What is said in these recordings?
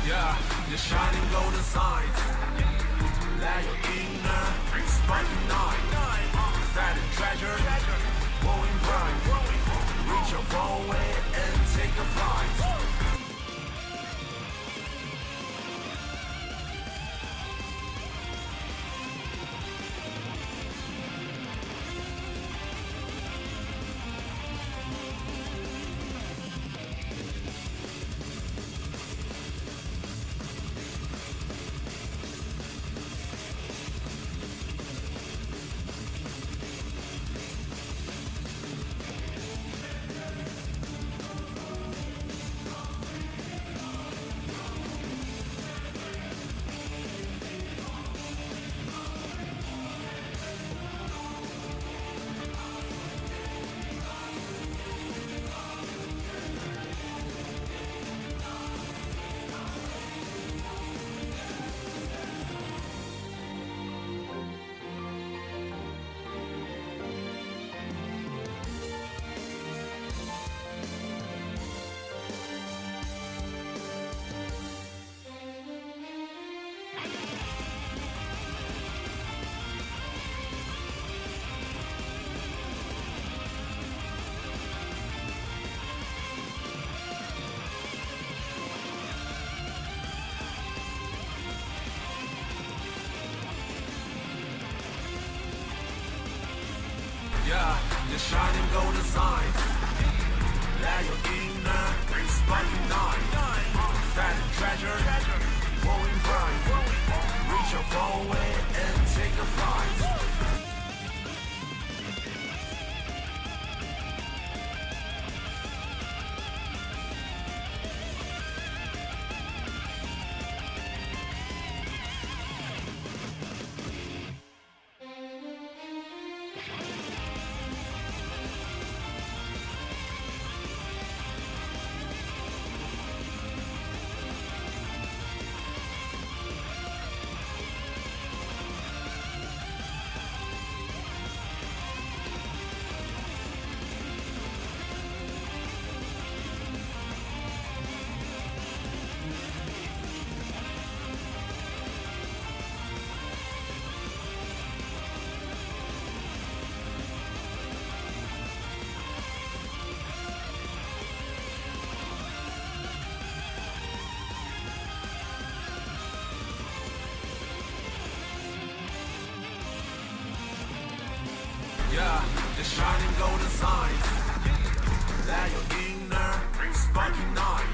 Yeah, the shining golden signs. Let your inner sparking night. That treasure, glowing bright. Reach your far away and take a flight. Yeah, the shining golden signs. Let your inner sparking night. That treasure, glowing bright. Reach your far away and take a flight. Yeah, the shining golden signs. Let your inner sparking night.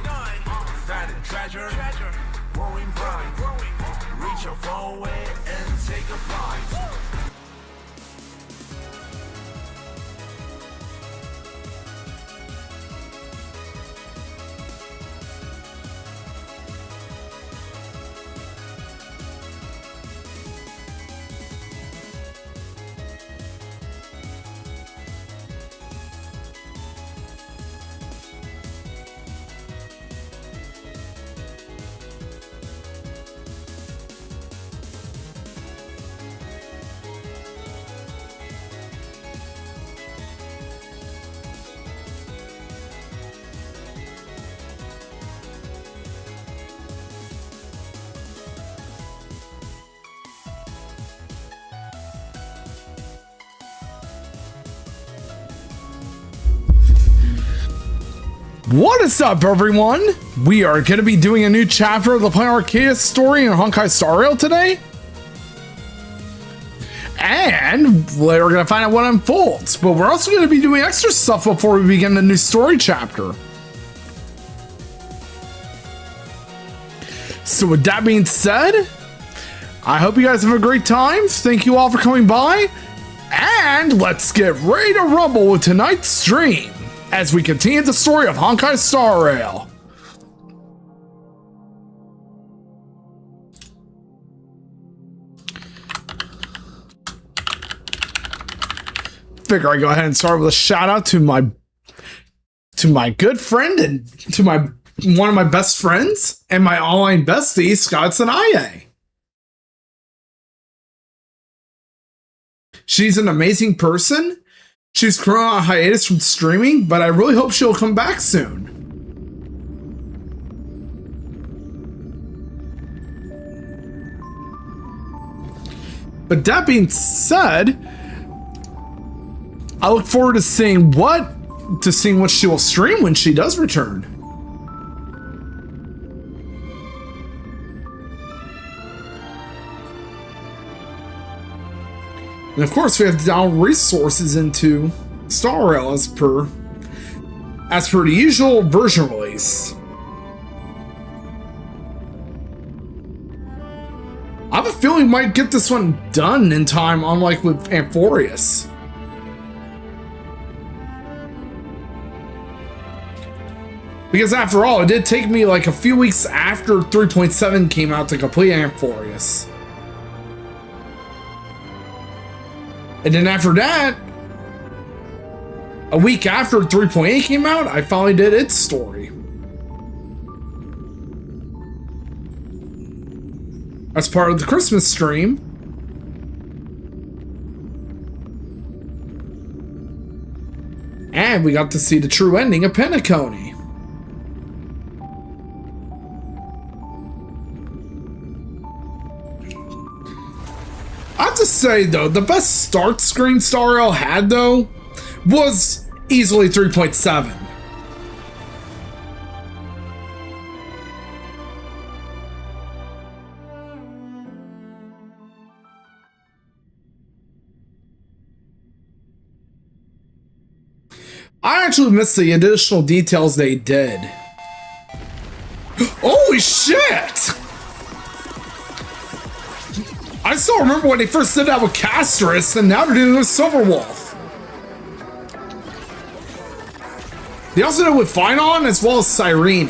That treasure, glowing bright. Reach your far away and take a flight. What is up, everyone? We are going to be doing a new chapter of the Planarcadia story in Honkai Star Rail today. And we're going to find out what unfolds. But we're also going to be doing extra stuff before we begin the new story chapter. So with that being said, I hope you guys have a great time. Thank you all for coming by. And let's get ready to rumble with tonight's stream as we continue the story of Honkai Star Rail. Figure I go ahead and start with a shout out to my good friend and to one of my best friends and my online bestie, Scott Sanaye. She's an amazing person. She's currently on hiatus from streaming, but I really hope she'll come back soon. But that being said, I look forward to seeing what she will stream when she does return. And of course, we have to download resources into Star Rail as per the usual version release. I have a feeling we might get this one done in time, unlike with Amphorius. Because after all, it did take me like a few weeks after 3.7 came out to complete Amphorius. And then after that, a week after 3.8 came out, I finally did its story. As part of the Christmas stream. And we got to see the true ending of Penacony. I have to say though, the best start screen Star Rail had though was easily 3.7. I actually missed the additional details they did. Holy shit! I still remember when they first did that with Castris, and now they're doing it with Silverwolf. They also did it with Finon as well as Cyrene.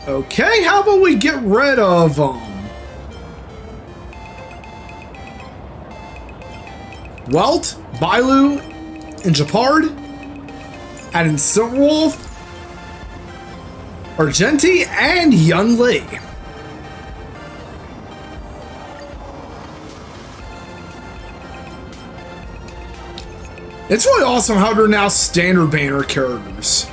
Okay, how about we get rid of Welt, Bailu, and Japard, add in Silverwolf, Argenti, and Yun Li. It's really awesome how they're now standard banner characters.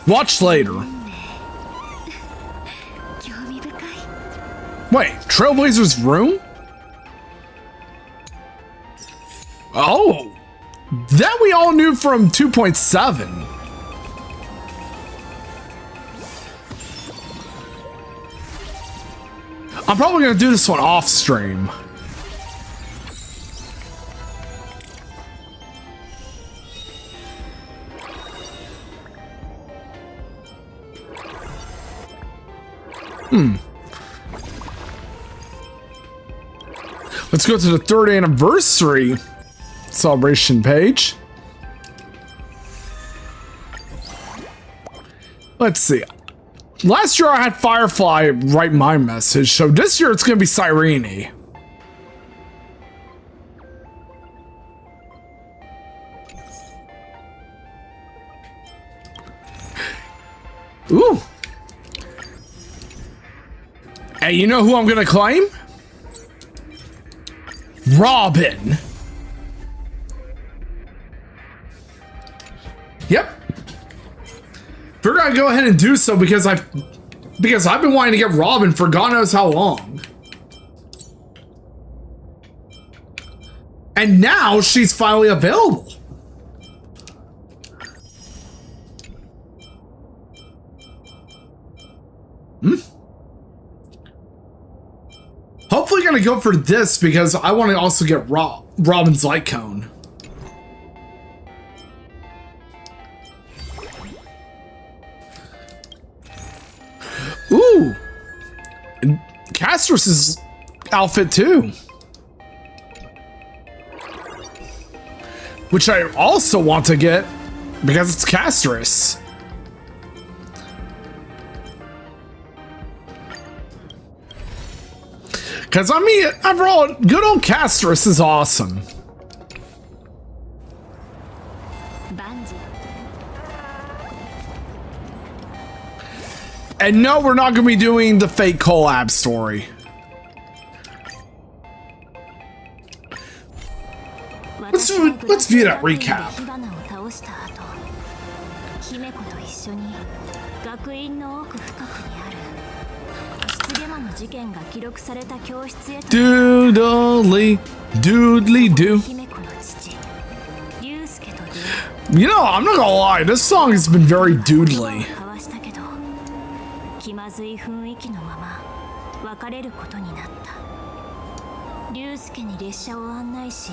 Watch later. Wait, Trailblazer's room? Oh, that we all knew from 2.7. I'm probably gonna do this one off stream. Let's go to the 3rd anniversary celebration page. Let's see. Last year I had Firefly write my message, so this year it's gonna be Cyrene. Ooh. Hey, you know who I'm gonna claim? Robin. Yep. We're gonna go ahead and do so because I've been wanting to get Robin for God knows how long. And now she's finally available. Hopefully gonna go for this because I want to also get Robin's light cone. Ooh, and Castris's outfit too, which I also want to get because it's Castris. Because, I mean, overall, good old Castris is awesome. And no, we're not going to be doing the fake collab story. Let's view that recap. 姫子と一緒に学院の奥深くにある失ゲ魔の事件が記録された教室へと Doodly doo. 姫子の父龍介と出会 You know, I'm not gonna lie, this song has been very い doodly. 交わしたけど気まずい雰囲気のまま別れることになった龍介に列車を案内し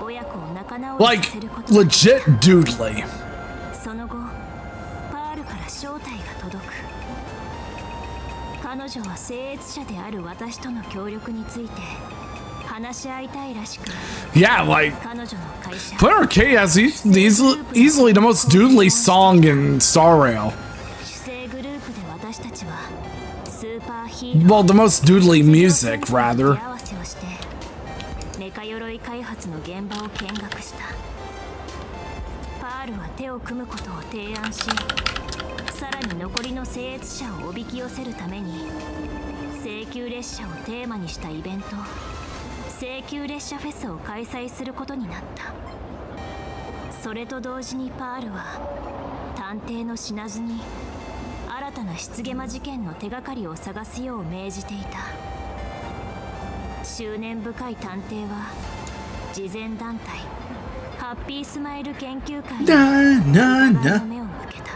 親子を仲直り Like, させることに legit doodly. その後パールから招待が届く彼女は僭越者である私との協力について話し合いたいらしく Yeah, like, 彼女の会社 Planarcadia has easily the most doodly song in Star Rail. 主催グループで私たちはスーパーヒーロー Well, the most doodly music, 手 rather. 合わせをしてメカ鎧開発の現場を見学したパールは手を組むことを提案しさらに残りの僭越者をおびき寄せるために請求列車をテーマにしたイベント請求列車フェスを開催することになったそれと同時にパールは探偵の死なずに新たな失ゲ魔事件の手がかりを探すよう命じていた執念深い探偵は慈善団体ハッピースマイル研究会に Na, na, 疑い na. の目を向けた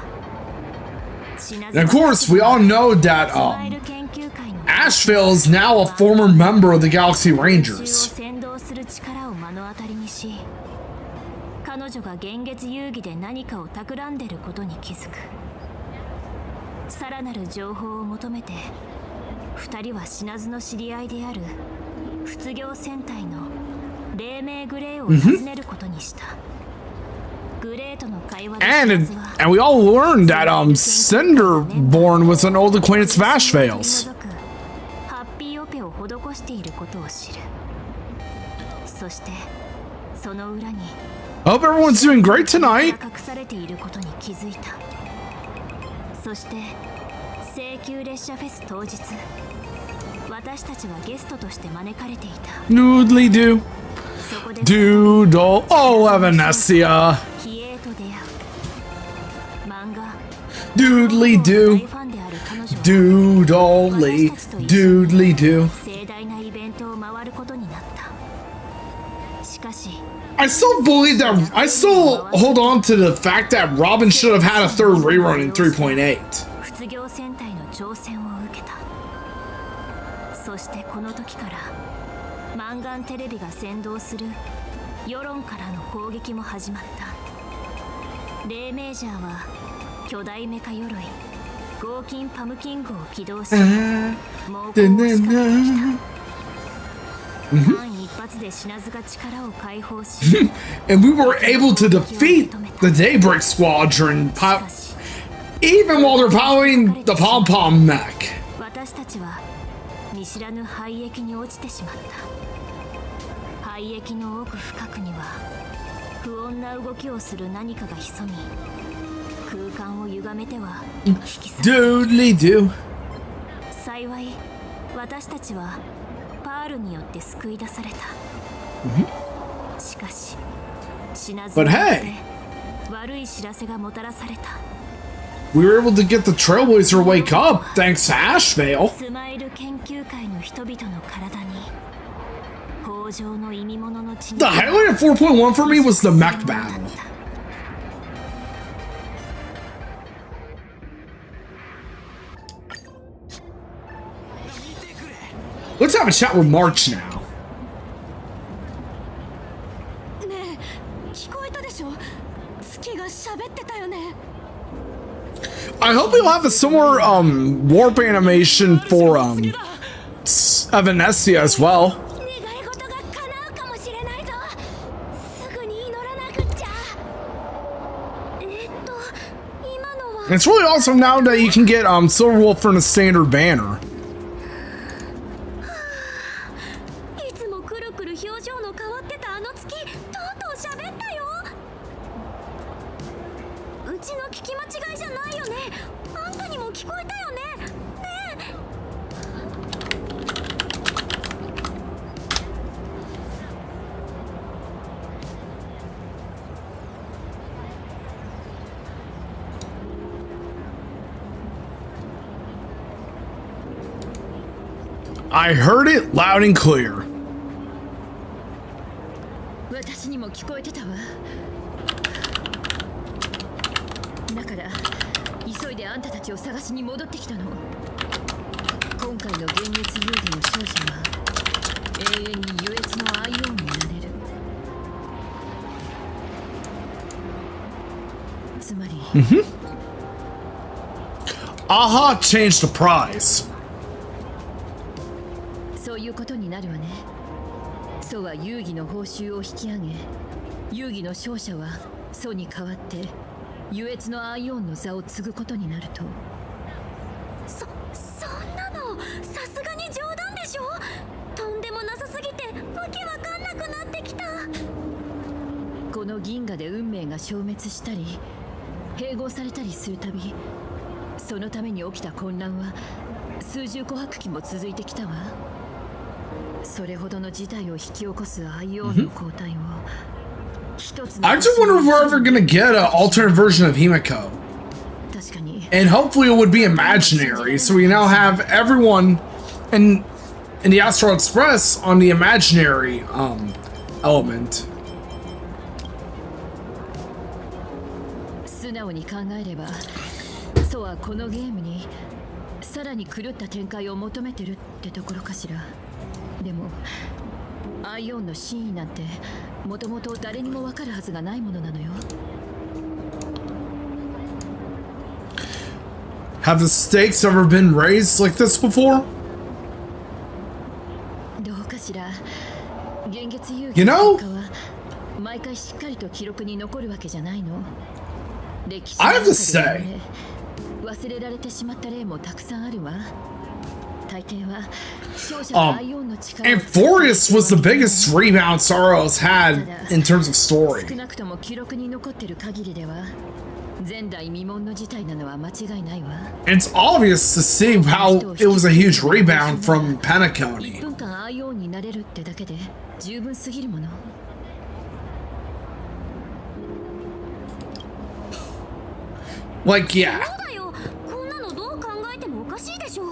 And of course, we all know that スマイル研究会の Asheville is now a former member of the Galaxy 復讐を Rangers. 先導する力を目の当たりにし彼女が現月遊戯で何かを企んでることに気づくさらなる情報を求めて二人は死なずの知り合いである仏業戦隊の黎明グレーを訪ねることにした、グレーとの会話で And we all learned that Cinderborn was an old acquaintance of Ashevale's. ハッピーオペを施していることを知るそしてその裏に Hope everyone's doing great tonight. 隠されていることに気づいたそして請求列車フェス当日私たちはゲストとして招かれていた Doodly doo. そこで Doodle. Oh, Evanescia. ヒエと出会う漫画 Doodly 大 doo. ファンである彼女は Doodly. Doodly doo. 盛大なイベントを回ることになったしかし I still believe that. I still hold on to the fact that Robin should have had a third rerun in 3.8. 仏業戦隊の挑戦を受けたそしてこの時からマンガンテレビが先導する世論からの攻撃も始まったレイメージャーは巨大メカ鎧合金パムキングを起動し猛攻を仕掛けてきた間一発で死なずが力を解放し And we were able to defeat the Daybreak Squadron, しかし even while they're piloting the Pom Pom mech. 私たちは見知らぬ廃液に落ちてしまった廃液の奥深くには不穏な動きをする何かが潜み空間を歪めては引き裂く Doodly doo. 幸い私たちはパールによって救い出された、しかし死なずに But よって hey. 悪い知らせがもたらされた We were able to get the Trailblazer to wake up thanks to Ashevale. スマイル研究会の人々の体に豊穣の意味物の血 The highlight of 4.1 for me was the mech battle. Let's have a chat with March now. ねえ聞こえたでしょ月が喋ってたよね I hope we'll have a similar warp animation for Evanescia as well. 願い事が叶うかもしれないぞすぐに祈らなくっちゃ今のは And it's really awesome now that you can get Silverwolf from the standard banner. いつもくるくる表情の変わってたあの月とうとう喋ったようちの聞き間違いじゃないよねあんたにも聞こえたよね I heard it loud and clear. 私にも聞こえてたわ。だから急いであんたたちを探しに戻ってきたの。今回の幻滅遊戯の勝者は永遠に優越のアイオンになれる。つまり、Aha changed the prize. そういうことになるわね。ソは遊戯の報酬を引き上げ、遊戯の勝者はソに代わって優越のアイオンの座を継ぐことになると。そんなのさすがに冗談でしょ。とんでもなさすぎてわけわかんなくなってきた。この銀河で運命が消滅したり併合されたりするたび、そのために起きた混乱は数十個白期も続いてきたわ。それほどの事態を引き起こすアイオンの交代を一つの I just wonder if we're ever gonna get an alternate version of Himiko. 確かに And hopefully it would be imaginary, so we now have everyone in the Astral Express on the imaginary element. 素直に考えればソはこのゲームにさらに狂った展開を求めてるってところかしら。でもアイオンの真意なんてもともと誰にも分かるはずがないものなのよ。 Have the stakes ever been raised like this before? どうかしら。幻月遊 You 戯 know? の結果は毎回しっかりと記録に残るわけじゃないの。歴史の I have to 中 say で忘れられてしまった例もたくさんあるわ。大抵は勝者がアイオンの力を Amphorius was the biggest rebound Saros had in terms of 少 story. なくとも記録に残ってる限りでは前代未聞の事態なのは間違いないわ。 It's obvious to see how it was a huge rebound from 1 Penacony. 分間アイオンになれるってだけで十分すぎるもの。 Like, yeah. そうだよ。こんなのどう考えてもおかしいでしょ。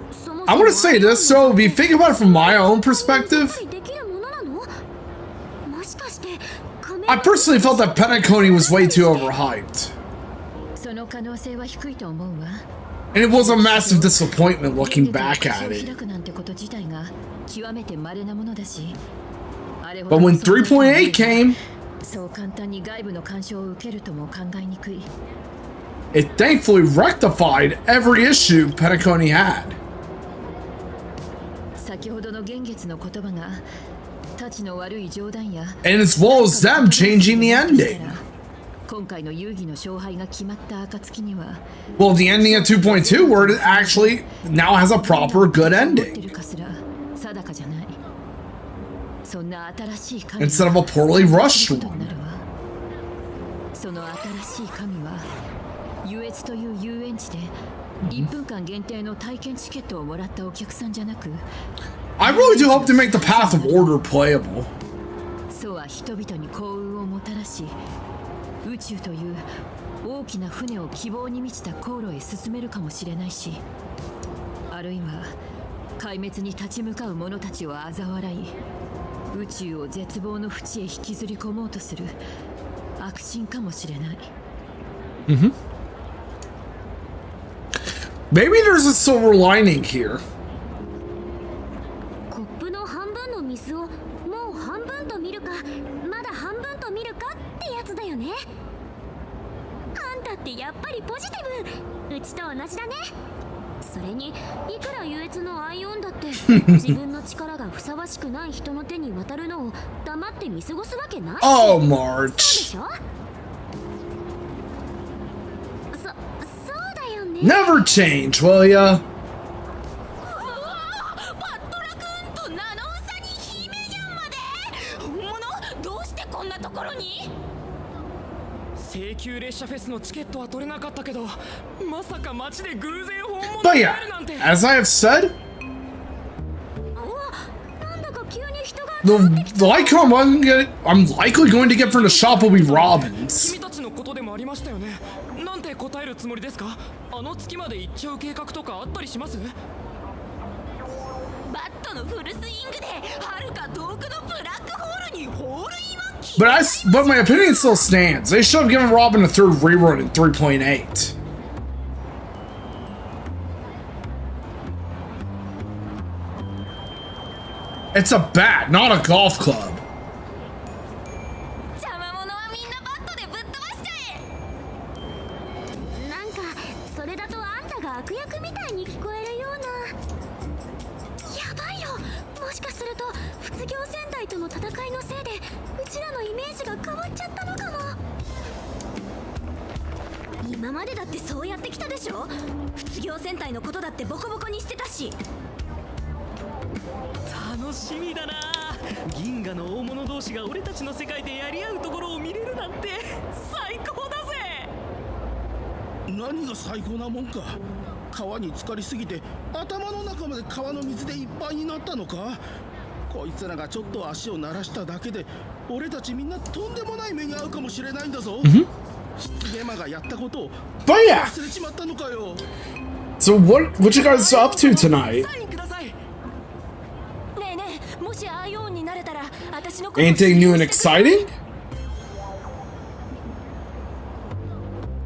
そもそも I want to say this, so if you think about it from my own perspective, できるものなの？もしかして仮面 I personally felt that Penacony was way too overhyped. その可能性は低いと思うわ。 And it was a massive disappointment looking back at 開 it. くなんてこと自体が極めて稀なものだし。 But when 3.8 came, そう簡単に外部の干渉を受けるとも考えにくい。 it thankfully rectified every issue Penacony had. 先ほどの幻月の言葉がたちの悪い冗談や And as well as them changing the ending. 今回の遊戯の勝敗が決まった暁には Well, the ending of 2.2 where it actually now has a proper good 持って ending るかすら定かじゃない。そんな新しい神 instead of a poorly rushed ことにな one. るわ。その新しい神は優越という遊園地で1分間限定の体験チケットをもらったお客さんじゃなく、 I really do hope to make the Path of Order playable. そうは人々に幸運をもたらし、宇宙という大きな船を希望に満ちた航路へ進めるかもしれないし、あるいは壊滅に立ち向かう者たちを嘲笑い、宇宙を絶望の淵へ引きずり込もうとする悪心かもしれない。 Maybe there's a silver lining here. コップの半分の水をもう半分と見るか、まだ半分と見るかってやつだよね。あんたってやっぱりポジティブ。うちと同じだね。それにいくら優越のアイオンだって自分の力がふさわしくない人の手に渡るのを黙って見過ごすわけないし。 Oh, そうで March. しょ。そうだよね。 Never change, will ya? パットラ君とナノウサに姫じゃんまで。本物？どうしてこんなところに？請求列車フェスのチケットは取れなかったけど、まさか街で偶然訪問 But に yeah, 会えるなんて。 as I have said, なんだか急に人が the icon I'm likely going to get from the shop will be Robin's. 君たちのことでもありましたよね。なんて答えるつもりですか？あの月まで行っちゃう計画とかあったりします？バトのフルスイングで遥か遠くのブラックホールにホールインワン決 But my opinion still stands. They should have given Robin a third rerun in 3.8. It's a bat, not a golf club. 邪魔者はみんなバットでぶっ飛ばしちゃえ。なんかそれだとあんたが悪役みたいに聞こえるような。やばいよ、もしかすると卒業戦隊との戦いのせいでうちらのイメージが変わっちゃったのかも。今までだってそうやってきたでしょ。卒業戦隊のことだってボコボコにしてたし。楽しみだな。銀河の大物同士が俺たちの世界でやり合うところを見れるなんて最高だぜ。何が最高なもんか。川に浸かりすぎて頭の中まで川の水でいっぱいになったのか。こいつらがちょっと足を鳴らしただけで俺たちみんなとんでもない目に遭うかもしれないんだぞ。失言魔がやったことを But yeah. 忘れちまったのかよ。 So what you guys up to tonight? サインください。ねえねえ、もしアイオンになれたら私の Anything new and exciting?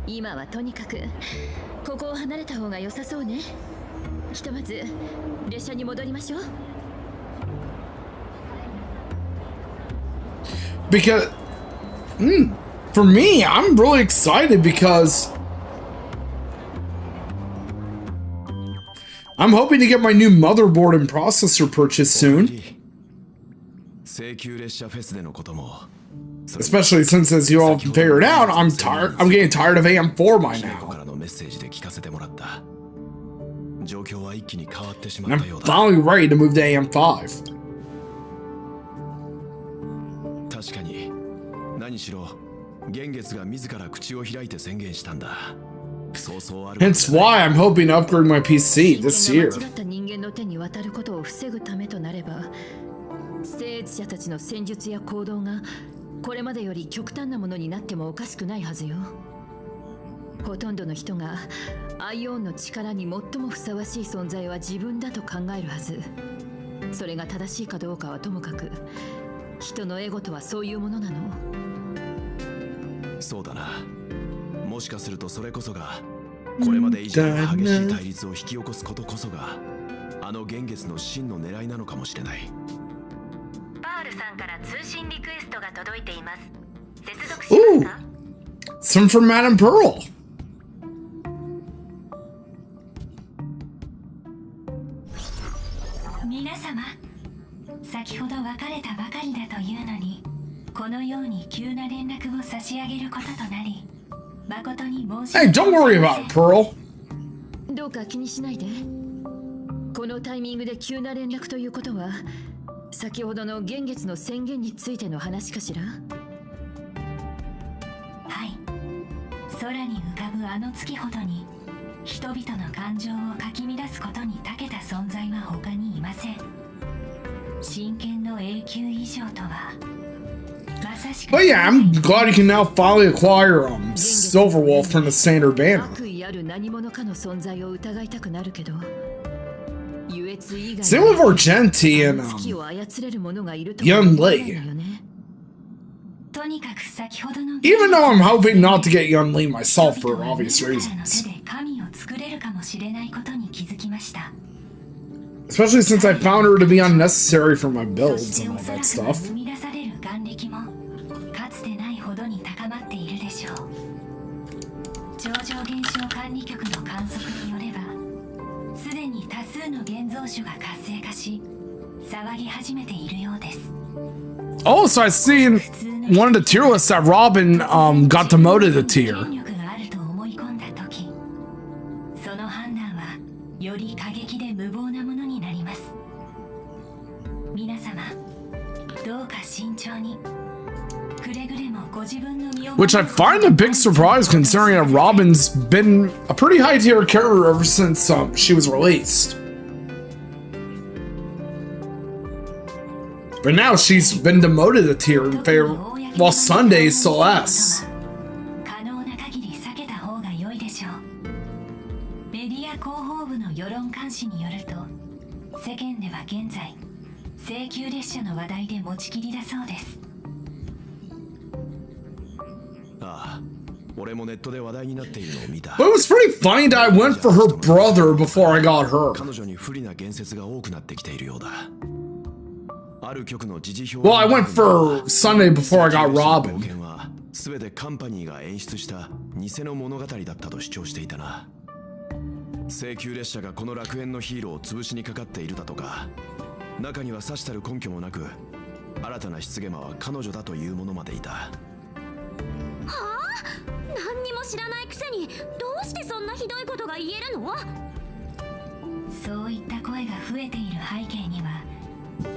今はとにかくここを離れた方が良さそうね。ひとまず列車に戻りましょう。 Because, for me, I'm really excited because I'm hoping to get my new motherboard and processor purchased soon. 請求列車フェスでのことも Especially since, as you all can figure it out, I'm getting tired of AM4 by こ now. からのメッセージで聞かせてもらった。状況は一気に変わってしま And った I'm ようだ。 finally ready to move to AM5. 確かに何しろ玄月が自ら口を開いて宣言したんだ。そうそうある。 Hence why I'm hoping to upgrade my PC this year. 間違った人間の手に渡ることを防ぐためとなれば、聖越者たちの戦術や行動がこれまでより極端なものになってもおかしくないはずよ。ほとんどの人がアイオンの力に最もふさわしい存在は自分だと考えるはず。それが正しいかどうかはともかく、人のエゴとはそういうものなの。そうだな。もしかするとそれこそがこれまで以上に激しい対立を引き起こすことこそがあの玄月の真の狙いなのかもしれない。パールさんから通信リクエストが届いています。接続しますか？ Some from Madame Pearl. 皆様、先ほど別れたばかりだというのに、このように急な連絡を差し上げることとなり、誠に申し Hey, 訳 don't worry about it, Pearl. どうか気にしないで。このタイミングで急な連絡ということは、先ほどの玄月の宣言についての話かしら？はい。空に浮かぶあの月ほどに、人々の感情をかき乱すことに長けた存在は他にいません。真剣の永久以上とは、まさしく。 But yeah, I'm glad you can now finally acquire Silverwolf from the standard banner. 悪意ある何者かの存在を疑いたくなるけど、 Same with Argenti and Young Lee. Even though I'm hoping not to get Young Lee myself for obvious reasons. Especially since I found her to be unnecessary for my builds and all that stuff. Oh, so I seen one of the tier lists that Robin got demoted a tier. Which I find a big surprise considering that Robin's been a pretty high tier character ever since she was released. But now she's been demoted a tier in favor, while Sunday is still S. 世間では現在請求列車の話題で持ちきりだそうです。ああ、俺もネットで話題になっているのを見た。 But it was pretty funny that I went for her brother before I got her. 彼女に不利な言説が多くなってきているようだ。ある局の時事 Well, I went for Sunday before I got Robin. 冒険は全てカンパニーが演出した偽の物語だったと主張していたな。請求列車がこの楽園のヒーローを潰しにかかっているだとか、中にはさしたる根拠もなく新たな失言魔は彼女だというものまでいた。はあ、何にも知らないくせにどうしてそんなひどいことが言えるの？そういった声が増えている背景には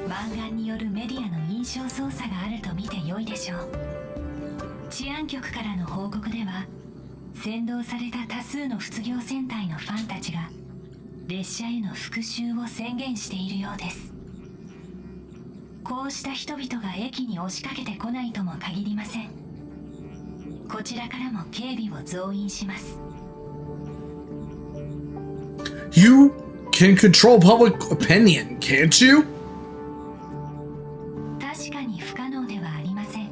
漫画によるメディアの印象操作があると見て良いでしょう。治安局からの報告では先導された多数の卒業戦隊のファンたちが列車への復讐を宣言しているようです。こうした人々が駅に押しかけてこないとも限りません。こちらからも警備を増員します。 You can control public opinion, can't you? 確かに不可能ではありません。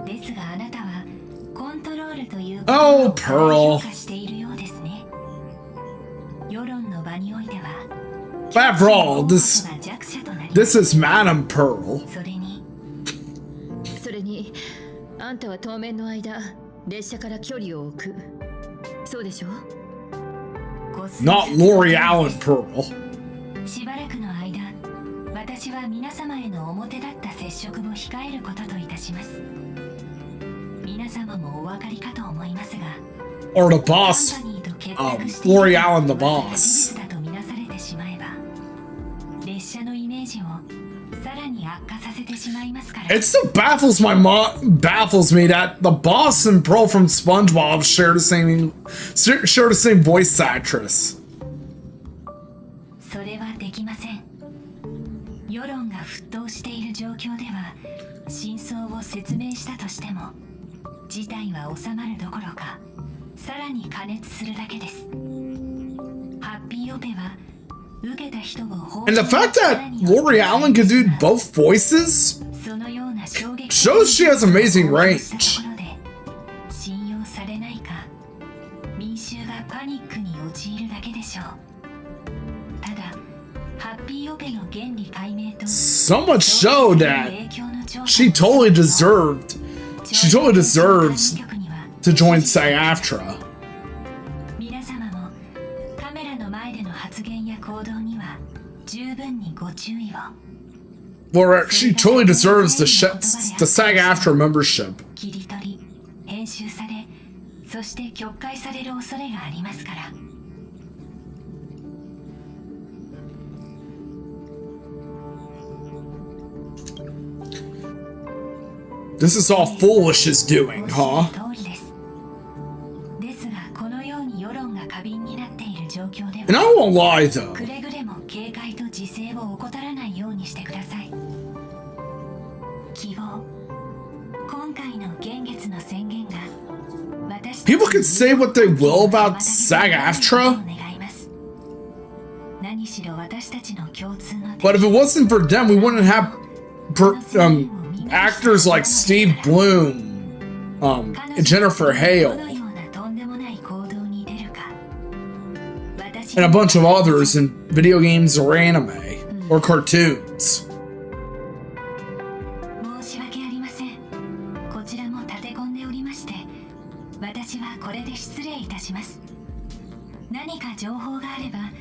ですがあなたはコントロールということを評価しているようですね。世論の場においては After all, this is Madame Pearl. それにあんたは当面の間列車から距離を置く。そうでしょ？ Not Lori Allen Pearl. しばらくの間、私は皆様への表立った接触を控えることといたします。皆様もお分かりかと思いますが、 Or the boss. Lori Allen the boss. だとみなされてしまえば、列車のイメージをさらに悪化させてしまいますから。 It still baffles me that the boss and Pearl from SpongeBob share the same voice actress. それはできません。世論が沸騰している状況では真相を説明したとしても事態は収まるどころかさらに加熱するだけです。ハッピーオペは受けた人を放 And the fact that Lori Allen can do both voices そのような衝撃 shows she has amazing range. 信用されないか民衆がパニックに陥るだけでしょう。ただハッピーオペの原理解明と So much so that she totally deserves to join SAG-AFTRA. 皆様もカメラの前での発言や行動には十分にご注意を。 Or she totally deserves the SAG-AFTRA membership. 切り取り、編集され、そして曲解される恐れがありますから。 This is all Foolish's doing, huh? ですがこのように世論が過敏になっている状況で And I won't lie though. くれぐれも警戒と自制を怠らないようにしてください。希望。今回の現月の宣言が People can say what they will about SAG-AFTRA, but if it wasn't for them, we wouldn't have actors like Steve Bloom, Jennifer Hale, and a bunch of others in video games or anime or cartoons. 申し訳ありません。こちらも立て込んでおりまして、私はこれで失礼いたします。何か情報があれば、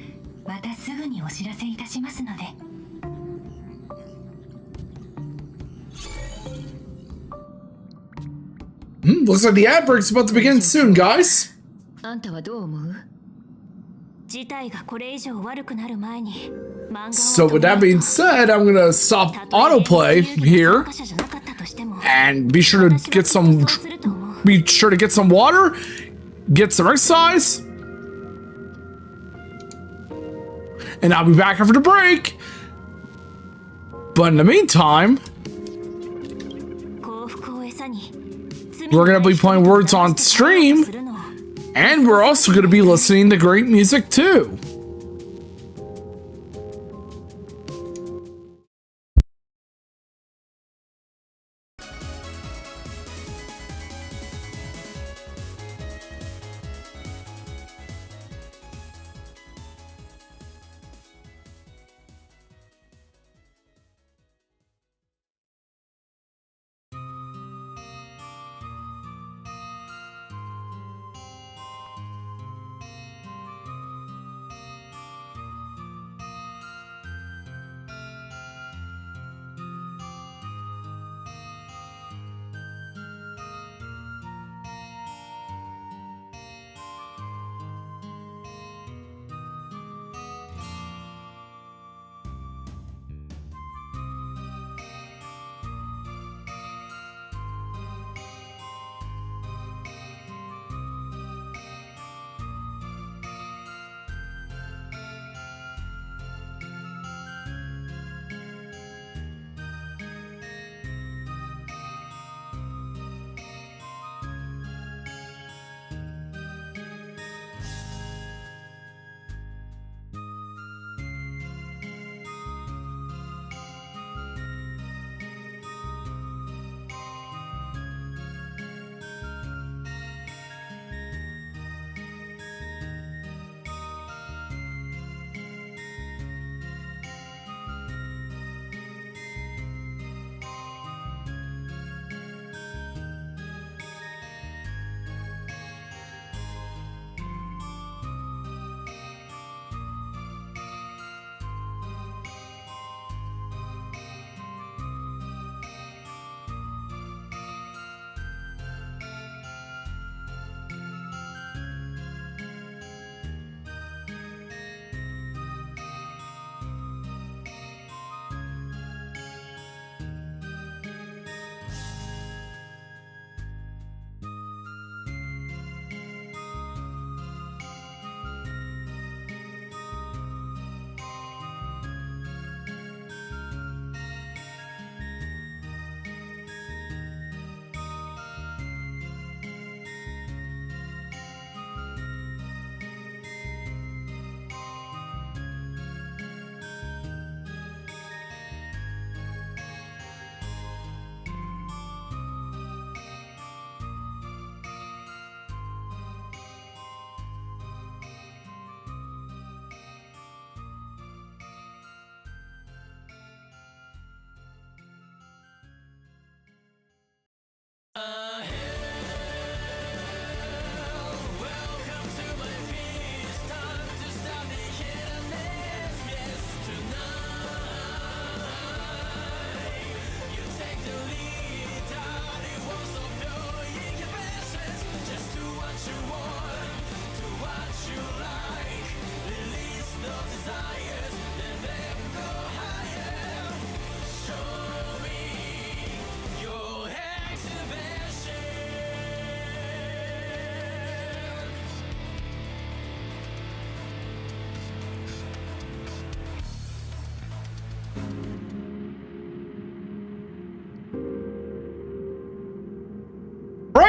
またすぐにお知らせいたしますので。Looks like the ad break's about to begin soon, guys. あんたはどう思う？事態がこれ以上悪くなる前に、So with that being said, I'm gonna stop autoplay here and be sure to get some water, get some exercise, and I'll be back after the break. But in the meantime, we're gonna be playing words on stream, and we're also gonna be listening to great music too.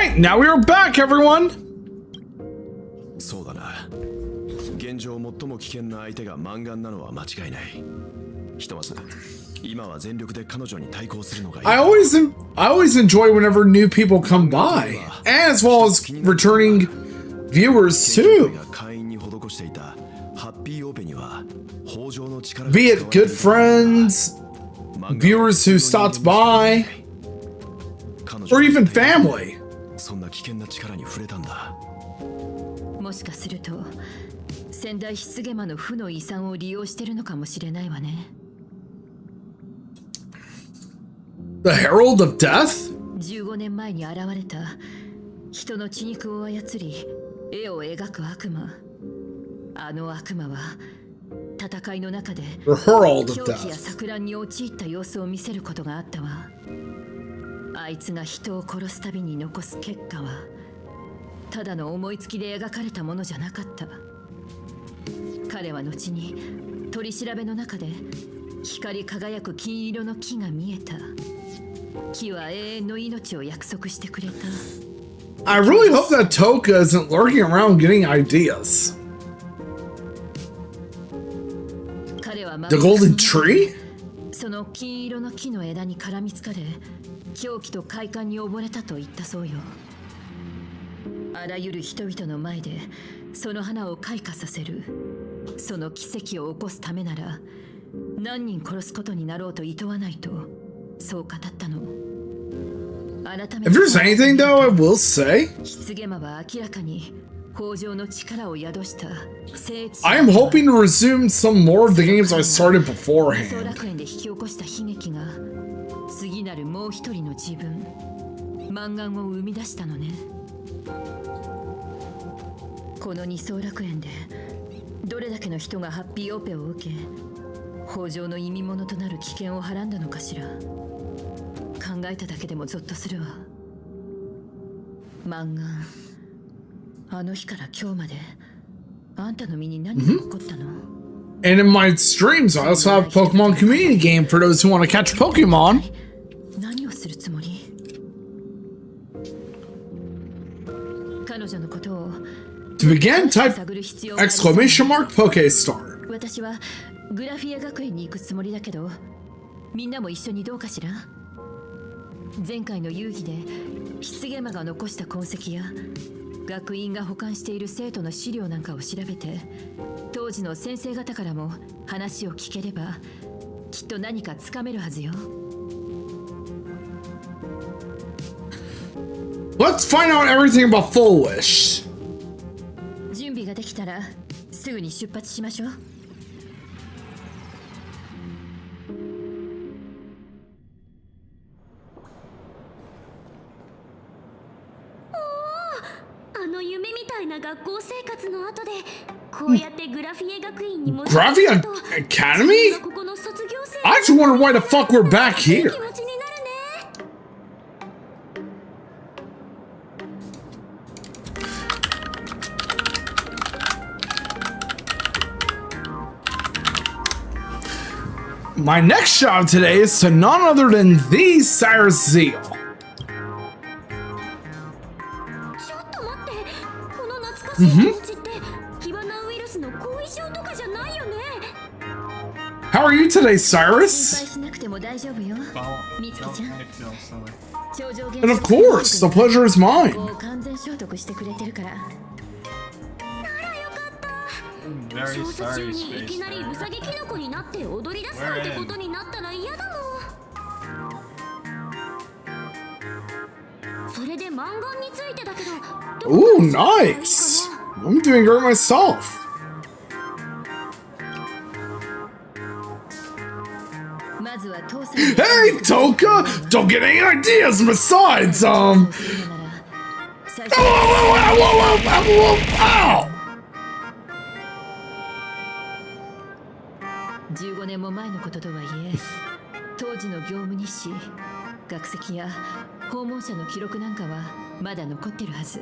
Alright, now we are back, everyone! そうだな。現状最も危険な相手がマンガンなのは間違いない。ひとまず今は全力で彼女に対抗するのがいい。I always enjoy whenever new people come by, as well as returning viewers too. Be it good friends, viewers who stopped by, or even family. そんな危険な力に触れたんだ。もしかすると仙台失ゲマの負の遺産を利用してるのかもしれないわね。The Herald of Death? 15年前に現れた人の血肉を操り絵を描く悪魔。あの悪魔は戦いの中で The Herald of 狂気や Death. 錯乱に陥った様子を見せることがあったわ。あいつが人を殺すたびに残す結果はただの思いつきで描かれたものじゃなかった。彼は後に取り調べの中で光り輝く金色の木が見えた。木は永遠の命を約束してくれた。I really hope that Toka isn't lurking around getting ideas. 彼は The Golden Tree? その金色の木の枝に絡みつかれ狂気と快感に溺れたと言ったそうよ。あらゆる人々の前でその花を開花させる。その奇跡を起こすためなら何人殺すことになろうと厭わないとそう語ったの。改め If there's anything though, I will say, 失ゲマは明らかに豊穣の力を宿した聖地。 I am hoping to resume some more of the games I started 総 beforehand. 楽園で引き起こした悲劇が次なるもう一人の自分マンガンを生み出したのね。この二総楽園でどれだけの人がハッピーオペを受け豊穣の意味物となる危険をはらんだのかしら。考えただけでもゾッとするわ。マンガンあの日から今日まであんたの身に何が起こったの？ And in my streams, I also have a Pokemon community game for those who want to catch Pokemon. 何をするつもり？彼女のことを To begin, type exclamation mark Pokestar. 私はグラフィア学園に行くつもりだけどみんなも一緒にどうかしら。前回の遊戯で失ゲマが残した痕跡や学院が保管している生徒の資料なんかを調べて当時の先生方からも話を聞ければきっと何かつかめるはずよ。 Let's find out everything about Full Wish. 準備ができたらすぐに出発しましょう。あの夢みたいな学校生活の後でこうやってグラフィエ学院に戻 Gravia Academy? ここの卒業生 I just wonder why the fuck we're back here. 気持ちになるね。 My next job today is to none other than the Cyrus Zeal. ちょっと待って、この懐かしい気持ちって火花ウイルスの後遺症とかじゃないよね。 How are you today, 心 Cyrus? 配しなくても大丈夫よ。みつきちゃん。 And of course, the pleasure is mine. もう完全消毒してくれてるから。調査中にいきなりウサギキノコになって踊り出すなんてことになったら嫌だもん。それでマンガンについてだけど。 Ooh, nice. I'm doing great myself. まずは父さん。 Hey, Toka! Don't get any ideas besides, Ow! 15年も前のこととはいえ当時の業務日誌学籍や訪問者の記録なんかはまだ残ってるはず。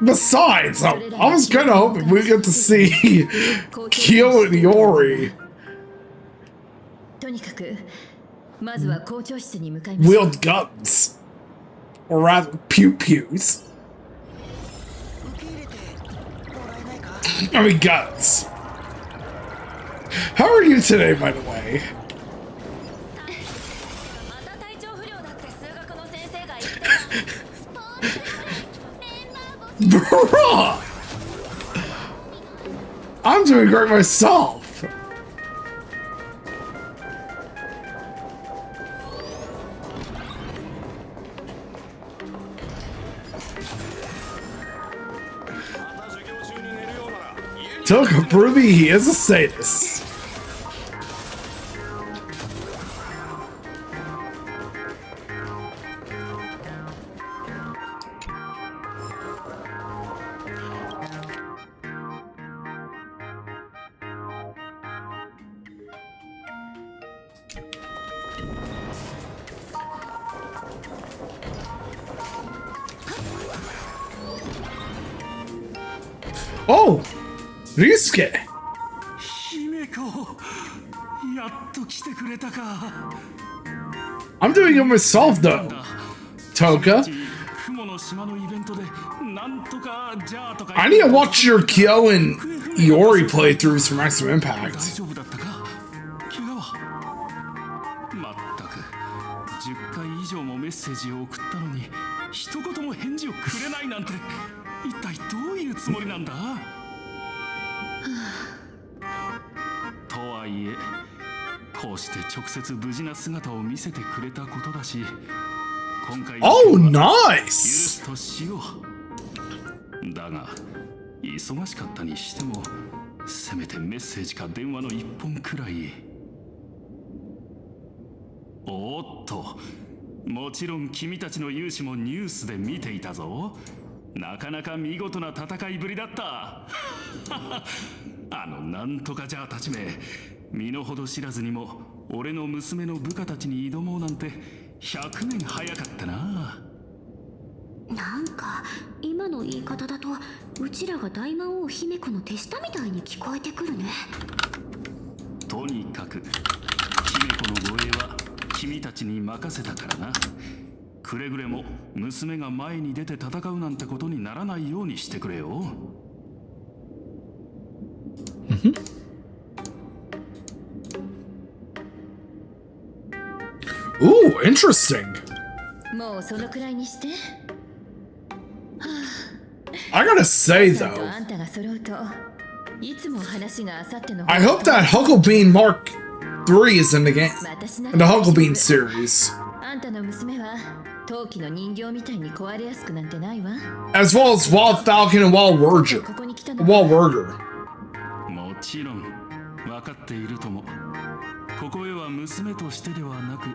Besides, I was kind of hoping we get to see Kyo and Yori とにかくまずは校長室に向かいましょう。 wield guns. Or rather, pew pews. I mean, guts. How are you today, by the way? また体調不良だって数学の先生が言ってた。スポーツでメンバー募集 Bruh! I'm doing great myself. Toka Ruby, he is a sadist. Oh, Ryusuke. 姫子、やっと来てくれたか。 I'm doing it myself though. Toka, 雲の島のイベントでなんとかじゃあとか I need to watch your Kyo and Iori playthroughs for Maximum 大 Impact. 丈夫だったか。怪我はまったく10回以上もメッセージを送ったのに一言も返事をくれないなんて一体どういうつもりなんだ。とはいえこうして直接無事な姿を見せてくれたことだし、今回 Oh, 許 nice. すとしよう。だが忙しかったにしてもせめてメッセージか電話の一本くらい。おっと、もちろん君たちの勇姿もニュースで見ていたぞ。なかなか見事な戦いぶりだった。あのなんとかじゃあたちめ、身の程知らずにも俺の娘の部下たちに挑もうなんて100年早かったな。なんか今の言い方だとうちらが大魔王姫子の手下みたいに聞こえてくるね。とにかく姫子の護衛は君たちに任せたからな。くれぐれも娘が前に出て戦うなんてことにならないようにしてくれよ。Ooh, interesting. もうそのくらいにして。 I gotta say さんと though, あんたが揃うといつも話があさっての I hope that Hucklebean Mark III is in the game, 私な in the Hucklebean series, あんたの娘は陶器の人形みたいに壊れやすくなんてないわ。 as well as Wild Falcon and Wild こ Virgin, こに来たの Wild Virger. もちろん分かっているとも。ここへは娘としてではなく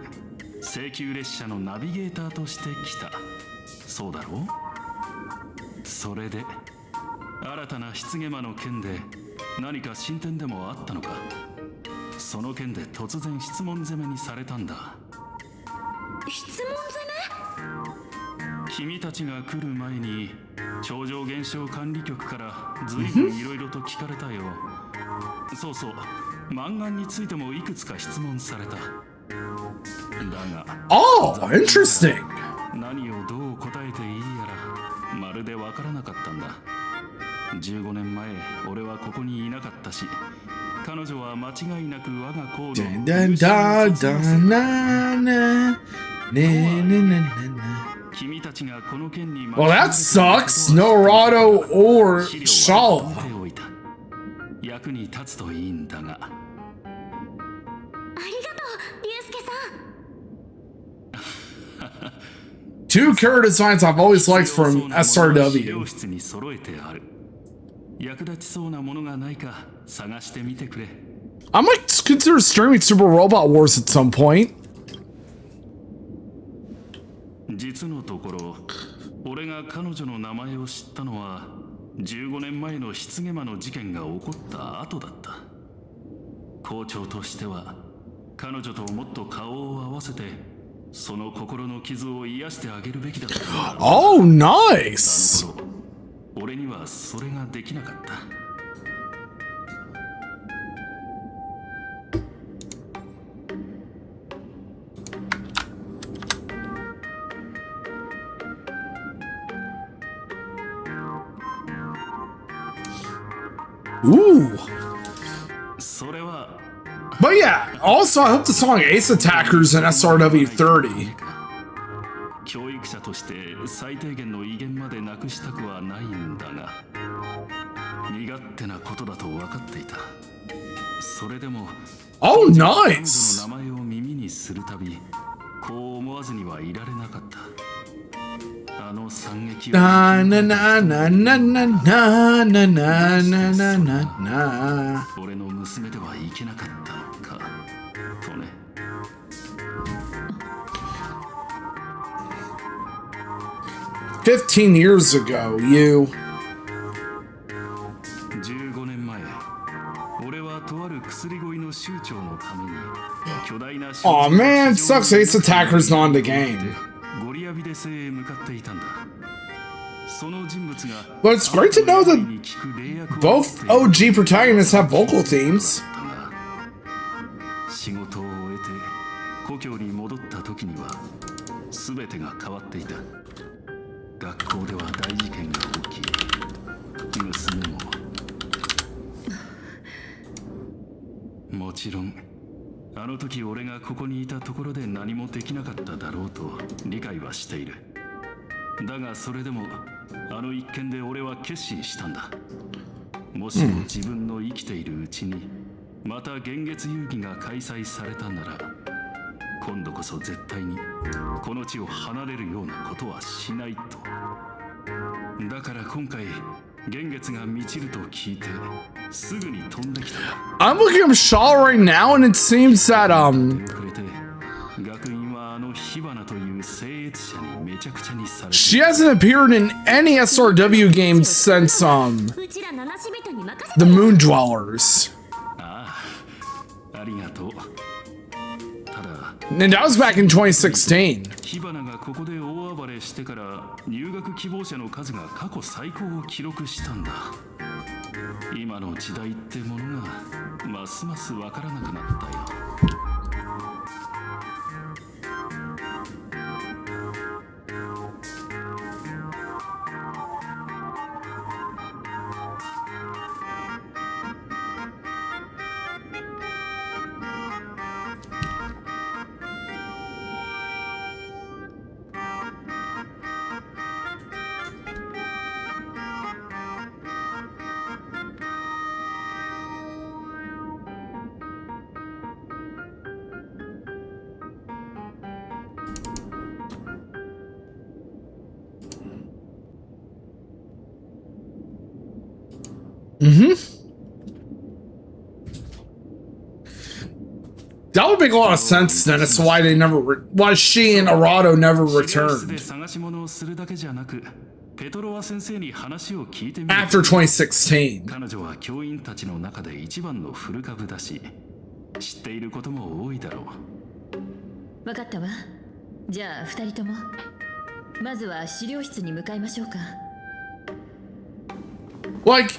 請求列車のナビゲーターとして来た。そうだろう。それで新たな失ゲ魔の件で何か進展でもあったのか。その件で突然質問攻めにされたんだ。質問攻君たちが来る前に超常現象管理局から随分いろいろと聞かれたよ。そうそう、漫画についてもいくつか質問された。だが Oh, interesting. 何をどう答えていいやらまるでわからなかったんだ。15年前俺はここにいなかったし、彼女は間違いなく我が校の Dun dun dun dun na na na na na. 君たちがこの件に Well, that sucks. Norado or 資料 Shala. は取っておいた。役に立つといいんだが。ありがとう竜介さん。 Two character designs I've always liked from 資 SRW. 料室に揃えてある。役立ちそうなものがないか探してみてくれ。 I might consider streaming Super Robot Wars at some point. 実のところ俺が彼女の名前を知ったのは15年前の失ゲ魔の事件が起こった後だった。校長としては彼女ともっと顔を合わせてその心の傷を癒してあげるべきだった。 Oh, nice. あの頃俺にはそれができなかった。Ooh. それは But yeah, also I hope the song Ace Attackers in SRW 30. 教育者として最低限の威厳までなくしたくはないんだが、身勝手なことだと分かっていた。それでも Oh, 彼女 nice. の名前を耳にするたび、こう思わずにはいられなかった。あの惨劇を Na na na na na na na na na na na na. 俺の娘ではいけなかったのかとね。15 years ago, you. 15年前、俺はとある薬乞いの州長のために巨大な Aw, man, it sucks Ace Attacker's not in the game. ゴリアビデ星へ向かっていたんだ。その人物が But it's great to know that both OG protagonists have vocal themes. 仕事を終えて故郷に戻った時には全てが変わっていた。学校では大事件が起き、娘ももちろんあの時俺がここにいたところで何もできなかっただろうと理解はしている。だがそれでもあの一件で俺は決心したんだ。もしも自分の生きているうちにまた幻月遊戯が開催されたなら、今度こそ絶対にこの地を離れるようなことはしないと。だから今回幻月が満ちると聞いてすぐに飛んできた。 I'm looking at Shaw right now, and it seems that くれて学院はあの火花という聖越者にめちゃくちゃにされて、 she hasn't appeared in any SRW games since うちら七し人に任せ the Moon Dwellers. ああ、ありがとう。ただ And that was back in 2016. 火花がここで大暴れしてから入学希望者の数が過去最高を記録したんだ。今の時代ってものがますますわからなくなったよ。That would make a lot of sense then. That's why they never, why she and Arado never で returned 探し物をするだけじゃなく、ペトロワ先生に話を聞いてみる。 after 2016. 彼女は教員たちの中で一番の古株だし、知っていることも多いだろう。分かったわ。じゃあ2人ともまずは資料室に向かいましょうか。 Like,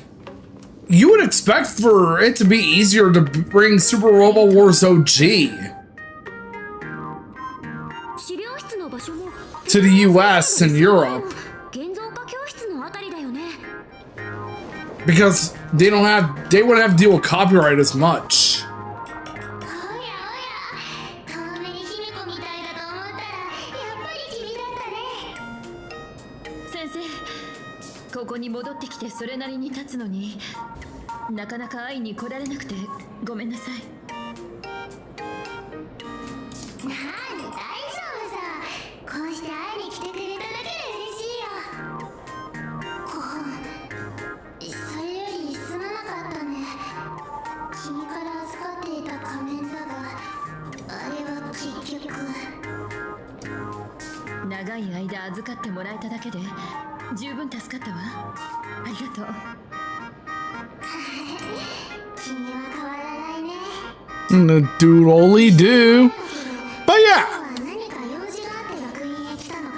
you would expect for it to be easier to bring Super Robo Wars OG 資料室の場所も to the US and Europe 現像化教室のあたりだよね。 because they wouldn't have to deal with copyright as much. おやおや、遠目に卑弥呼みたいだと思ったらやっぱり君だったね。先生、ここに戻ってきてそれなりに経つのになかなか会いに来られなくてごめんなさい。なあに大丈夫さ。こうして会いに来てくれただけで嬉しいよ。それよりすまなかったね。君から預かっていた仮面だが、あれは結局。長い間預かってもらえただけで十分助かったわ。ありがとう。君は変わらないね。 The dude only do. But yeah, 何か用事があって学院へ来たのか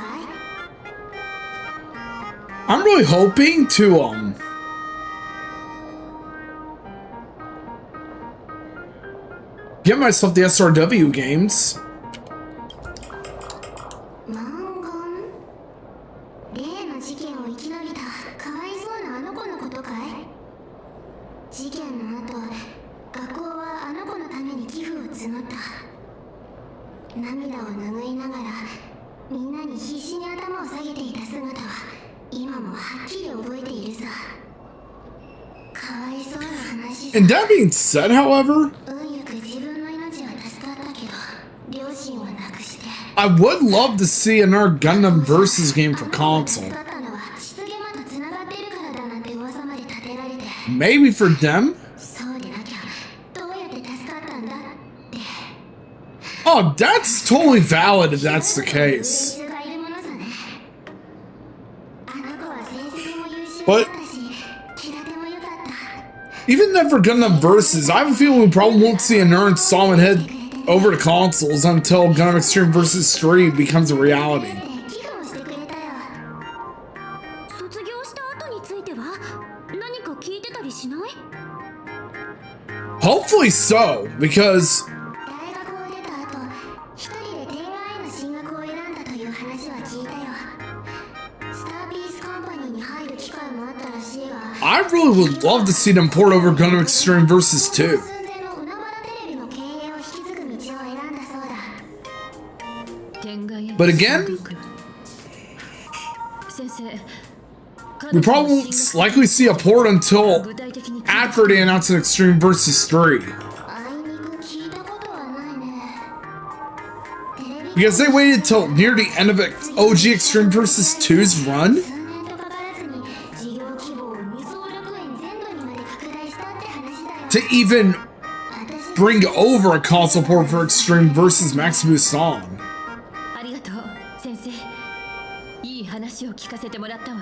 い？ I'm really hoping to get myself the SRW games. 文言？例の事件を生き延びたかわいそうなあの子のことかい？自募った涙を拭いながらみんなに必死に頭を下げていた姿は今もはっきり覚えているさかわいそうな話さ And that being said, however, 運よく自分の命は助かったけど両親は亡くして I would love to see another Gundam Versus game for console. 助かったのは失言魔と繋がっているからだなんて噂まで立てられて Maybe for them? そうでなきゃどうやって助かったんだって Oh, that's totally valid if that's the case. But even then for Gundam Versus, I have a feeling we probably won't see another installment head over to consoles until Gundam Extreme Versus 3 becomes a reality. 卒業した後については何か聞いてたりしない？ Hopefully so, because 大学を出た後一人で天外への進学を選んだという話は聞いたよスターピースカンパニーに入る機会もあったらしいが I really would love to see them port over Gundam Extreme Versus 2. 寸前の海原テレビの経営を引き継ぐ道を選んだそうだ But again, 先生 we probably won't likely see a port until after they announce an Extreme Versus 3. あいにく聞いたことはないねテレビ Because they waited till near the end of OG Extreme Versus 2's run 数年とかからずに事業規模を未総楽園全土にまで拡大したって話だよ to even bring over a console port for Extreme Versus Maximus Song. ありがとう先生いい話を聞かせてもらったわ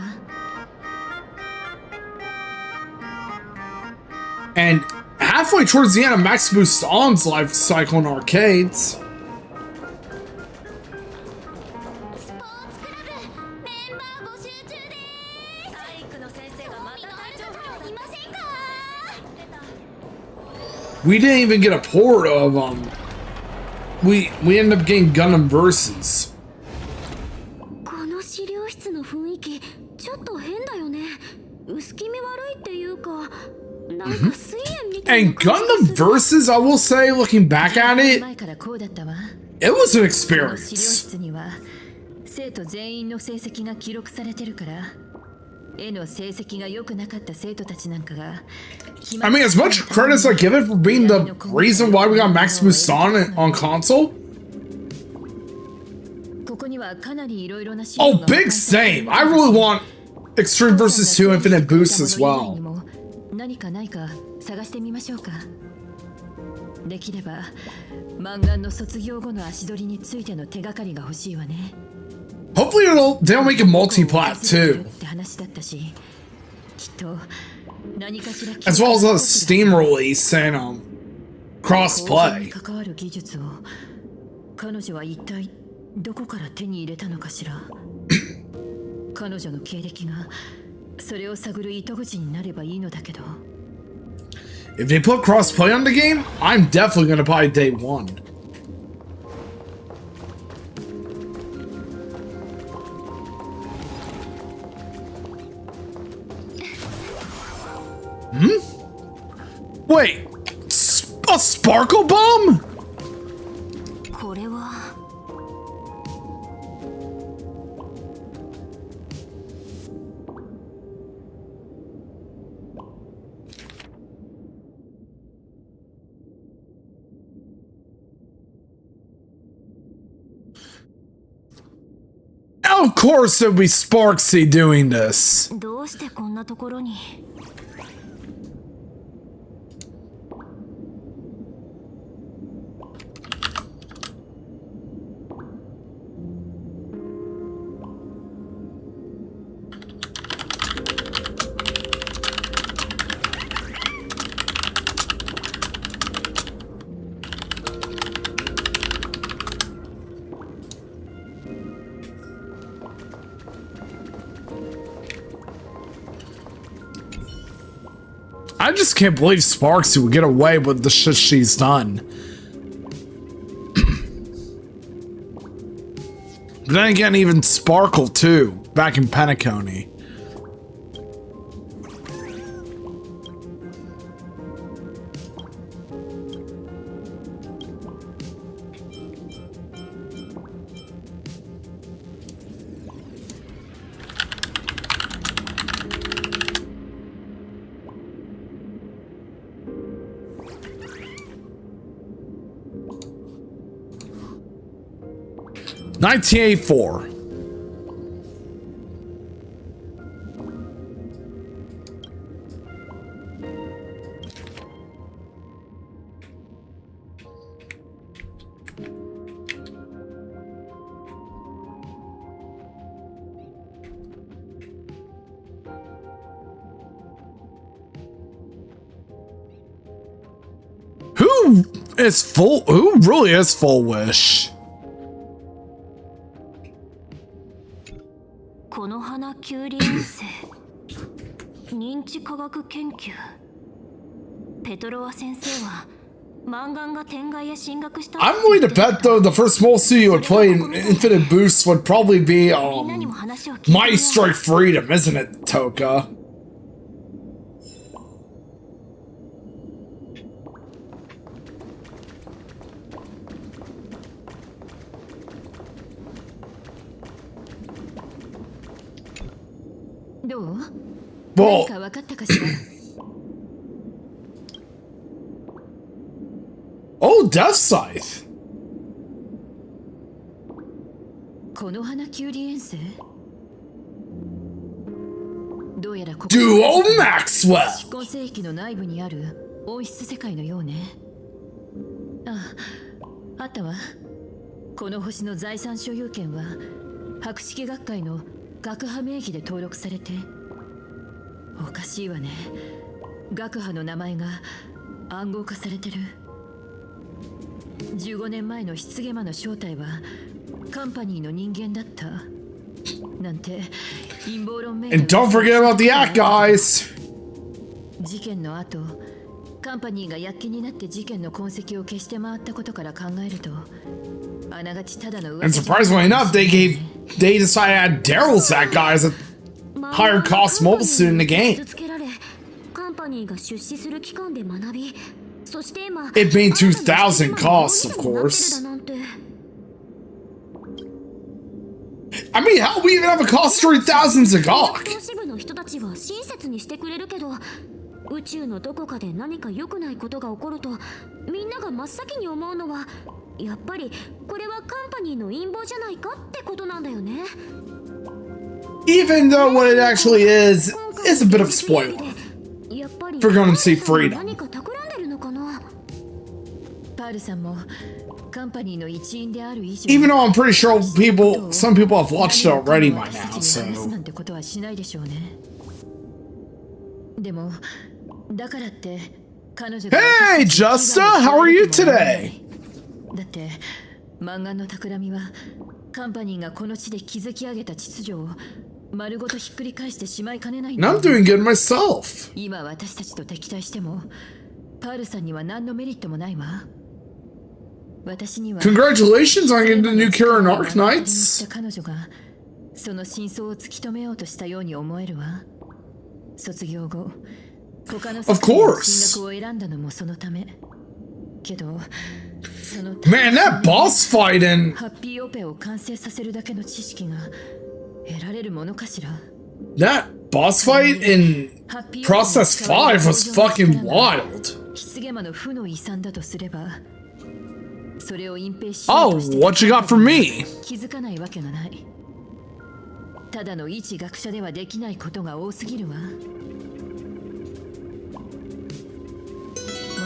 And halfway towards the end of Maximus Song's life cycle in arcades, スポーツクラブメンバー募集中です体育の先生がまた体調不良いませんか we didn't even get a port of we ended up getting Gundam Versus. この資料室の雰囲気ちょっと変だよね薄気味悪いっていうかなんか水炎みたいな And Gundam Versus, I will say, looking back at it, 前からこうだったわ it was an この資料 experience. 室には生徒全員の成績が記録されてるから絵の成績が良くなかった生徒たちなんかが I mean, as much credit as I give it for being the reason why we got Maximus Song on console, ここにはかなりいろいろな資料 oh, が big same. I really want Extreme Versus 2 Infinite Boost as well. 何かないか探してみましょうかできれば漫画の卒業後の足取りについての手がかりが欲しいわね Hopefully they'll make it multi-plat too, って話だったしきっと何かしら as well as a Steam release and cross-play. 関わる技術を彼女は一体どこから手に入れたのかしら彼女の経歴がそれを探る糸口になればいいのだけど If they put cross-play on the game, I'm definitely gonna buy day one. Wait, a sparkle bomb? これは Of course it would be Sparksy doing this. どうしてこんなところに I just can't believe Sparksy would get away with the shit she's done. But then again, even Sparkle too, back in Penacony. 1984. Who really is Full Wish? この花キュウリ遠征認知科学研究ペトロワ先生はマンガンが天外へ進学した I'm willing to bet though the first small studio would play in Infinite Boost would probably be Mighty Strike Freedom, isn't it, Toka? Well, oh, Death Scythe. この花キュウリ遠征どうやらここ Duo Maxwell 指向聖域の内部にある温室世界のようね。あったわ。この星の財産所有権は博識学会の学派名義で登録されて、おかしいわね。学派の名前が暗号化されてる。15年前の失言魔の正体はカンパニーの人間だったなんて陰謀論めいた。 And don't forget about the act, guys. 事件の後、カンパニーが躍起になって事件の痕跡を消して回ったことから考えると、あながちただの噂。 And surprisingly enough, they decided to add Daryl's that guy as a higher cost mobile suit in the game. カンパニーが出資する機関で学び、そして今 It being 2000 costs, of course. I mean, hell, we even have a cost 3000 Zagok. 投資部の人たちは親切にしてくれるけど、宇宙のどこかで何か良くないことが起こると、みんなが真っ先に思うのは、やっぱりこれはカンパニーの陰謀じゃないかってことなんだよね。Even though what it actually is a bit of a spoiler for going to see Freedom. 何か企んでるのかな。パールさんもカンパニーの一員である以上、 Even though I'm pretty sure some people have watched it already by now, so. なんてことはしないでしょうね。でもだからって彼女が Hey, Justa, how are you today? だって漫画の企みはカンパニーがこの地で築き上げた秩序を丸ごとひっくり返してしまいかねないんだ。 I'm doing good myself. 今私たちと敵対してもパールさんには何のメリットもないわ。私には Congratulations on getting the new cure in Arc Knights. 彼女がその真相を突き止めようとしたように思えるわ。卒業後他の世界の進学を選んだのもそのため。けど Man, that boss fight in ハッピーオペを完成させるだけの知識が得られるものかしら。 that boss fight in Process 5 was fucking wild. 失言魔の負の遺産だとすれば、それを隠蔽しよ Oh, うとして what you got for me? 気づかないわけがない。ただの一学者ではできないことが多すぎるわ。も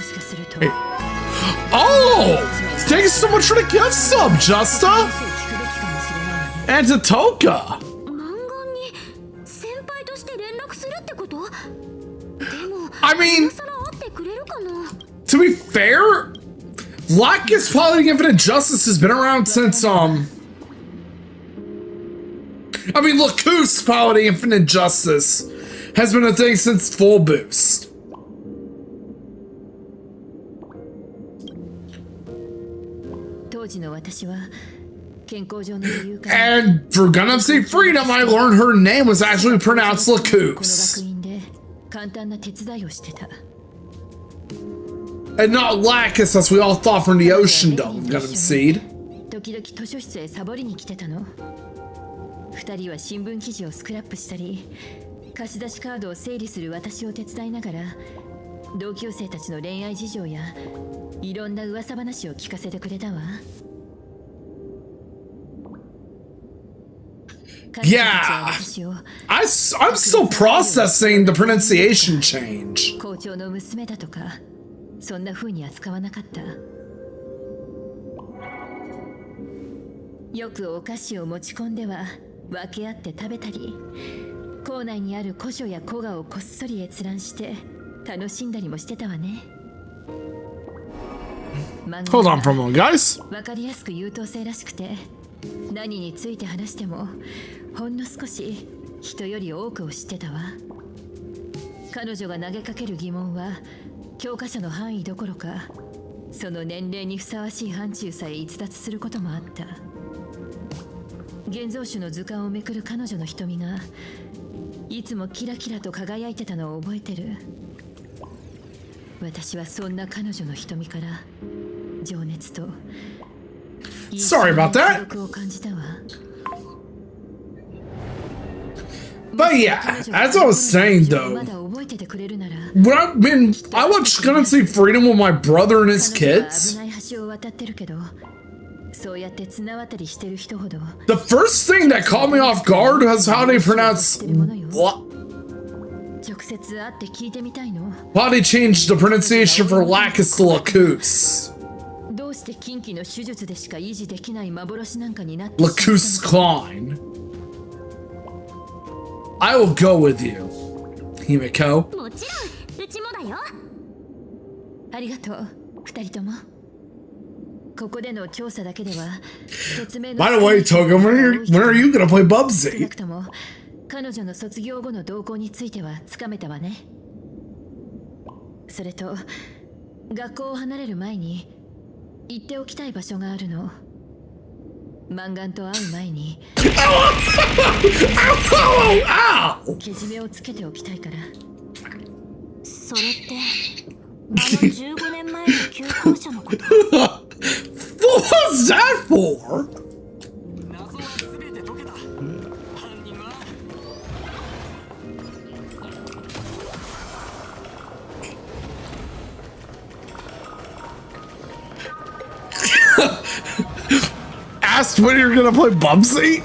しかすると Oh, thank you so much for the gift sub, Justa. And to Toka. 漫画に先輩として連絡するってこと？でも I mean, 今更会ってくれるかな？ to be fair, Lacus piloting Infinite Justice has been around since, I mean, Lacus piloting Infinite Justice has been a thing since Full Boost. 当時の私は健康上の理由から And for Gundam Seed Freedom, I learned her name was actually pronounced この Lacus. 学院で簡単な手伝いをしてた。 And not Lacus, as we all thought from the Ocean Dome of Gundam Seed. 時々図書室へサボりに来てたの。二人は新聞記事をスクラップしたり、貸し出しカードを整理する私を手伝いながら、同級生たちの恋愛事情やいろんな噂話を聞かせてくれたわ。Yeah. I'm still processing the pronunciation change. 校長の娘だとかそんな風に扱わなかった。よくお菓子を持ち込んでは分け合って食べたり、校内にある古書や古画をこっそり閲覧して楽しんだりもしてたわね。Hold on for a moment, guys. 分かりやすく優等生らしくて、何について話してもほんの少し人より多くを知ってたわ。彼女が投げかける疑問は教科書の範囲どころか、その年齢にふさわしい範疇さえ逸脱することもあった。現像種の図鑑をめくる彼女の瞳がいつもキラキラと輝いてたのを覚えてる。私はそんな彼女の瞳から情熱と Sorry about that. 記憶を感じたわ。 But yeah, as I was saying though, まだ覚えててくれるなら、 when I watched Gun and See Freedom with my brother and his 彼女は kids, 危ない橋を渡ってるけど、そうやって綱渡りしてる人ほど the first thing that caught me off guard was how they pronounce what? 直接会って聞いてみたいの。 How they changed the pronunciation for Lacus to Lacus. どうして近畿の手術でしか維持できない幻なんかになってしまった Lacus のか。 Klein. I will go with you, Himiko. もちろんうちもだよ。ありがとう、二人とも。ここでの調査だけでは説明の By the way, Toga, when are you gonna play 少な Bubsy? くとも彼女の卒業後の動向についてはつかめたわね。それと学校を離れる前に行っておきたい場所があるの。マンガンと会う前に Ow! けじめをつけておきたいから。それって15年前の旧校舎のこと。 What was that for? 謎は全て解けた。犯人は Asked when you're gonna play Bubsy?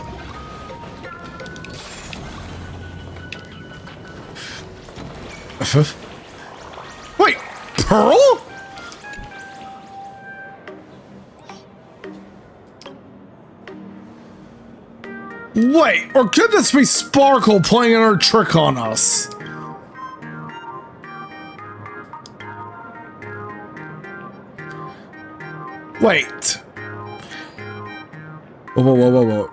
Wait, Pearl? Wait, or could this be Sparkle playing her trick on us? Wait. Whoa, whoa, whoa, whoa, whoa.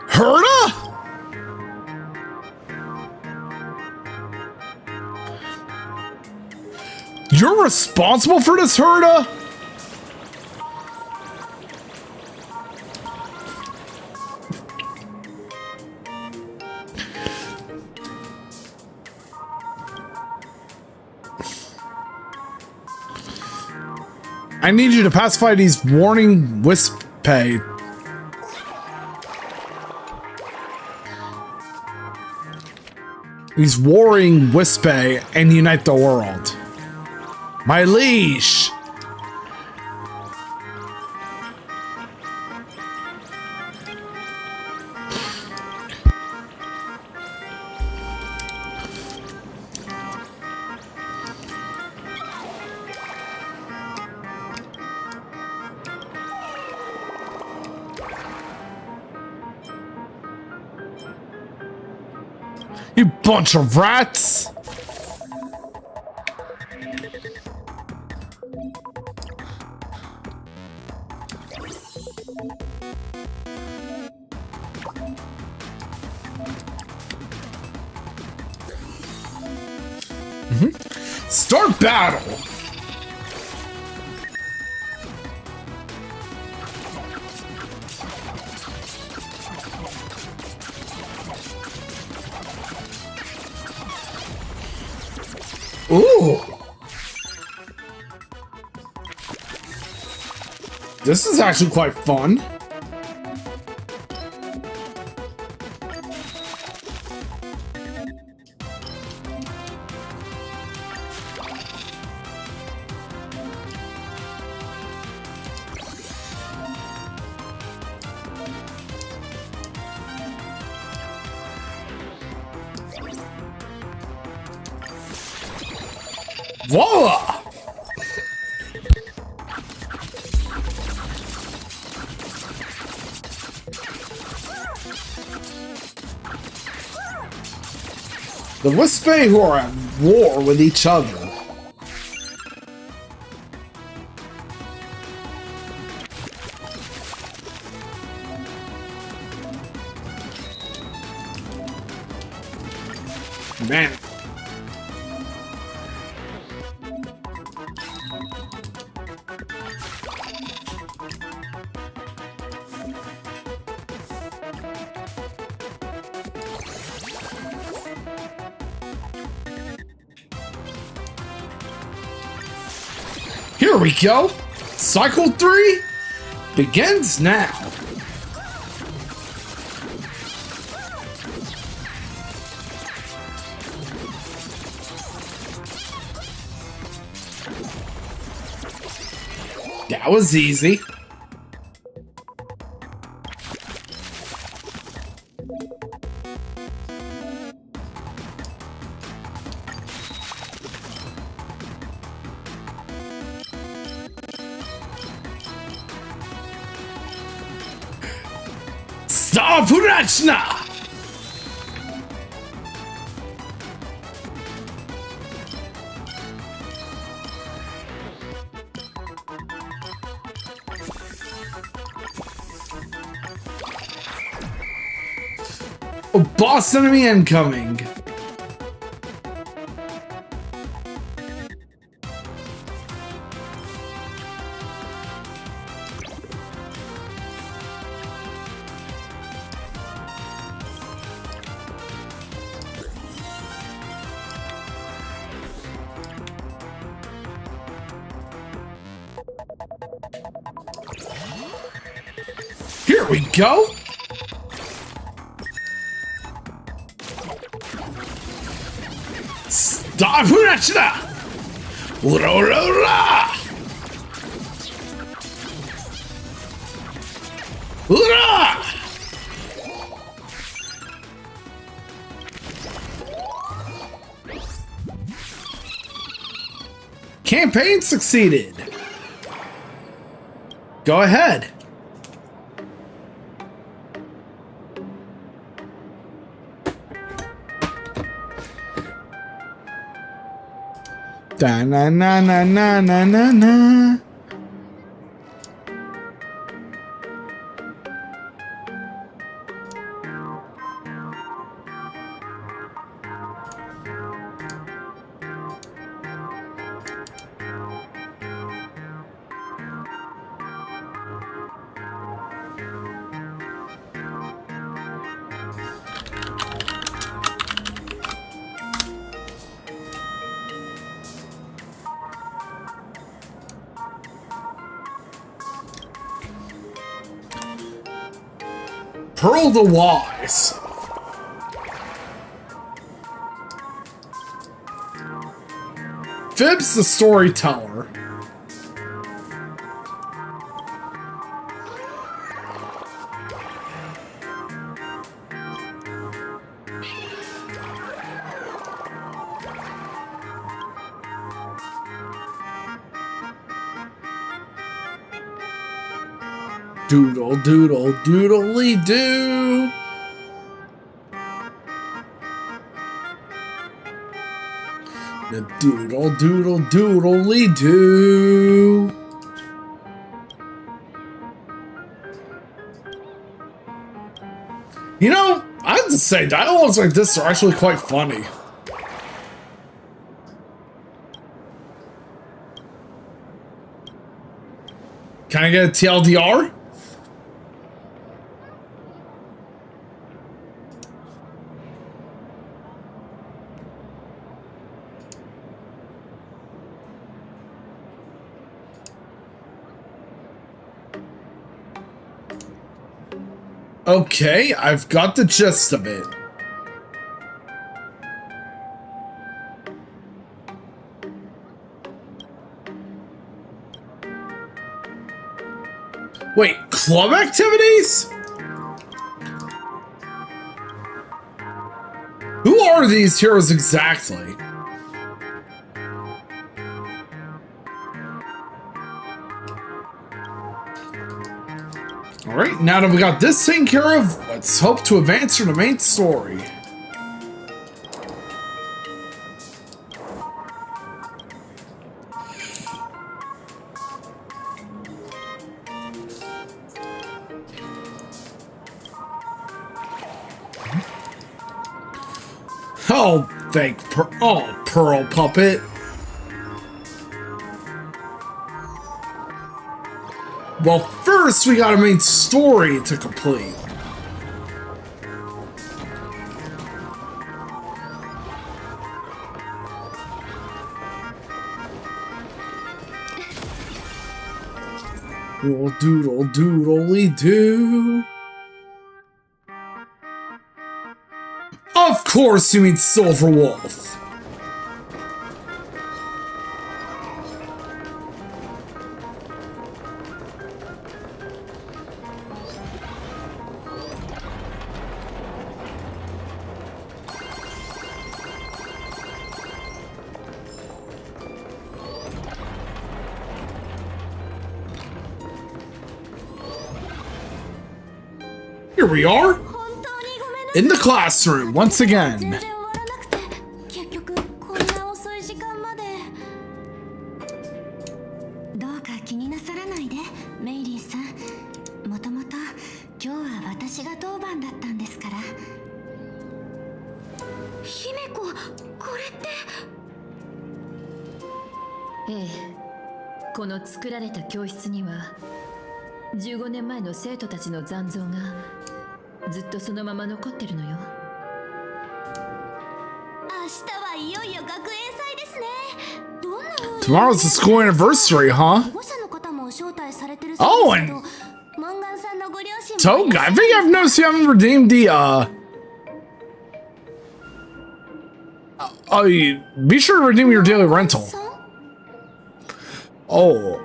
Herda? You're responsible for this, Herda? I need you to pacify these warning Wispe. These warring Wispe and unite the world. My liege! You bunch of rats! Start battle! Ooh! This is actually quite fun. Voila! The Wispe who are at war with each other. Man. Here we go! Cycle 3 begins now! That was easy. Stop Purachna! A boss enemy incoming! Here we go! Stop Purachna! Ura ura ura! Ura! Campaign succeeded! Go ahead! Da na na na na na na na. Pearl the Wise. Fibs the Storyteller. Doodle doodle doodly doo. The doodle doodle doodly doo. You know, I have to say, dialogues like this are actually quite funny. Can I get a TLDR? Okay, I've got the gist of it. Wait, club activities? Who are these heroes exactly? Alright, now that we got this taken care of, let's hope to advance to the main story. Oh, Pearl Puppet. Well, first we got a main story to complete. Doodle doodly doo. Of course you mean Silver Wolf. Here we are, in the classroom once again. 全然終わらなくて結局こんな遅い時間まで。どうか気になさらないでメイリンさん。もともと今日は私が当番だったんですから。姫子、これって。ええ、この作られた教室には15年前の生徒たちの残像がずっとそのまま残ってるのよ。明日はいよいよ学園祭ですね。どんな風に Tomorrow's the school anniversary, huh? 保護者の方も招待されてる Oh, そうですけ and ど、マンガンさんのご両親も Toga, I think I've noticed you haven't redeemed the, be sure to redeem your daily rental. Oh.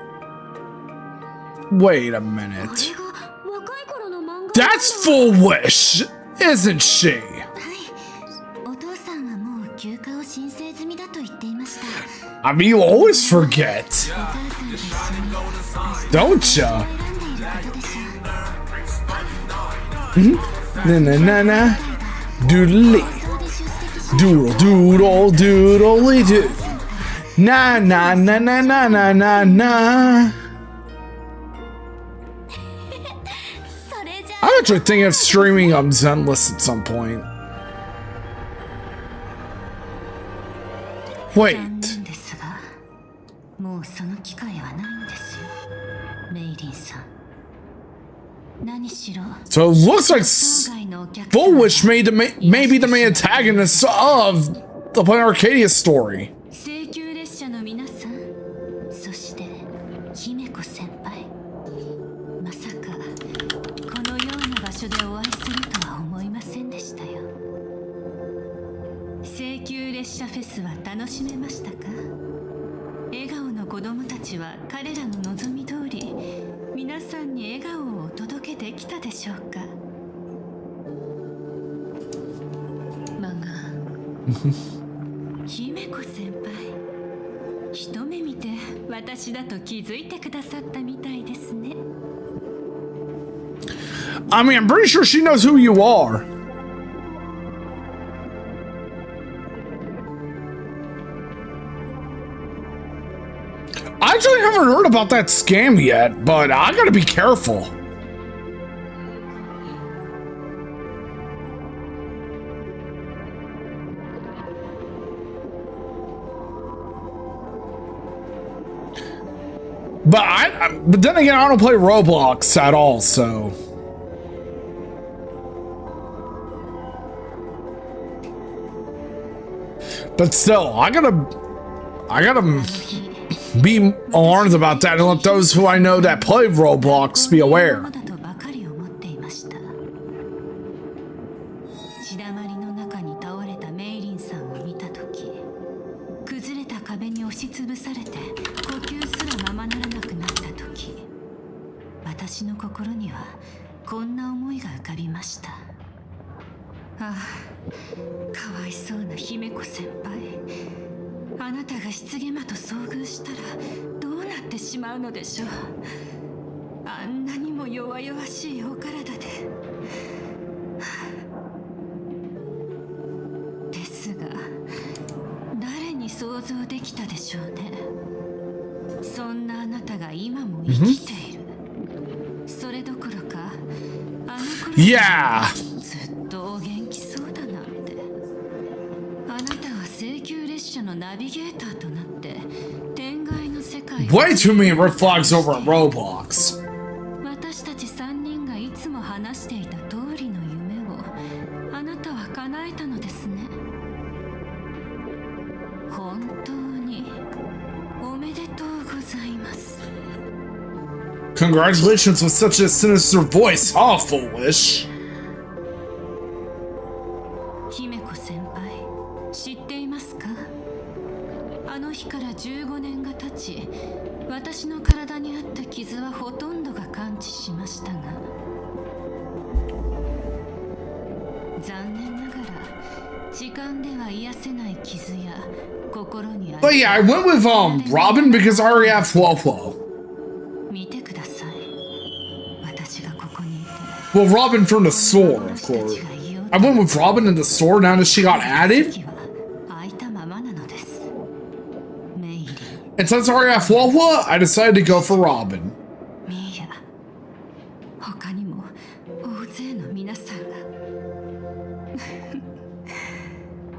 Wait a minute. That's Full Wish, isn't she? お父さんはもう休暇を申請済みだと言っていました。 I mean, you always forget, お母さんと一緒に don't 選 ya? んでいることでしょう。 Na na na na. Doodly. そうで出席し Doodle doodle doodly doo. Na na na na na na na na. それじゃ I'm actually thinking of streaming Zenless at some point. 残 Wait. 念ですが、もうその機会はないんですよ、メイリンさん。何しろ So it looks like 当該のお客 Full 様 Wish may be the main antagonist of the Planarcadia story. 請求列車の皆さん、そして姫子先輩、まさかこのような場所でお会いするとは思いませんでしたよ。請求列車フェスは楽しめましたか？笑顔の子供たちは彼らの望み通り皆さんに笑顔をお届けできたでしょうか？マンガ姫子先輩、一目見て私だと気づいてくださったみたいですね。 I mean, I'm pretty sure she knows who you are. I actually haven't heard about that scam yet, but I gotta be careful. But then again, I don't play Roblox at all, so. But still, I gotta be alarmed about that and let those who I know that play Roblox be aware. だとばかり思っていました。血だまりの中に倒れたメイリンさんを見たとき、崩れた壁に押しつぶされて呼吸すらままならなくなったとき、私の心にはこんな思いが浮かびました。ああ、かわいそうな姫子先輩。あなたが失言魔と遭遇したらどうなってしまうのでしょう。あんなにもも弱々しいお体で。ですが、誰に想像できたでしょうね。そんなあなたが今も生きている。それどころか、あの頃 Yeah! ずっとお元気そうだなんて。あなたは請求列車のナビゲーターとなって天外の世界 Way too many red flags over in Roblox. 私たち3人がいつも話していた通りの夢をあなたは叶えたのですね。本当におめでとうございます。 Congratulations with such a sinister voice, huh, foolish? 姫子先輩、知っていますか？あの日から15年が経ち、私の体にあった傷はほとんどが完治しましたが、残念ながら時間では癒せない傷や心にある。 But yeah, I went with Robin because I already have Flo. 見てください。私がここにいて。 Well, Robin from the store, of course. I went with Robin in the store now that she got added. 開いたままなのです。メイリー、 And since I already have Flo, I decided to go for Robin. ミーヤ、他にも大勢の皆さんが。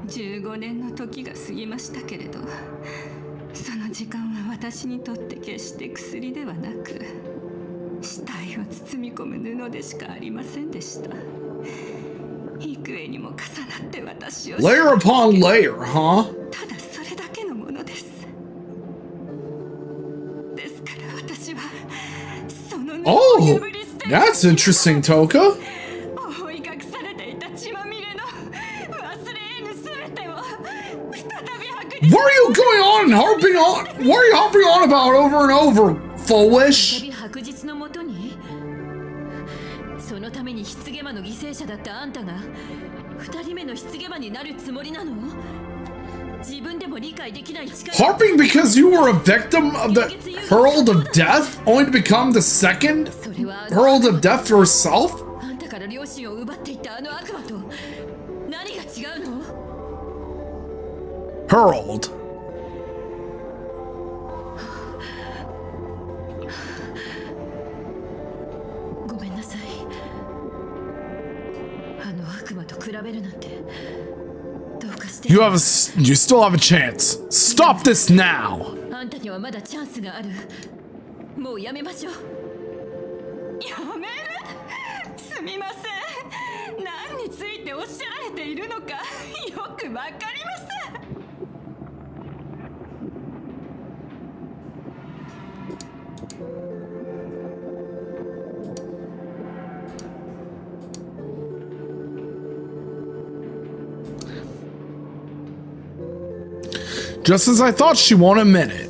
15年の時が過ぎましたけれど、その時間は私にとって決して薬ではなく、死体を包み込む布でしかありませんでした。幾重にも重なって私を Layer upon layer, huh? ただそれだけのものです。ですから私はその布を Oh, 破り捨て、 that's interesting, Toka. 覆い隠されていた血まみれの忘れ得ぬすべてを再び白日 What are you going on and harping on? What are you harping on about over and over, foolish? 白日のもとに、そのために棺魔の犠牲者だったあんたが2人目の棺魔になるつもりなの？自分でも理解できない力。 Harping because you were a victim of the Herald of Death, only to become the second それは Herald of Death yourself? あんたから両親を奪っていったあの悪魔と何が違うの？ Herald. ごめんなさい。あの悪魔と比べるなんてどうかして。 You still have a chance. Stop this now. あんたにはまだチャンスがある。もうやめましょう。やめる？すみません。何についておっしゃられているのかよくわかりません。 Just as I thought, she won't admit it.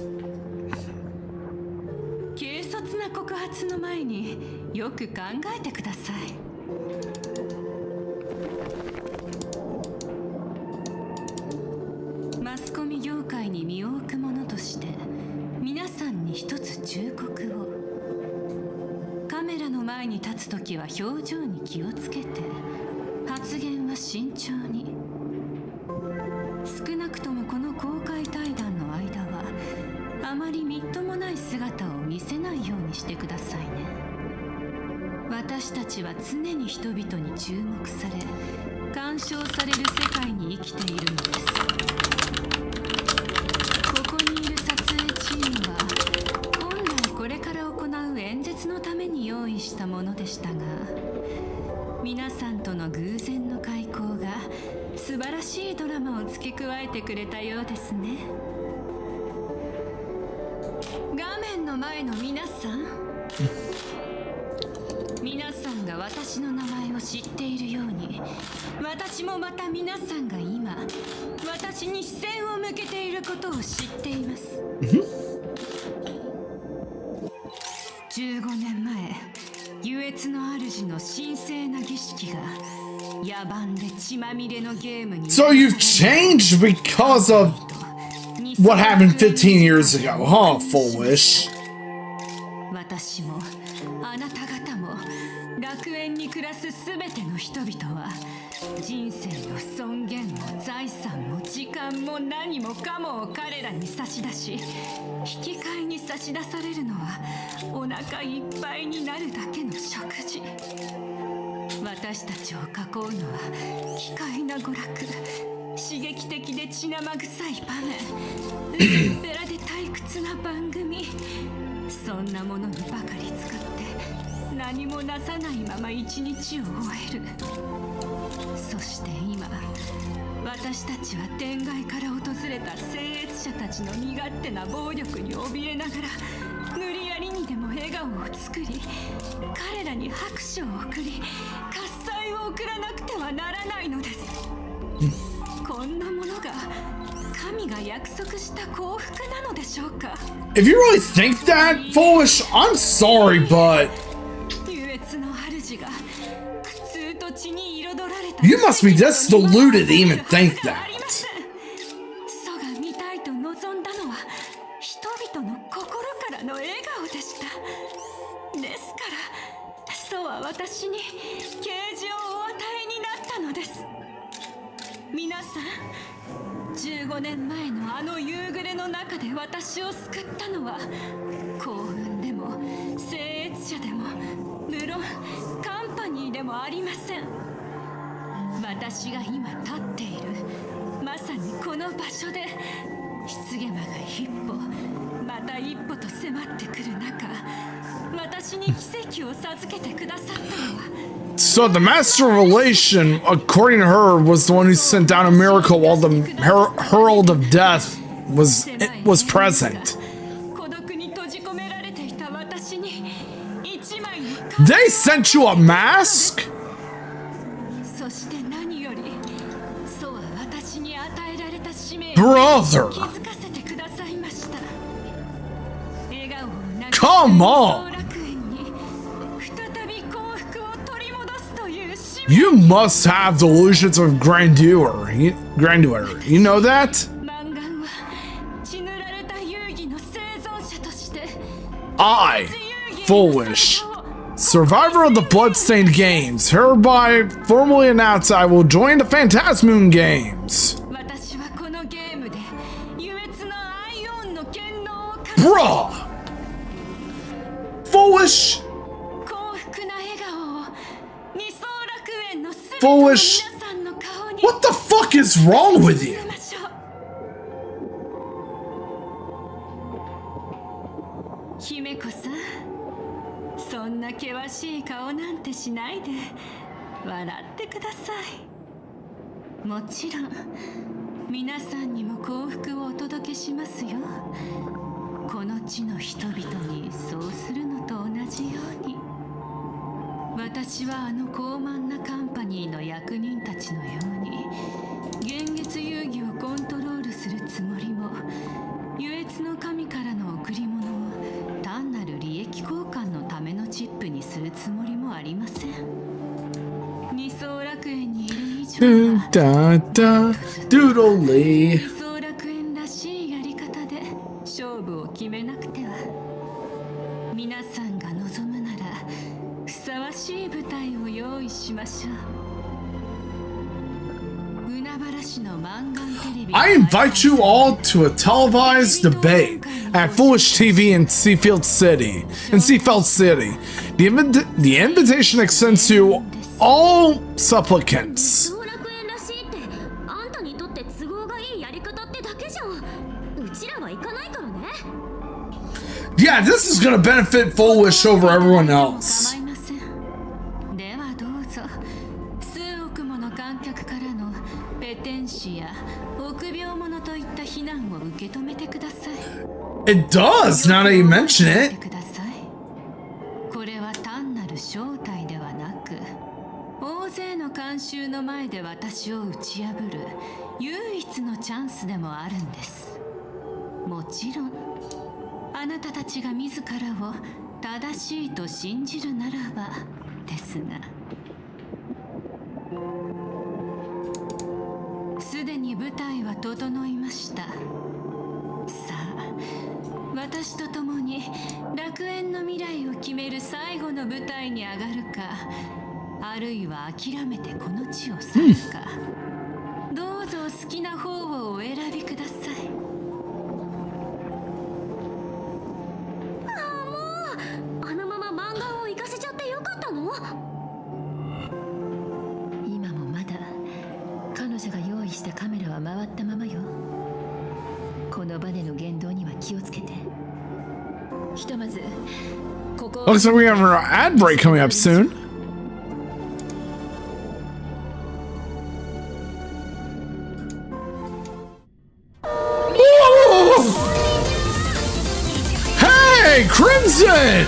軽率な告発の前によく考えてください。マスコミ業界に身を置く者として皆さんに一つ忠告を。カメラの前に立つときは表情に気をつけて、発言は慎重に。少なくともこの公開対談の間はあまりみっともない姿を見せないようにしてくださいね。私たちは常に人々に注目され干渉される世界に生きているのです。ここにいる撮影チームは本来これから行う演説のために用意したものでしたが、皆さんとの偶然の開口が素晴らしいドラマを付け加えてくれたようですね。画面の前の皆さん、皆さんが私の名前を知っているように、私もまた皆さんが今私に視線を向けていることを知っています。15年前、優越の主の神聖な儀式が野蛮で血まみれのゲームに。 So you've changed because of what happened 15 years ago, huh, foolish? 私もあなた方も楽園に暮らすすべての人々は人生の尊厳も財産も時間も何もかもを彼らに差し出し、引き換えに差し出されるのはお腹いっぱいになるだけの食事。私たちを囲うのは奇怪な娯楽、刺激的で血生臭い場面、薄っぺらで退屈な番組、そんなものにばかり使って何もなさないまま一日を終える。そして今、私たちは天外から訪れた聖越者たちの身勝手な暴力に怯えながら、無理やりにでも笑顔を作り、彼らに拍手を送り、喝采を送らなくてはならないのです。こんなものが神が約束した幸福なのでしょうか。 If you really think that, Foolish, I'm sorry, but you must be this deluded to even think that. 祖が見たいと望んだのは人々の心からの笑顔でした。ですから祖は私に啓示をお与えになったのです。皆さん、15年前のあの夕暮れの中で私を救ったのは幸運でも聖越者でも無論カンパニーでもありません。私が今立っているまさにこの場所で失言魔が一歩また一歩と迫ってくる中、私に奇跡を授けてくださったのは。 So the Master Revelation, according to her, was the one who sent down a miracle while the Herald of Death was present. They sent you a mask? Brother! Come on! You must have delusions of grandeur. You know that? I, Foolish, survivor of the Bloodstained Games, hereby formally announce I will join the Phantasmoon Games. Bruh! Foolish! Foolish! What the fuck is wrong with you? 姫子さん、そんな険しい顔なんてしないで笑ってください。もちろん皆さんにも幸福をお届けしますよ。この地の人々にそうするのと同じように。私はあの高慢なカンパニーの役人たちのように現月遊戯をコントロールするつもりも、優越の神からの贈り物を単なる利益交換のためのチップにするつもりもありません。二層楽園にいる以上は二層楽園らしいやり方で勝負を決めなくては。皆さんが望むならふさわしい舞台を用意しましょう。 I invite you all to a televised debate at Foolish TV in Seafield City. The invitation extends to all supplicants. Yeah, this is gonna benefit Foolish over everyone else. ではどうぞ、数億もの観客からのペテン師や臆病者といった非難を受け止めてください。 It does, now that you mention it. これは単なる正体ではなく、大勢の観衆の前で私を打ち破る唯一のチャンスでもあるんです。もちろんあなたたちが自らを正しいと信じるならばですが、すでに舞台は整いました。さあ、私と共に楽園の未来を決めるで最後の舞台に上がるか、あるいは諦めてこの地を去るか、どうぞお好きな方をお選びください。あのまま漫画を行かせちゃってよかったの？今もまだ彼女が用意したカメラは回ったままよ。このバネの言動には気をつけて。ひとまずここ。 Looks like we have an ad break coming up soon. Hey, Crimson!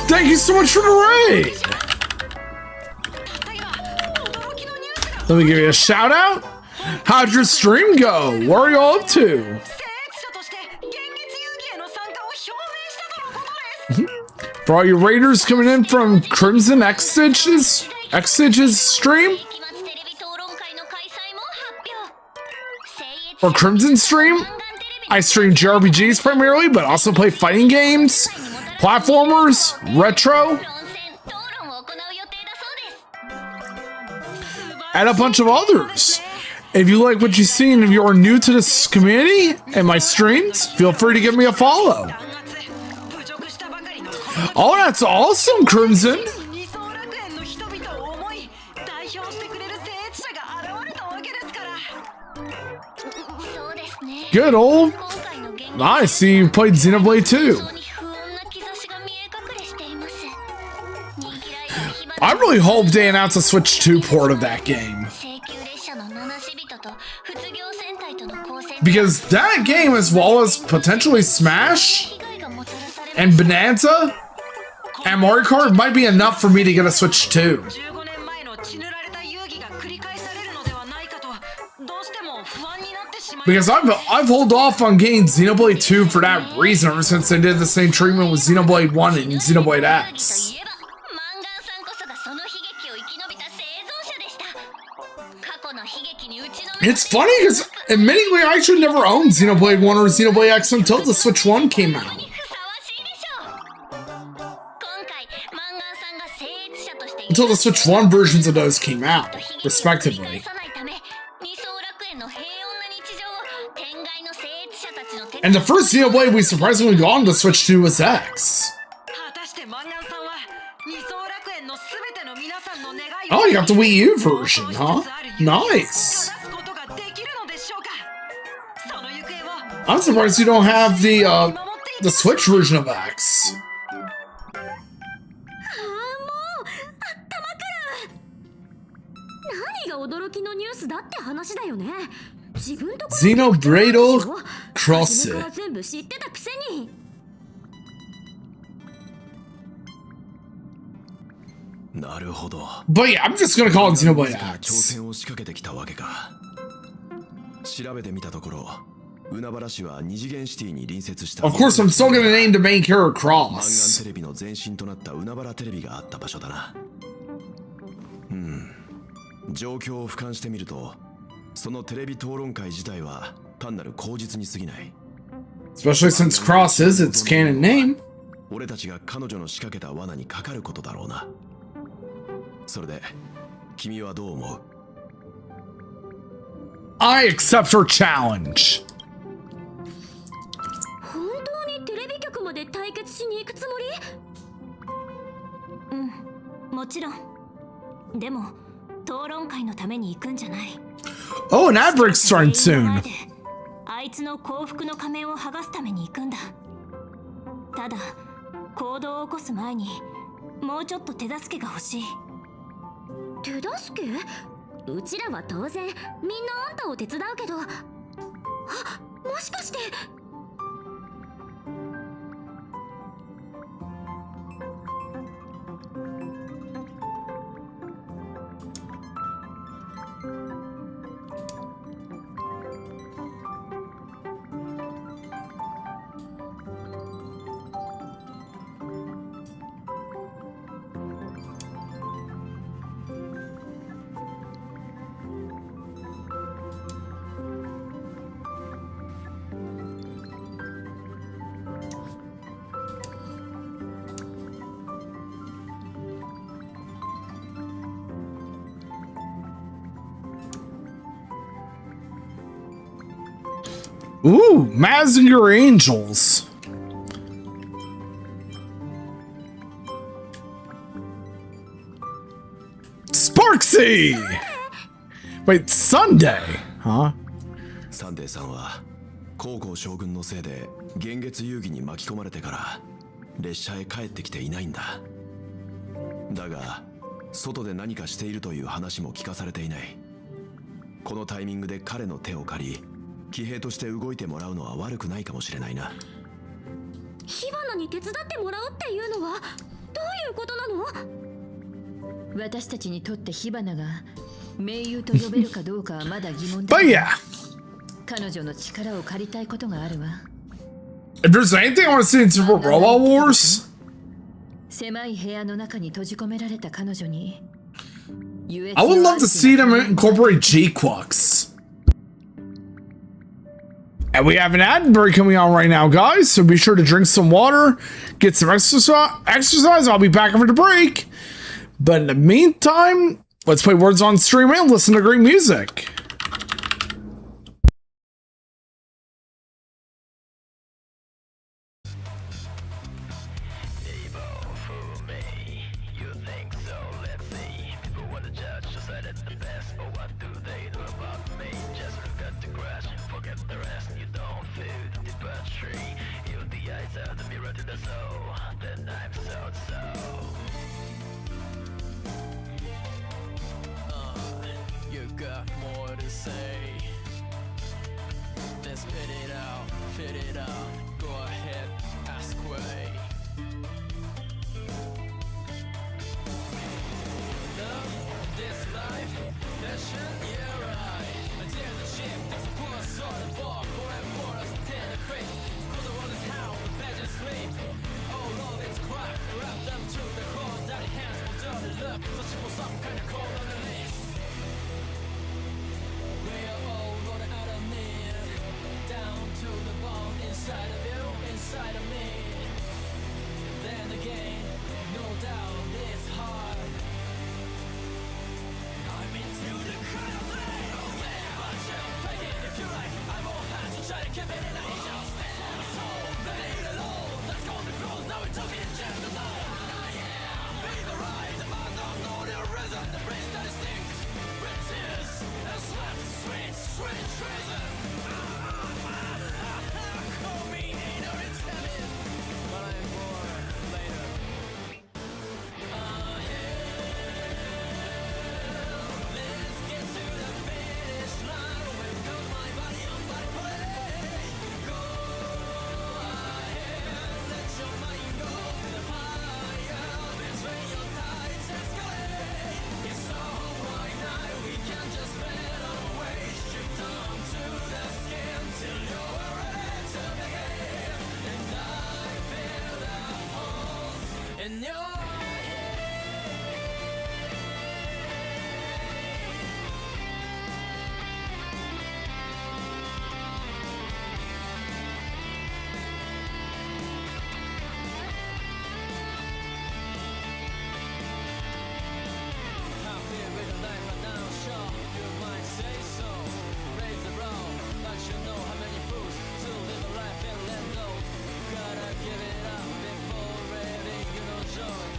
Thank you so much for the raid! Let me give you a shout out. How'd your stream go? What are you all up to? For all your raiders coming in from Crimson X-Stitch's stream? Or Crimson stream? I stream jRPGs primarily, but also play fighting games, platformers, retro, and a bunch of others. If you like what you see and if you are new to this community and my streams, feel free to give me a follow. Oh, that's awesome, Crimson! Good old. I see you played Xenoblade 2. I really hope they announce a Switch 2 port of that game. Because that game, as well as potentially Smash and Bonanza and Mario Kart, might be enough for me to get a Switch 2. Because I've held off on getting Xenoblade 2 for that reason ever since they did the same treatment with Xenoblade 1 and Xenoblade X. It's funny because admittedly I actually never owned Xenoblade 1 or Xenoblade X until the Switch 1 came out. Until the Switch 1 versions of those came out, respectively. And the first Xenoblade we surprisingly got on the Switch 2 was X. Oh, you got the Wii U version, huh? Nice. I'm surprised you don't have the Switch version of X. Xenoblade Cross. But yeah, I'm just gonna call it Xenoblade X. Of course, I'm still gonna name the main character Cross. Especially since Cross is its canon name. I accept her challenge. 本当にテレビ局まで対決しに行くつもり？うん、もちろん。でも討論会のために行くんじゃない。Oh, an ad break's starting soon. あいつの幸福の仮面を剥がすために行くんだ。ただ行動を起こす前にもうちょっと手助けが欲しい。手助け？うちらは当然みんなあんたを手伝うけど。あ、もしかして。Ooh, Mazinger Angels. Sparksy! Wait, Sunday? Huh? サンデーさんは高校将軍のせいで幻月遊戯に巻き込まれてから列車へ帰ってきていないんだ。だが外で何かしているという話も聞かされていない。このタイミングで彼の手を借り騎兵として動いてもらうのは悪くないかもしれないな。火花に手伝ってもらうっていうのはどういうことなの？私たちにとって火花が盟友と呼べるかどうかはまだ疑問だ。 But yeah, 彼女の力を借りたいことがあるわ。 if there's anything I want to see in Super Robot Wars, 狭い部屋の中に閉じ込められた彼女に I would love to see them incorporate J-Quux. And we have an ad break coming on right now, guys, so be sure to drink some water, get some exercise. I'll be back after the break. But in the meantime, let's play Words on Stream and listen to great music. You got more to say. Then spit it out, fit it out. Go ahead, ask away. Love this life, passion, yeah right. Until the ship that's a poor sort of bar for and for us tend to fate. Cause the world is how the passion sleep. All of its crack, wrap them to the core. Daddy hands will dirty look, searching for some kind of call on the list. We are all running out of need. Down to the bone inside of you, inside of me. Then again, no doubt it's hard. I'm into the kind of thing. But you'll fake it if you like. I'm all hands to try to keep it in a angel. So, ready to low. Let's go the cross, now we're talking just the night. Be the right, the man don't know the reason. The brain that stinks. Riches and slaps, sweet, sweet treason. Call me hater, it's heavy. But I'm born later. Let's get to the finish line. Where goes my body on my play? Go ahead, let your mind go to the fire. That's when your tides escalate. It's so white night, we can just spend on a way. Stripped down to the skin till you're ready to begin. And I feel the pulse in your happy with the life right now, sure, you might say so. Raise the brow, but you know how many fools to live a life in Lando. Gotta give it up before ready, you know joy.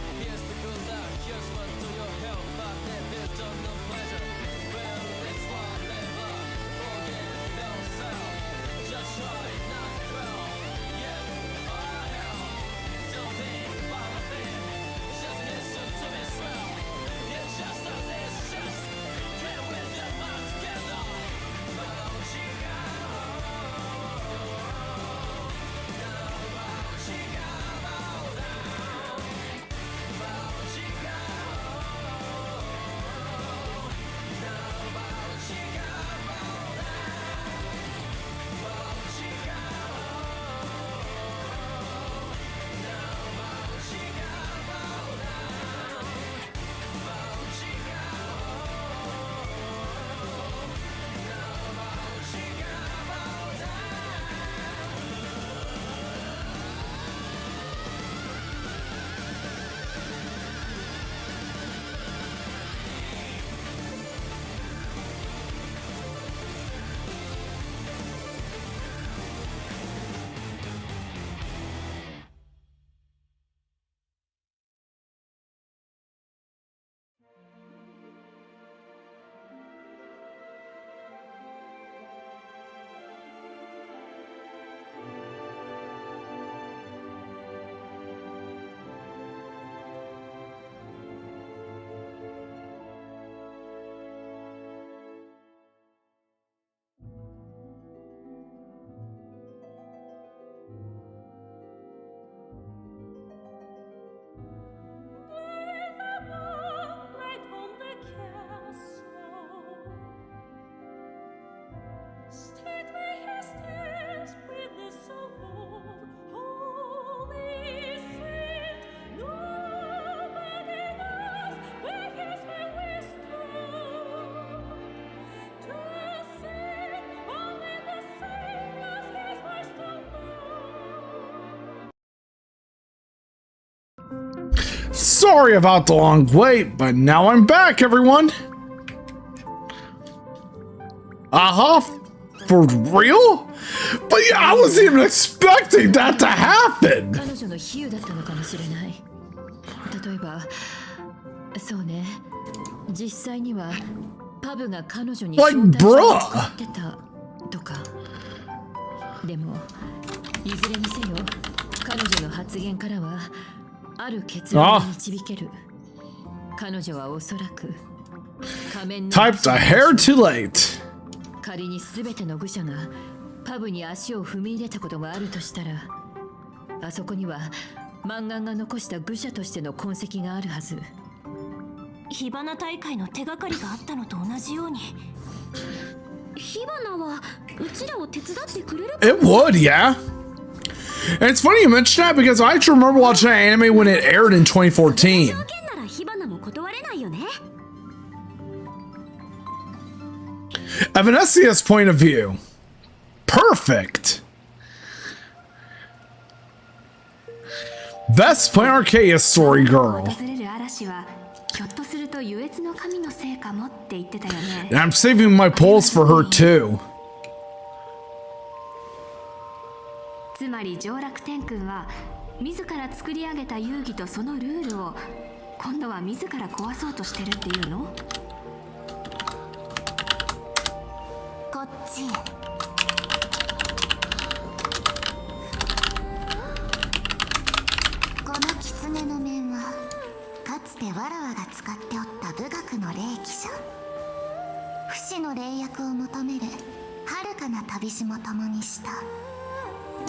Sorry about the long wait, but now I'm back, everyone. For real? But yeah, I wasn't even expecting that to happen. 彼女の比喩だったのかもしれない。例えば、そうね、実際にはパブが彼女に招待状を使ってたとか。でも、いずれにせよ、彼女の発言からはある結論に導ける。彼女はおそらく仮面の Typed a hair too late. 仮に全ての愚者がパブに足を踏み入れたことがあるとしたら、あそこにはマンガンが残した愚者としての痕跡があるはず。火花大会の手がかりがあったのと同じように。火花はうちらを手伝ってくれる？ It would, yeah. And it's funny you mention that because I actually remember watching that anime when it aired in 2014. 条件なら火花も断れないよね。A Venesia's point of view. Perfect. Best Planarcadia story girl. 訪れる嵐はひょっとすると優越の神のせいかもって言ってたよね。 And I'm saving my polls for her too. つまり上楽天君は自ら作り上げた遊戯とそのルールを今度は自ら壊そうとしてるっていうの？こっちへ。この狐の面はかつてわらわが使っておった武学の霊気者。不死の霊薬を求める遥かな旅路も共にした。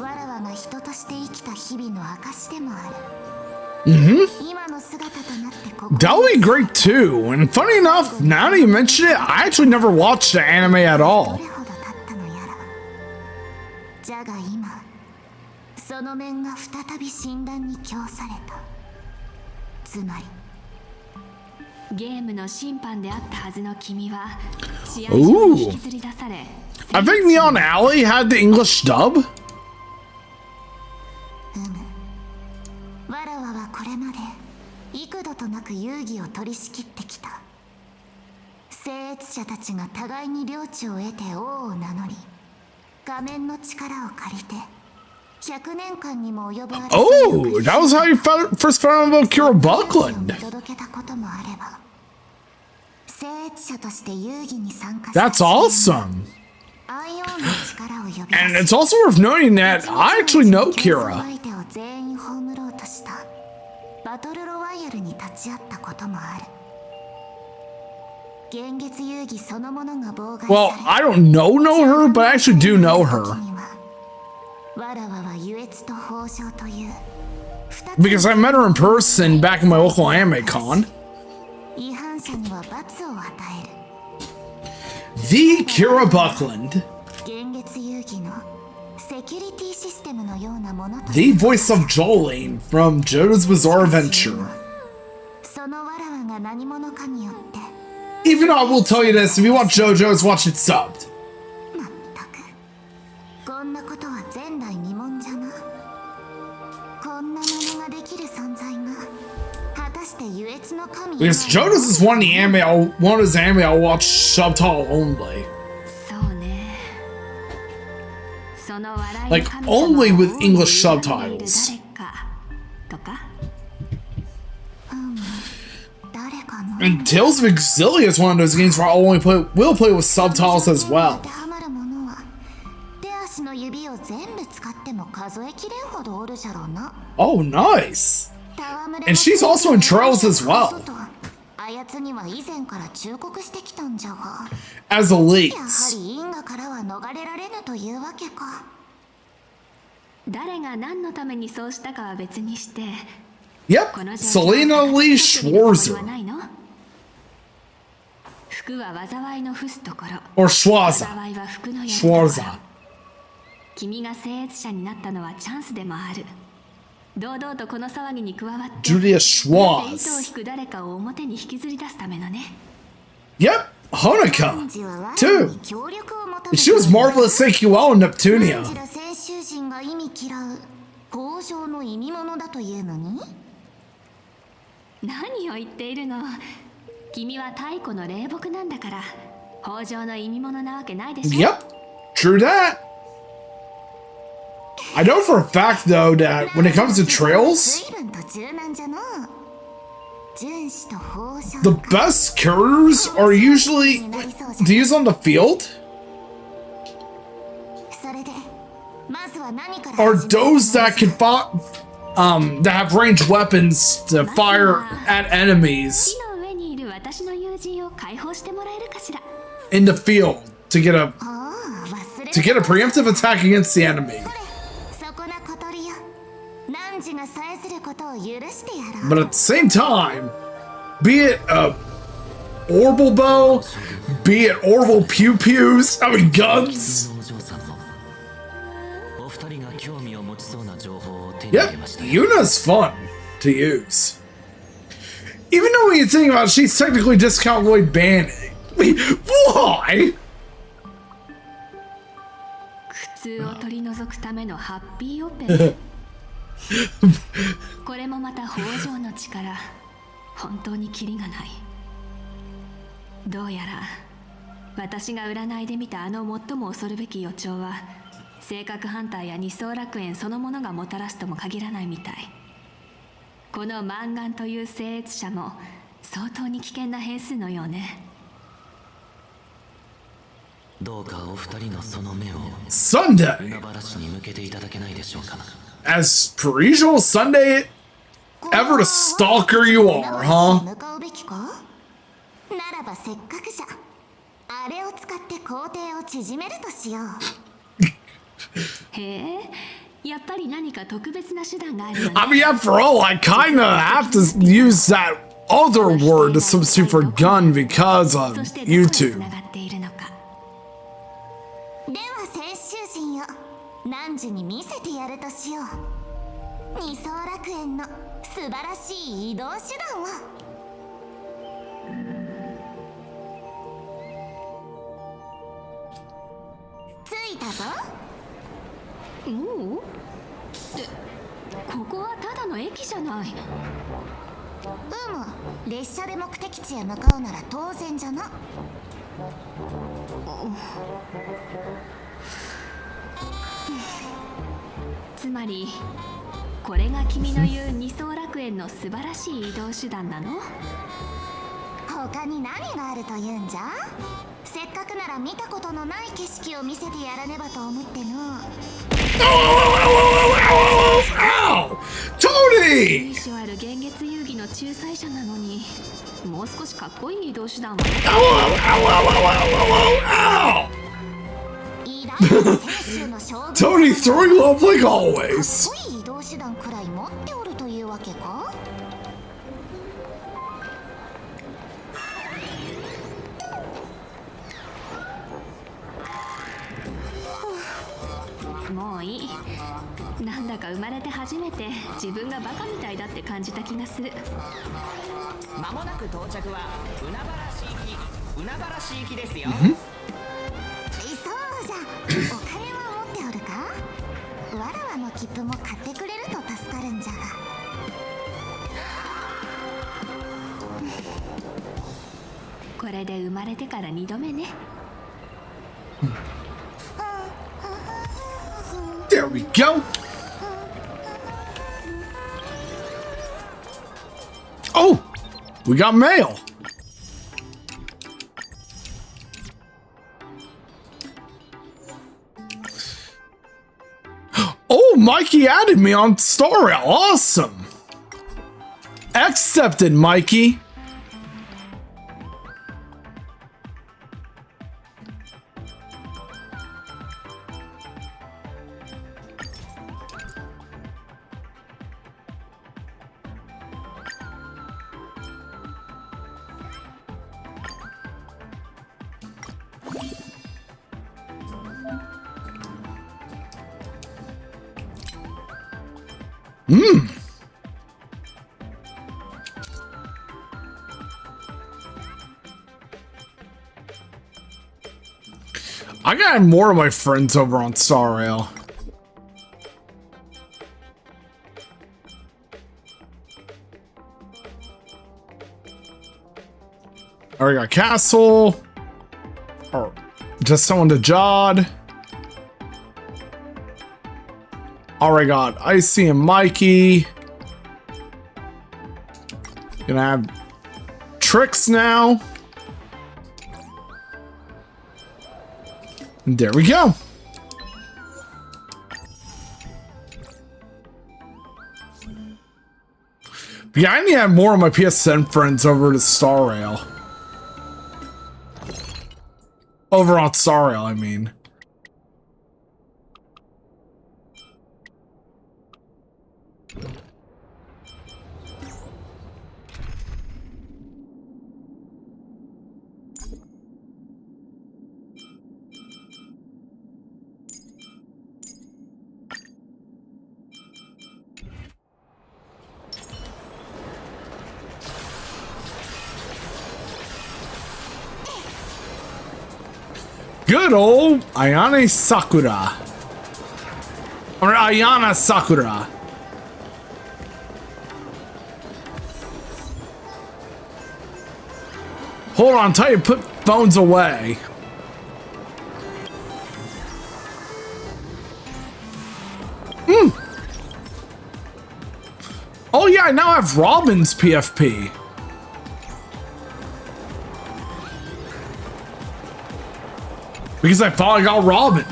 わらわが人として生きた日々の証でもある。今の姿となってここ。That would be great too. And funny enough, now that you mention it, I actually never watched the anime at all. どれほど経ったのやら。じゃが今、その面が再び診断に供された。つまりゲームの審判であったはずの君は試合場に引きずり出され。I think Neon Alley had the English dub. わらわはこれまで幾度となく遊戯を取り仕切ってきた。聖越者たちが互いに領地を得て王を名乗り、画面の力を借りて100年間にも及ぶ Oh, that was how you first found out about Kira Buckland. 届けたこともあれば、聖越者として遊戯に参加し That's awesome. アイオンの力を呼び出し、 And it's also worth noting that I actually know Kira. 相手を全員葬ろうとしたバトルロワイヤルに立ち会ったこともある。現月遊戯そのものが妨害され、 Well, I don't know her, but I actually do know her. わらわは優越と豊穣という Because I met her in person back in my local anime con. 違反者には罰を与える。 The Kira Buckland. 現月遊戯のセキュリティシステムのようなものと The voice of Jolene from JoJo's Bizarre Adventure. そのわらわが何者かによって Even though I will tell you this, if you watch JoJo's, watch it subbed. まったくこんなことは前代未聞じゃな。こんなものができる存在が果たして優越の神 Because JoJo's is one of those anime I'll watch subtitle only. そうね。その笑い Like, only with English subtitles. 誰かとか。誰かの And Tales of Exilia is one of those games where I will play with subtitles as well. 当てはまるものは手足の指を全部使っても数えきれんほどおるじゃろうな。 Oh, nice. 戯れ And she's also in Trails as well. あやつには以前から忠告してきたんじゃが、 As a やは lease. り因果からは逃れられぬというわけか。誰が何のためにそうしたかは別にして。 Yep, この状況 Selena を Lee 一つにするつもり Schwarzer. はないの？服は災いの伏すところ。 Or Schwarzer. 災いは服のやるとこ Schwarzer. ろ。君が聖越者になったのはチャンスでもある。堂々とこの騒ぎに加わって、 Julia 糸を Schwarz. 引く誰かを表に引きずり出すためのね。 Yep, Honoka. 汝は我ら Too. に協力を求め She was marvelous AQL in Neptunia. 汝ら先週人が意味嫌う豊穣の意味物だというのに、何を言っているの。君は太古の霊木なんだから、豊穣の意味物なわけないでしょ。 Yep, true that. I know for a fact though that when it comes to trails, 随分と柔軟じゃのう。遵守と法則 the best cures are usually to use on the field それでまずは何から are 始める those that can that have ranged weapons to fire at enemies 木の上にいる私の友人を解放してもらえるかしら。 in the field to get a ああ忘れ to get a preemptive attack against the enemy. そこな小鳥よ。汝がさえずることを許してやろう。 But at the same time, be it a orbital bow, be it orbital pew pews, I mean guns. お嬢さんもお二人が興味を持ちそうな情報を手に入 Yep, れました。 Yuna's fun to use. Even though when you think about it, she's technically discount Lloyd banning. Wait, why? 苦痛を取り除くためのハッピーオペラ。これもまた豊穣の力。本当にキリがない。どうやら私が占いで見たあの最も恐るべき予兆は性格ハンターや二層楽園そのものがもたらすとも限らないみたい。このマンガンという聖越者も相当に危険な変数のようね。どうかお二人のその目を Sunday. 海原市に向けていただけないでしょうか。 As per usual, Sunday, ever the stalker you are, huh? 向かうべきか？ならばせっかくじゃ。あれを使って工程を縮めるとしよう。へえ、やっぱり何か特別な手段があるのね。 I mean, after all, I kinda have to use that other word to substitute for gun because of そしてどこでつ YouTube. ながっているのか。では先衆人よ、汝に見せてやるとしよう。二層楽園の素晴らしい移動手段を。着いたぞ。もう？ってここはただの駅じゃない。列車で目的地へ向かうなら当然じゃな。つまりこれが君の言う二層楽園の素晴らしい移動手段なの？他に何があるというんじゃ？せっかくなら見たことのない景色を見せてやらねばと思っての。 Ow! Tony! 由緒ある幻月遊戯の仲裁者なのに、もう少しかっこいい移動手段は。 Ow! 偉大な選手の将軍 Tony throwing love like かっ always. こいい移動手段くらい持っておるというわけか？もういい。なんだか生まれて初めて自分がバカみたいだって感じた気がする。まもなく到着は海原市行き、海原市行きですよ。そうじゃ。お金は持っておるか？わらわの切符も買ってくれると助かるんじゃが。これで生まれてから2度目ね。There we go. Oh, we got mail. Oh, Mikey added me on Star Rail. Awesome. Accepted, Mikey. I got more of my friends over on Star Rail. Already got Castle. Or just someone to Jod. Already got Icy and Mikey. Gonna have Tricks now. And there we go. But yeah, I need to have more of my PSN friends over to Star Rail. Over on Star Rail, I mean. Good old Ayane Sakura. Or Ayana Sakura. Hold on tight, put phones away. Oh yeah, I now have Robin's PFP. Because I finally got Robin.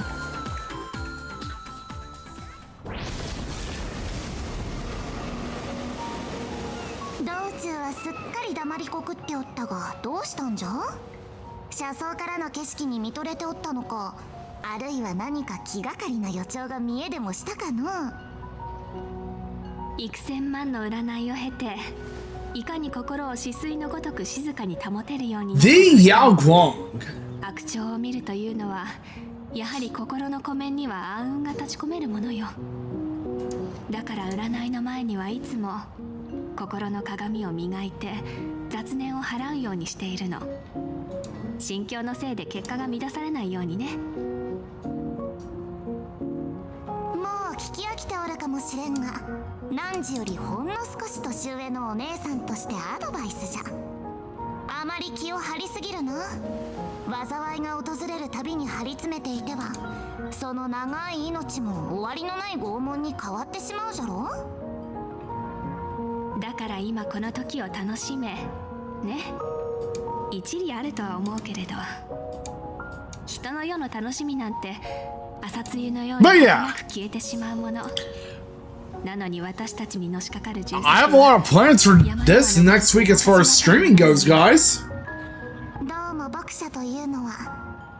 The Yao Guang. 悪調を見るというのはやはり心の湖面には暗雲が立ち込めるものよ。だから占いの前にはいつも心の鏡を磨いて雑念を払うようにしているの。心境のせいで結果が乱されないようにね。もう聞き飽きておるかもしれんが、汝よりほんの少し年上のお姉さんとしてアドバイスじゃ。あまり気を張りすぎるな。災いが訪れるたびに張り詰めていては、その長い命も終わりのない拷問に変わってしまうじゃろ。だから今この時を楽しめね。一理あるとは思うけれど、人の世の楽しみなんて朝露のように早く消えてしまうもの。なのに私たちにのしかかる重責は I have a lot of plans for this next week as far as streaming goes, guys. どうも読者というのは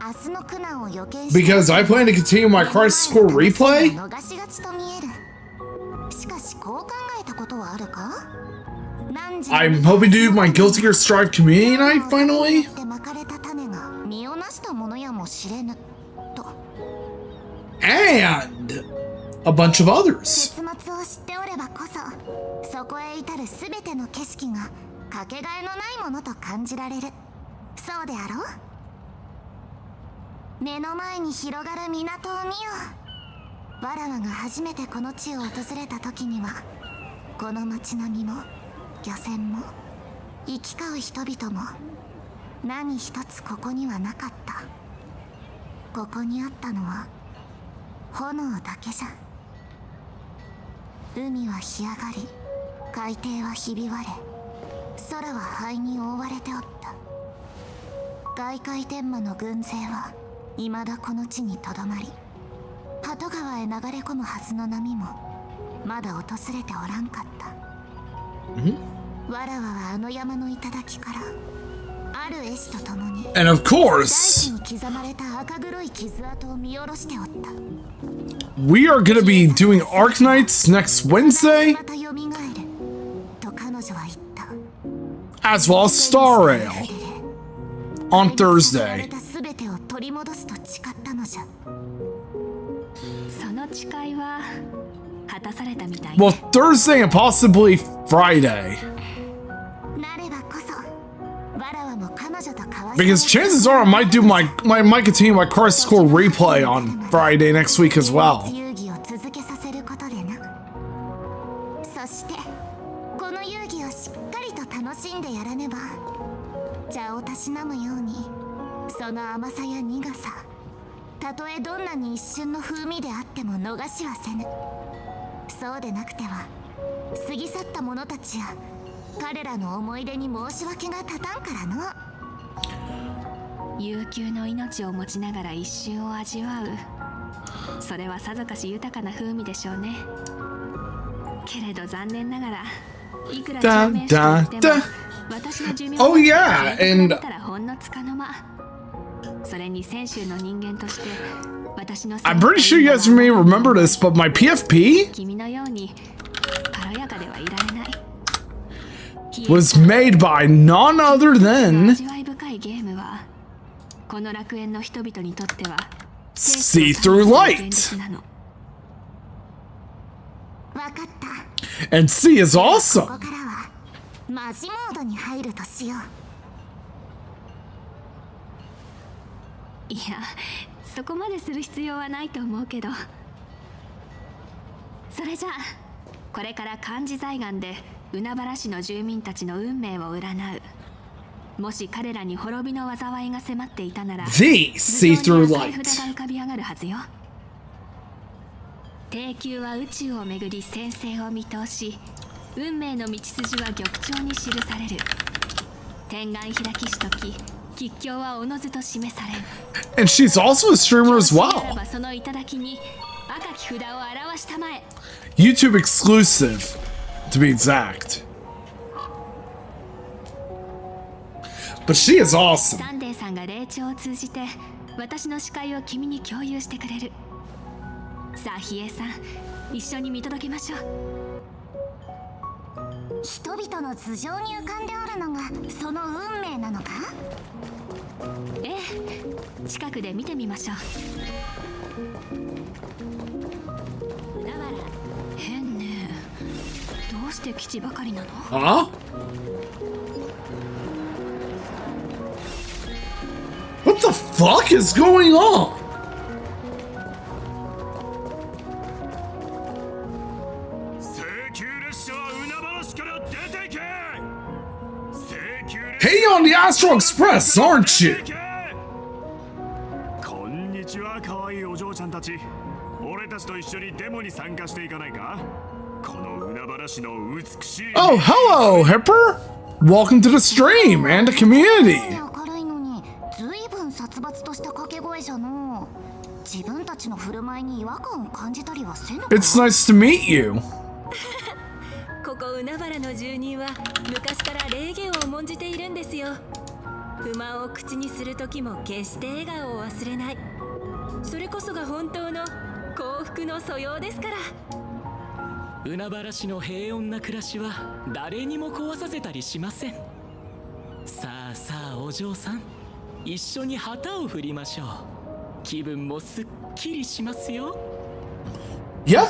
明日の苦難を予見して Because I plan to continue my Crisis Core replay. 逃しがちと見える。しかしこう考えたことはあるか。 I'm hoping to do my Guilty Gear Strive community night finally. まかれた種が実をなしたものやもしれぬと。 And a bunch of others. 結末を知っておればこそ、そこへ至るすべての景色がかけがえのないものと感じられる。そうであろう。目の前に広がる港を見よう。わらわが初めてこの地を訪れた時には、この街並みも漁船も行き交う人々も何一つここにはなかった。ここにあったのは炎だけじゃ。海は干上がり、海底はひび割れ、空は灰に覆われておった。外界天魔の軍勢は未だこの地にとどまり、鳩川へ流れ込むはずの波もまだ訪れておらんかった。わらわはあの山の頂からある絵師と共に And of course, 大地に刻まれた赤黒い傷跡を見下ろしておった。 we are going to be doing Arc Nights next Wednesday, また蘇ると彼女は言った。 as well as Star Rail on Thursday. 全てを取り戻すと誓ったのじゃ。その誓いは果たされたみたい。 Well, Thursday and possibly Friday. なればこそ、わらわも彼女と交わし Because chances are I might do might continue my Crisis Core replay on Friday next week as well. 遊戯を続けさせることでな。そしてこの遊戯をしっかりと楽しんでやらねば、茶をたしなむようにその甘さや苦さ、たとえどんなに一瞬の風味であっても逃しはせぬ。そうでなくては過ぎ去った者たちや彼らの思い出に申し訳が立たんからの。悠久の命を持ちながら一瞬を味わう、それはさぞかし豊かな風味でしょうね。けれど残念ながらいくら証明していても私の寿命は Oh yeah, and たらほんのつかの間。それに先週の人間として私の I'm pretty sure you guys may remember this, but my PFP 君のように軽やかではいられない。 was made by none other than 味わい深いゲームはこの楽園の人々にとっては See Through Light. なの。わかった。 And C is こ awesome. こからはマジモードに入るとしよう。いや、そこまでする必要はないと思うけど。それじゃあこれから漢字財岸で海原市の住民たちの運命を占う。もし彼らに滅びの災いが迫っていたなら The See Through 赤い Light. 札が浮かび上がるはずよ。低級は宇宙をめぐり先生を見通し、運命の道筋は玉鳥に記される。天眼開きしとき、吉凶はおのずと示される。 And she's also a streamer as なら well. ばその頂に赤き札を表したまえ。 YouTube exclusive, to be exact. But she is awesome. サンデーさんが霊長を通じて私の視界を君に共有してくれる。さあ比叡さん、一緒に見届けましょう。人々の頭上に浮かんでおるのがその運命なのか。ええ、近くで見てみましょう。海原、変ね。どうして基地ばかりなの？ Huh? What the fuck is going on? 請求列車は海原市から出ていけ。請求列車 Hey on the Astro Express, aren't you? こんにちは、可愛いお嬢ちゃんたち。俺たちと一緒にデモに参加していかないか。この海原市の美しい Oh, hello, Hipper. Welcome to the stream and the community. 明るいのに随分殺伐とした掛け声じゃの。自分たちの振る舞いに違和感を感じたりはせぬか。 It's nice to meet you. ここ海原の住人は昔から礼儀を重んじているんですよ。不満を口にする時も決して笑顔を忘れない。それこそが本当の幸福の素養ですから。海原市の平穏な暮らしは誰にも壊させたりしません。さあさあお嬢さん、一緒に旗を振りましょう。気分もすっきりしますよ。 Yep,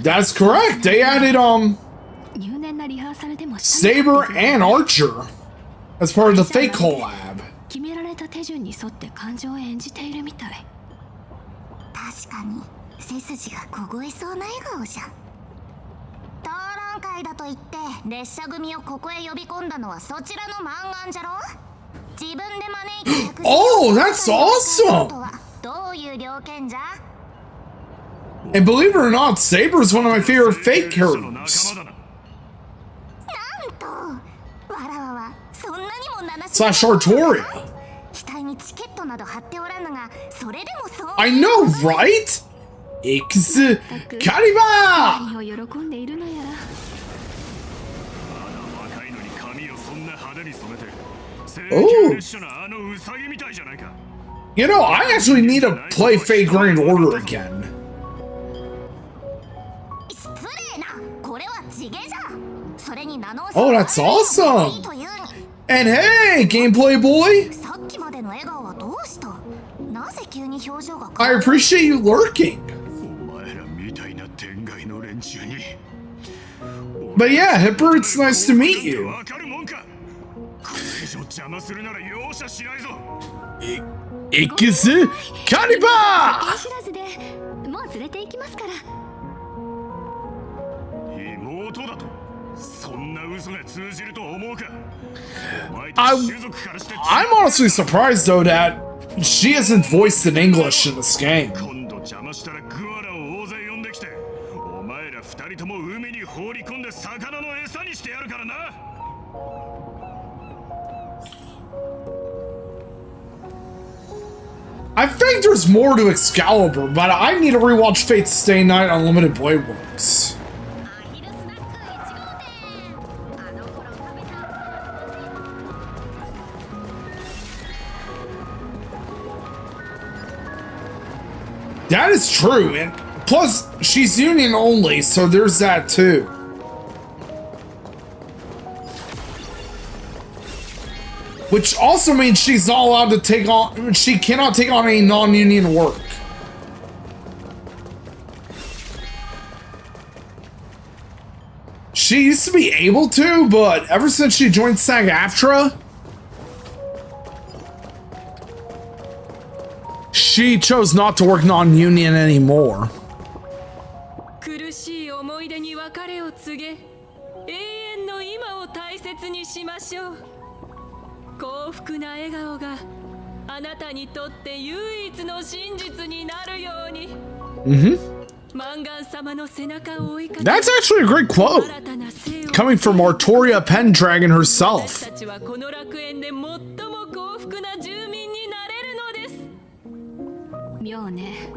that's correct. They added 入念なリハーサルでも Saber and Archer as part of the Fate collab. 決められた手順に沿って感情を演じているみたい。確かに背筋が凍えそうな笑顔じゃん。討論会だと言って列車組をここへ呼び込んだのはそちらの満願じゃろ。自分で招いた客人 Oh, that's awesome! とはどういう了見じゃ。 And believe it or not, Saber is one of my favorite Fate characters. なんとわらわはそんなにも名なし Slash Artoria. 額にチケットなど貼っておらぬが、それでもそう。 I know, right? Excalibur! 何を喜んでいるのやら。若いのに髪をそんな派手に染めて。請 Oh. 求列車のあのウサギみたいじゃないか。 You know, I actually need to play Fate Grand Order again. 失礼な、これは地毛じゃ。それに名の Oh, that's awesome! And hey, gameplay boy! さっきまでの笑顔はどうした？なぜ急に表情が I appreciate you lurking. お前らみたいな天外の連中に。 But yeah, Hipper, it's nice to meet you. わかるもんか。これ以上邪魔するなら容赦しないぞ。Excalibur! 知らずでもう連れて行きますから。妹だと。I'm honestly surprised though that she isn't voiced in English in this game. I think there's more to Excalibur, but I need to rewatch Fate's Stay Night Unlimited Blade Works. That is true, and plus, she's union only, so there's that too. Which also means she's not allowed to take on, she cannot take on any non-union work. She used to be able to, but ever since she joined SAG-AFTRA, she chose not to work non-union anymore. 苦しい思い出に別れを告げ、永遠の今を大切にしましょう。幸福な笑顔があなたにとって唯一の真実になるように。マンガン様の背中を追いかけ。That's actually a great quote, coming from Artoria Pendragon herself. 私たちはこの楽園で最も幸福な住民になれるのです。妙ね。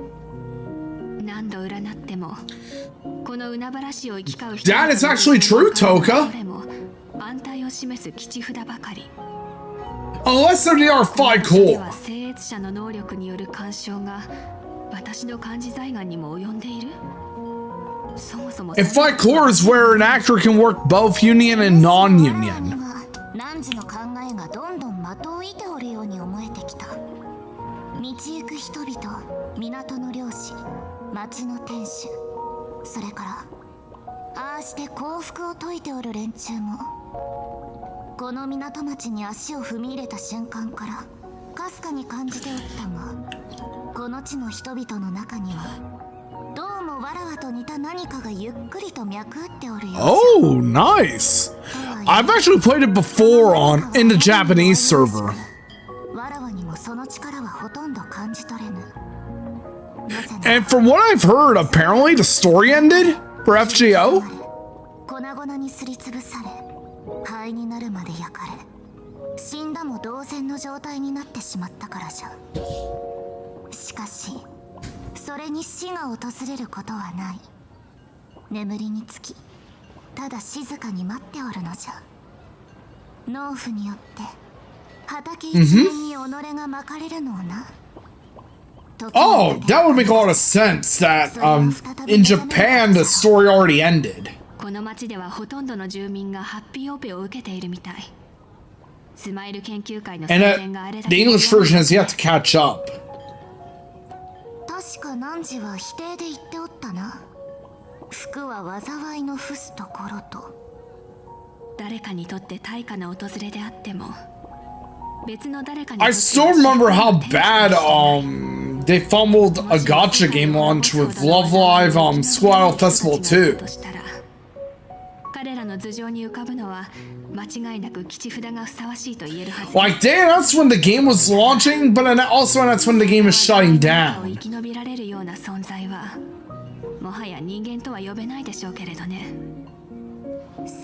何度占ってもこの海原市を生き交う人 That is actually true, Toka. 安泰を示す吉札ばかり。Unless they are Phi Core. 生越者の能力による干渉が私の漢字財眼にも及んでいる。そもそも If Phi Core is where an actor can work both union and non-union. 汝の考えがどんどん的を射ておるように思えてきた。道行く人々、港の漁師、町の店主、それからああして幸福を説いておる連中も、この港町に足を踏み入れた瞬間からかすかに感じておったが、この地の人々の中にはどうもわらわと似た何かがゆっくりと脈打っておるようじゃ。 Oh, nice. I've actually played it before in the Japanese server. わらわにもその力はほとんど感じ取れぬ。 And from what I've heard, apparently the story ended for FGO. 粉々にすりつぶされ、灰になるまで焼かれ、死んだも同然の状態になってしまったからじゃ。しかしそれに死が訪れることはない。眠りにつきただ静かに待っておるのじゃ。農夫によって畑一面に己がまかれるのをな。 Oh, that would make a lot of sense that in Japan the story already ended. この町ではほとんどの住民がハッピーオペを受けているみたい。スマイル研究会の宣 And 伝があれだけ the English version has yet to catch up. 確か汝は否定で言っておったな。服は災いの伏すところと。誰かにとって大化な訪れであっても、別の誰かに I still remember how bad they fumbled a gacha game launch with Love Live Squad Festival 2. 彼らの頭上に浮かぶのは間違いなく吉札がふさわしいと言えるはず。 Like, they announced when the game was launching, but also announced when the game is shutting down. 生き延びられるような存在はもはや人間とは呼べないでしょうけれどね。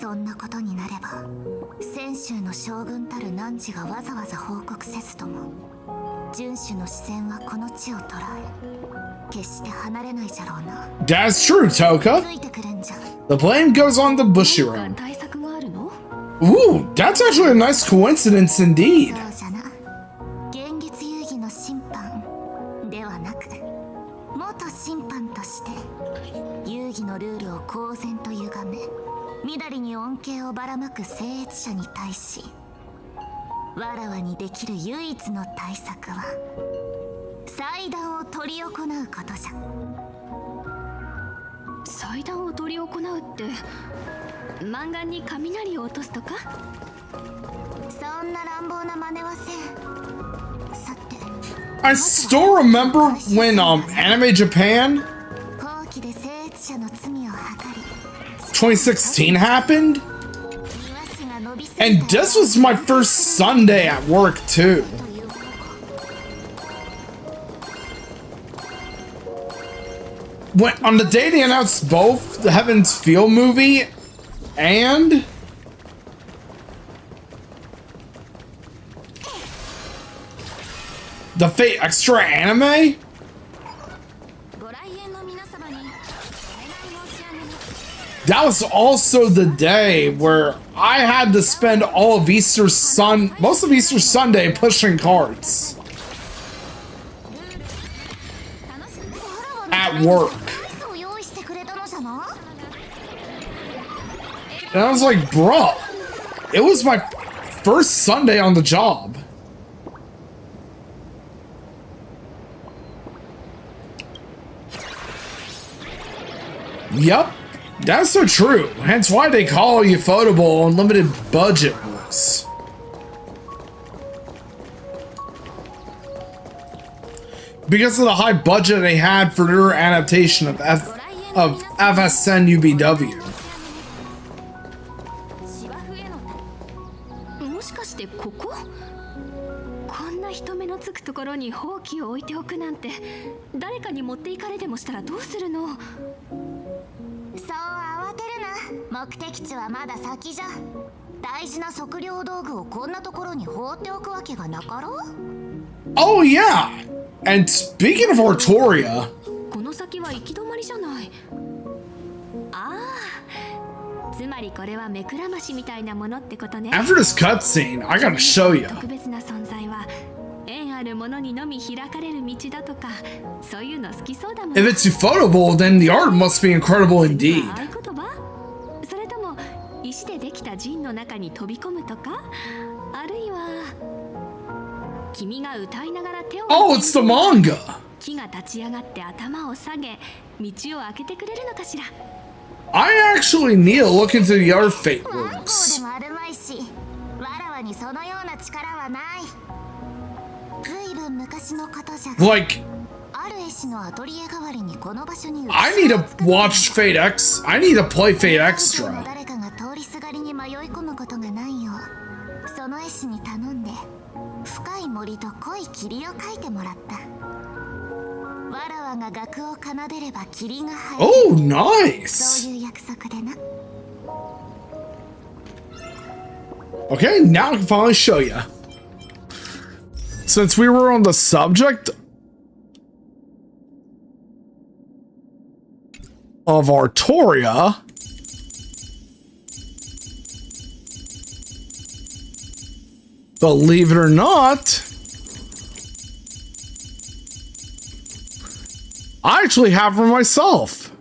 そんなことになれば、泉州の将軍たる汝がわざわざ報告せずとも、遵守の視線はこの地を捉え、決して離れないじゃろうな。 That's true, Toka. ついてくるんじゃ。 The blame goes on the Bushiroad. 対策があるの？ Ooh, that's actually a nice coincidence indeed. そうじゃな。現実遊戯の審判ではなく、元審判として遊戯のルールを公然と歪め、みだりに恩恵をばらまく聖越者に対し、わらわにできる唯一の対策は祭壇を執り行うことじゃ。祭壇を執り行うって漫画に雷を落とすとか？そんな乱暴な真似はせん。さて、 I still remember when Anime Japan 放棄で聖越者の罪を計り 2016 happened. And this was my first Sunday at work too. When on the day they announced both the Heaven's Feel movie and the Fate Extra anime, that was also the day where I had to spend all of most of Easter Sunday pushing carts at work. And I was like, bruh, it was my first Sunday on the job. Yep, that's so true. Hence why they call Ufotable unlimited budget rules. Because of the high budget they had for their adaptation of FSN UBW. もしかしてここ？こんな人目のつくところにほうきを置いておくなんて、誰かに持っていかれでもしたらどうするの？そう慌てるな。目的地はまだ先じゃ。大事な測量道具をこんなところに放っておくわけがなかろう。 Oh yeah! And speaking of Artoria, この先は行き止まりじゃない。ああ、つまりこれは目くらましみたいなものってことね。 after this cutscene, I gotta show you. 特別な存在は縁あるものにのみ開かれる道だとか、そういうの好きそうだもん。 If it's Ufotable, then the art must be incredible indeed. 合言葉？それとも石でできた陣の中に飛び込むとか、あるいは君が歌いながら手を Oh, it's the manga! 木が立ち上がって頭を下げ道を開けてくれるのかしら。 I actually need to look into the other Fate ワンコ works. でもあるまいし、わらわにそのような力はない。ずいぶん昔のことじゃが、 Like, ある絵師のアトリエ代わりにこの場所に I need to watch Fate X. I need to play Fate Extra. 誰かが通りすがりに迷い込むことがないよう、その絵師に頼んで深い森と濃い霧を描いてもらった。わらわが楽を奏でれば霧が入る。 Oh, そう nice! いう約束でな。 Okay, now I can finally show you. Since we were on the subject of Artoria, believe it or not, I actually have her myself.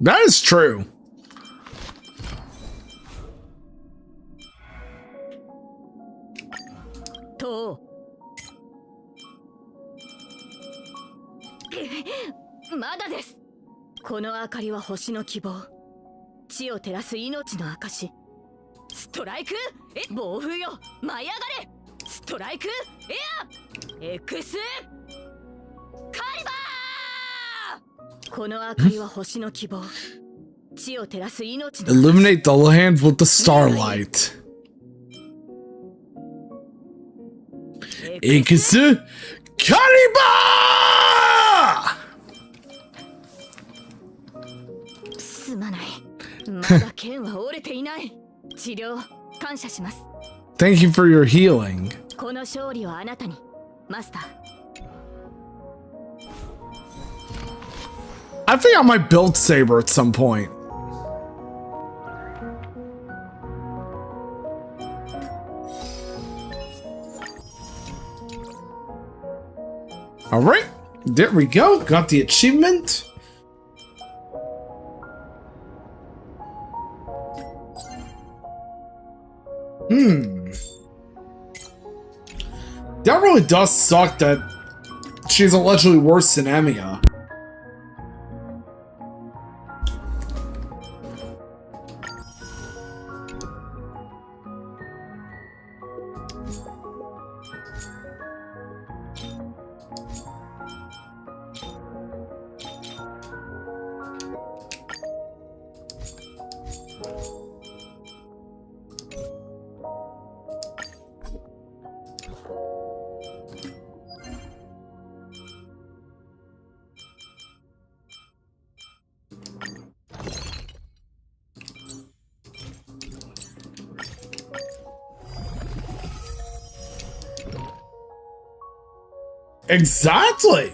That is true. To. まだです。この明かりは星の希望。地を照らす命の証。ストライク、暴風よ、舞い上がれ。ストライク、エア、エクス、カリバー。この明かりは星の希望。地を照らす命の。 Illuminate the land with the starlight. Ikusu Kariba! すまない。まだ剣は折れていない。治療感謝します。 Thank you for your healing. この勝利をあなたに、マスター。 I think I might build Saber at some point. All right, there we go. Got the achievement. That really does suck that she's allegedly worse than Emiya. Exactly.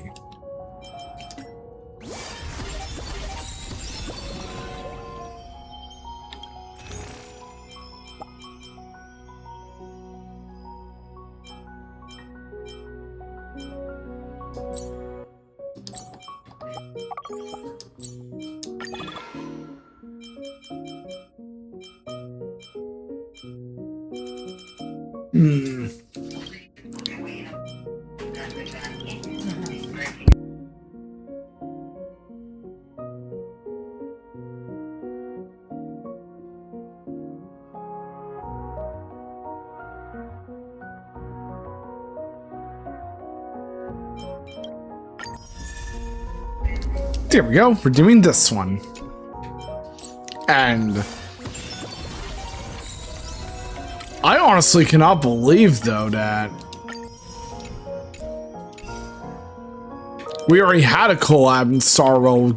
There we go. We're doing this one. And I honestly cannot believe, though, that we already had a collab in Star Rail,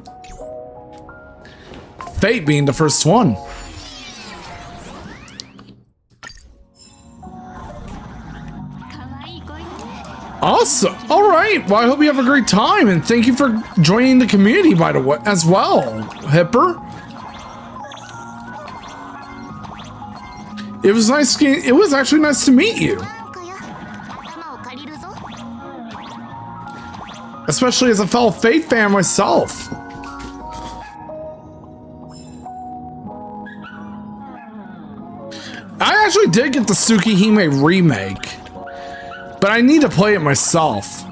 Fate being the first one. Awesome. All right. Well, I hope you have a great time, and thank you for joining the community, by the way, as well, Hipper. It was nice. It was actually nice to meet you, especially as a fellow Fate fan myself. I actually did get the Tsukihime remake, but I need to play it myself.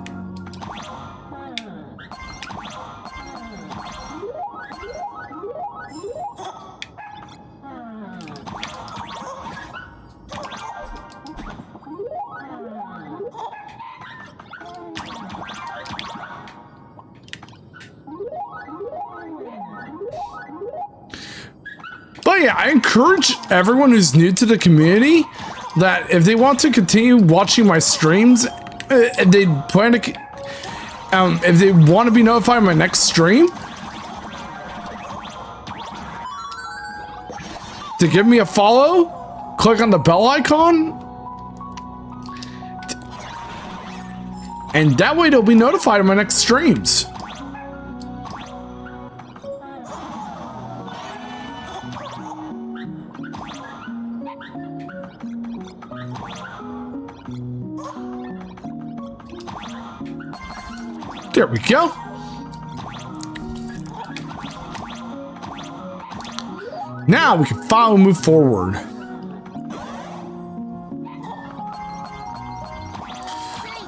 But yeah, I encourage everyone who's new to the community that if they want to continue watching my streams, if they plan to, if they want to be notified of my next stream, to give me a follow, click on the bell icon, and that way they'll be notified of my next streams. There we go. Now we can finally move forward.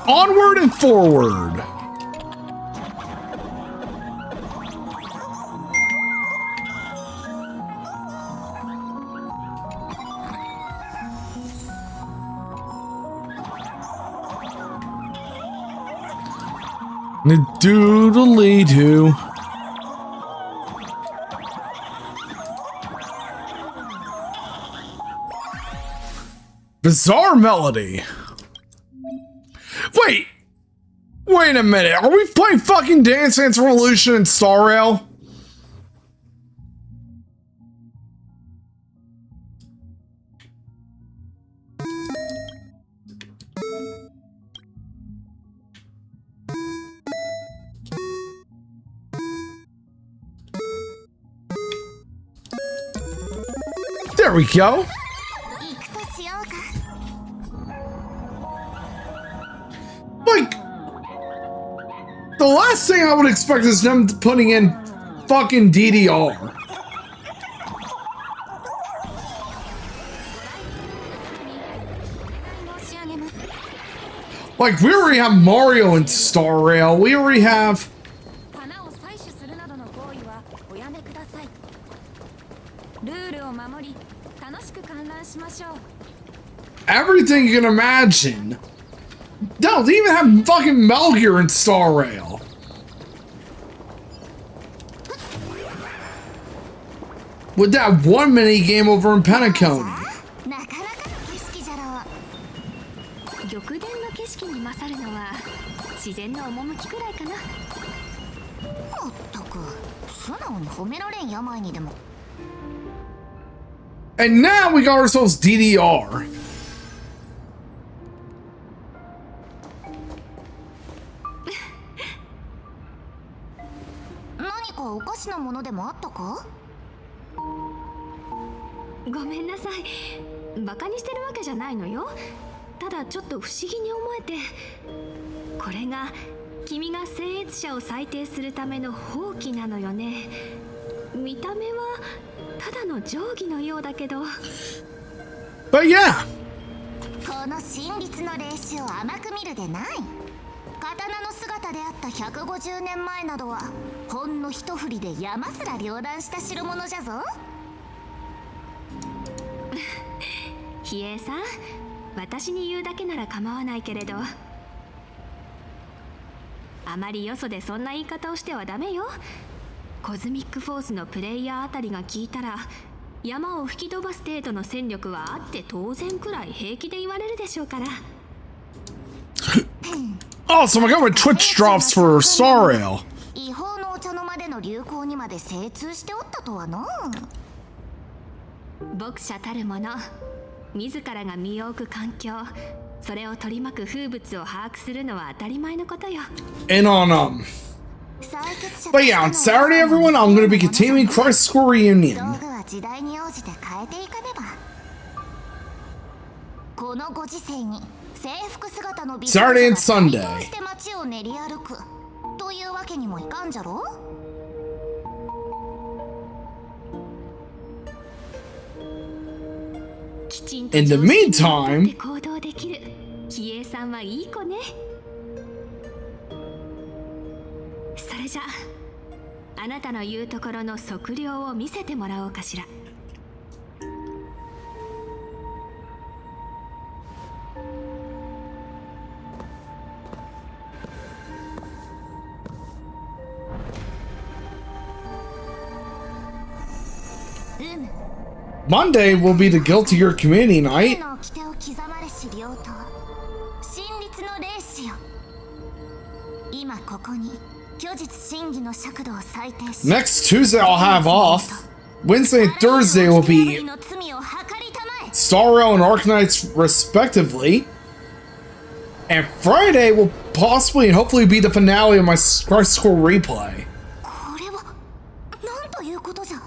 Onward and forward. Doodly-doo. Bizarre melody. Wait a minute. Are we playing fucking Dance Dance Revolution in Star Rail? There we go. Like, the last thing I would expect is them putting in fucking DDR. Like, we already have Mario in Star Rail. We already have... everything you can imagine. No, they even have fucking Metal Gear in Star Rail. With that one mini game over in Penacony. And now we got ourselves DDR. かおかしなものでもあったか？ごめんなさい、バカにしてるわけじゃないのよ。ただちょっと不思議に思えて。これが君が僭越者を裁定するための法規なのよね。見た目はただの定規のようだけど。 But yeah, この真実の霊視を甘く見るでない。刀の姿であった150年前などはほんの一振りで山すら両断した代物じゃぞ。比叡さん、私に言うだけなら構わないけれど、あまりよそでそんな言い方をしてはダメよ。コズミックフォースのプレイヤーあたりが聞いたら、山を吹き飛ばす程度の戦力はあって当然くらい平気で言われるでしょうから。oh, so my god, my Twitch drops for Sariel. 違法のお茶の間での流行にまで精通しておったとはな。牧者たるもの、自らが身を置く環境、それを取り巻く風物を把握するのは当たり前のことよ。 And on But yeah, on Saturday, everyone, I'm going to be continuing Crisis Core Reunion. 道具は時代に応じて変えていかねば。このご時世に制服姿の美 Saturday and Sunday. して街を練り歩くというわけにもいかんじゃろ。きちんと In the meantime, 行動できる比叡さんはいい子ね。それじゃあなたの言うところの測量を見せてもらおうかしら。Monday will be the Guilty Gear Community Night. の掟を刻まれし両党、真実の霊視よ。今ここに虚実真偽の尺度を裁定し、 Next Tuesday, I'll have off. Wednesday and Thursday will be の罪を計りたまえ。 Starro and Arknights, respectively. And Friday will possibly and hopefully be the finale of my Crisis Core replay. これは何ということじゃ。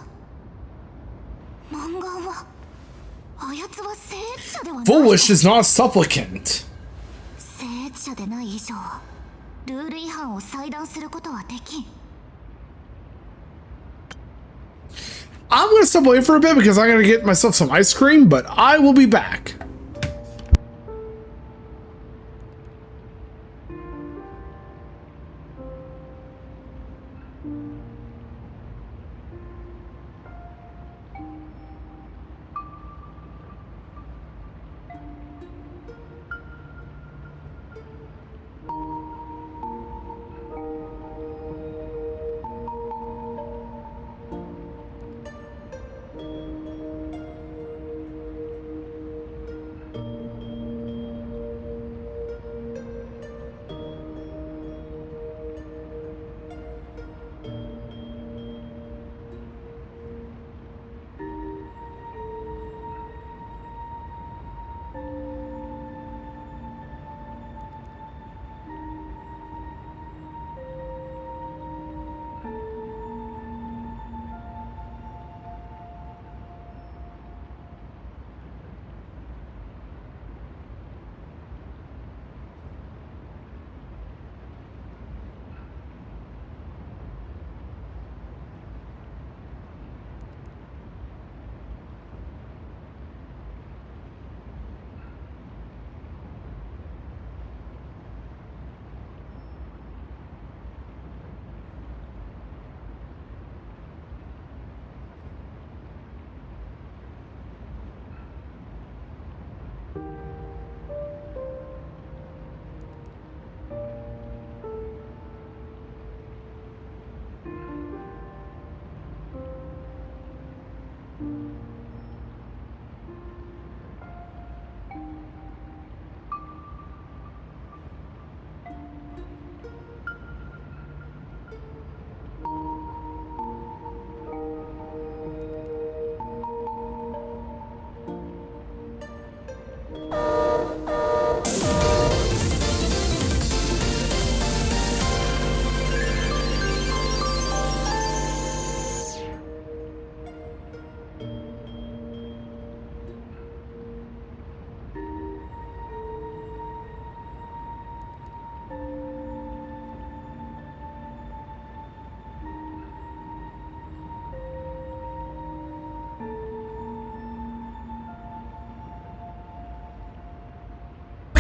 漫画はあやつは聖越者ではない。 Foolish is not a supplicant. 聖越者でない以上、ルール違反を裁断することはできん。 I'm gonna step away for a bit because I gotta get myself some ice cream, but I will be back.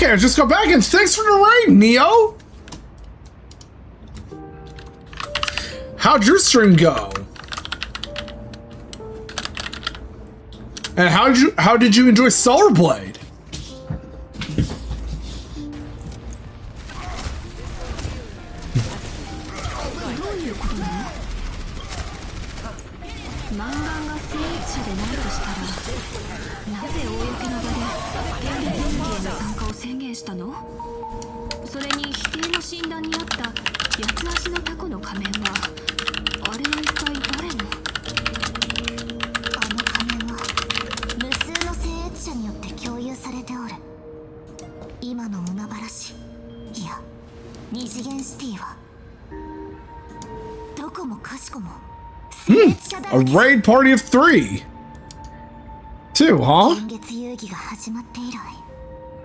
Okay, I just got back and thanks for the raid, Neo. How'd your stream go? And how did you enjoy Solar Blade? A raid party of 3. 2, huh? 今月遊戯が始まって以来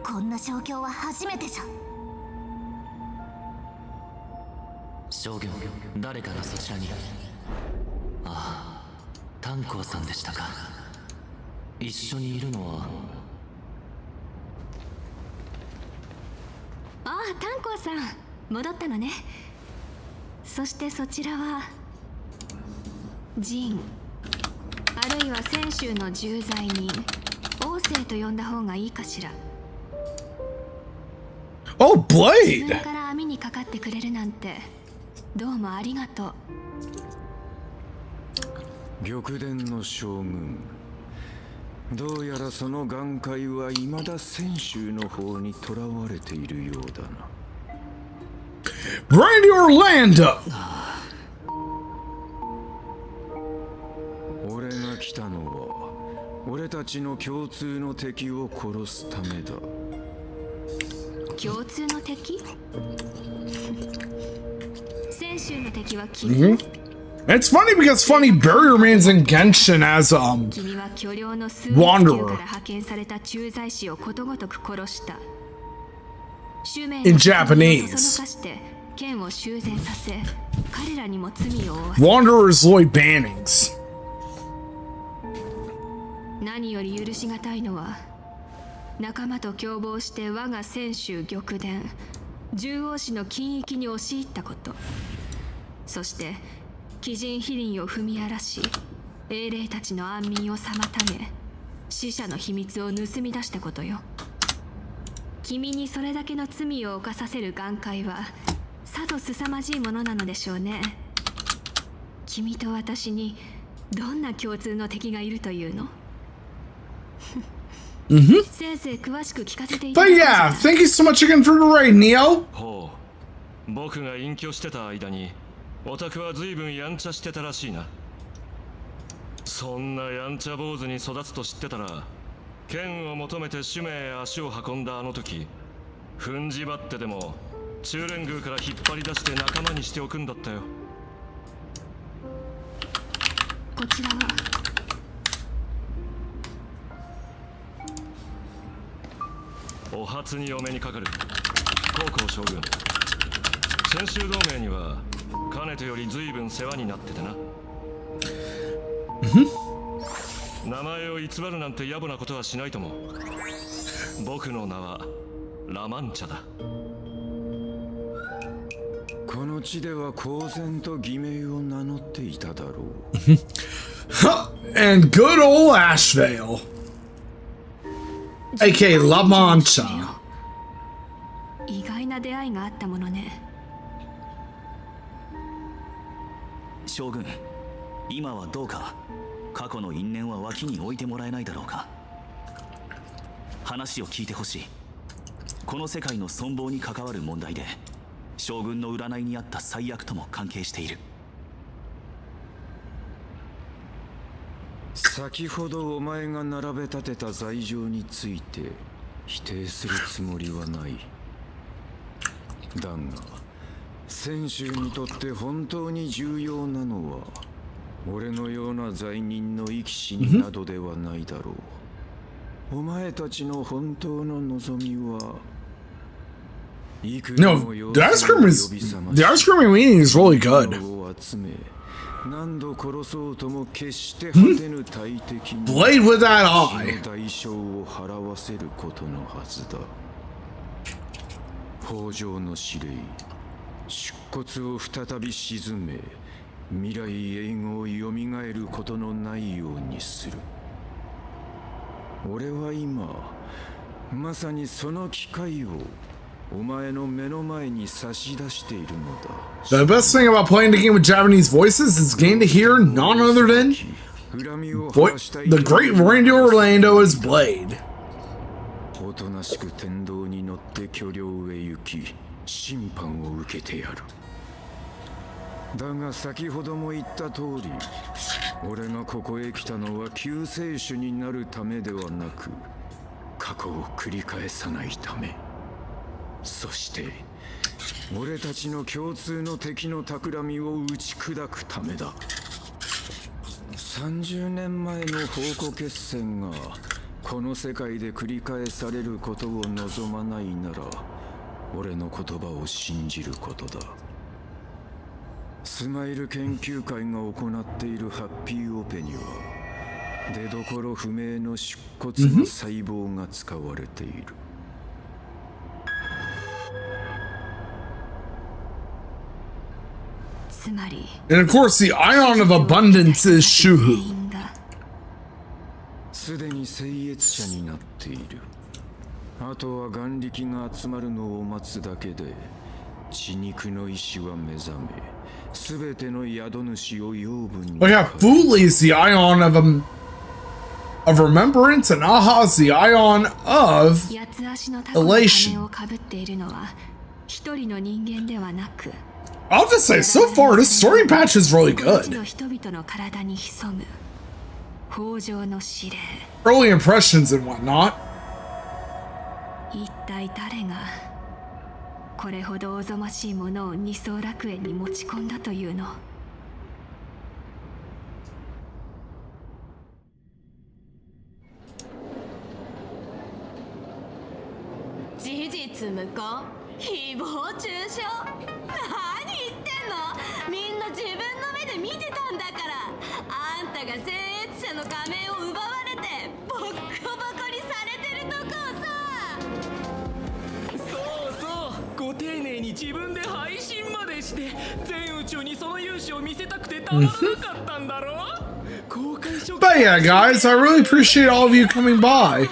こんな状況は初めてじゃ。将軍、誰からそちらに。ああ、炭鉱さんでしたか。一緒にいるのは。ああ、炭鉱さん戻ったのね。そしてそちらはジン、あるいは泉州の重罪人王政と呼んだ方がいいかしら。Oh, 自 Blade! 分から網にかかってくれるなんてどうもありがとう。玉殿の将軍、どうやらその眼界は未だ泉州の方に囚われているようだな。Randy Orlando! 俺が来たのは俺たちの共通の敵を殺すためだ。共通の敵？泉州の敵は君。It's funny because Funny Barrier Man's in Genshin as 君は巨量の数億級から派遣された駐在士をことごとく殺した。in Japanese. そそのかして剣を修繕させ、彼らにも罪を負わせ。 Wanderer's Lloyd Bannings. 何より許しがたいのは、仲間と共謀して我が泉州玉殿、獣王氏の禁域に押し入ったこと。そして鬼人飛輪を踏み荒らし、英霊たちの安眠を妨げ、死者の秘密を盗み出したことよ。君にそれだけの罪を犯させる眼界はさぞ凄まじいものなのでしょうね。君と私にどんな共通の敵がいるというの？先生詳しく聞かせていただ But けた yeah, じゃ thank you so much again for the raid, Neo. ほう、僕が隠居してた間にオタクは随分やんちゃしてたらしいな。そんなやんちゃ坊主に育つと知ってたら、剣を求めて主命へ足を運んだあの時、踏んじばってでも中連宮から引っ張り出して仲間にしておくんだったよ。こちらはお初にお目にかかる高校将軍。泉州同盟にはかねてより随分世話になっててな。名前を偽るなんて野暮なことはしないとも。僕の名はラマンチャだ。この地では公然と偽名を名乗っていただろう。And good old Ashvale. aka La Mancha. 意外な出会いがあったものね。将軍、今はどうか過去の因縁は脇に置いてもらえないだろうか。話を聞いてほしい。この世界の存亡に関わる問題で将軍の占いにあった最悪とも関係している。先ほどお前が並べ立てた罪状について否定するつもりはない。だが泉州にとって本当に重要なのは俺のような罪人の生き死になどではないだろう。お前たちの本当の望みは No, the ice cream meaning is really good. 何度殺そうとも決して果てぬ大敵に Blade with that eye. 代償を払わせることのはずだ。北条の指令、出骨を再び沈め、未来永劫をよみがえることのないようにする。俺は今まさにその機会をお前の目の前に差し出しているのだ。 The best thing about playing the game with Japanese voices is getting to hear none other than the great Randy Orlando as Blade. おとなしく天道に乗って巨領へ行き、審判を受けてやる。だが先ほども言った通り、俺がここへ来たのは救世主になるためではなく、過去を繰り返さないため。そして俺たちの共通の敵の企みを打ち砕くためだ。30年前の宝庫決戦がこの世界で繰り返されることを望まないなら、俺の言葉を信じることだ。スマイル研究会が行っているハッピーオペには出どころ不明の出骨の細胞が使われている。つまり And of course, the ion of abundance is Shuhu. すでに聖越者になっている。あとは眼力が集まるのを待つだけで、血肉の意志は目覚め、すべての宿主を養分に。 Oh yeah, Fuli is the ion of remembrance, and Aha is the ion of 八つ足のタコの仮面をかぶっているのは一人の人間ではなく、 I'll just say, so far, this story patch is really good. 人々の体に潜む北条の指令。 Early impressions and whatnot. 一体誰がこれほどおぞましいものを二層楽園に持ち込んだというの。事実無根、誹謗中傷、何言ってんの。みんな自分の目で見てたんだから。あんたが聖越者の仮面を奪われてボッコボコにされてるとこをさ。そうそう、ご丁寧に自分で配信までして全宇宙にその勇姿を見せたくてたまらなかったんだろ。公開処刑。 But yeah, guys, I really appreciate all of you coming by.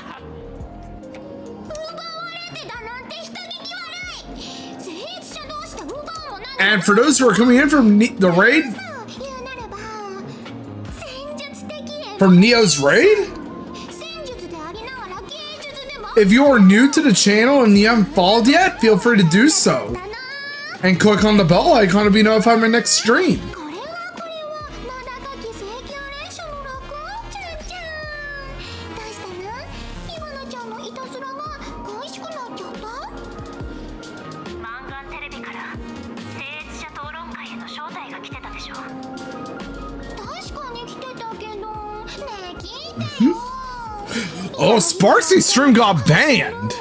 And for those who are coming in from the raid, from Neo's raid, if you are new to the channel and you haven't followed yet, feel free to do so. And click on the bell icon to be notified of my next stream. Oh, Sparksy's stream got banned.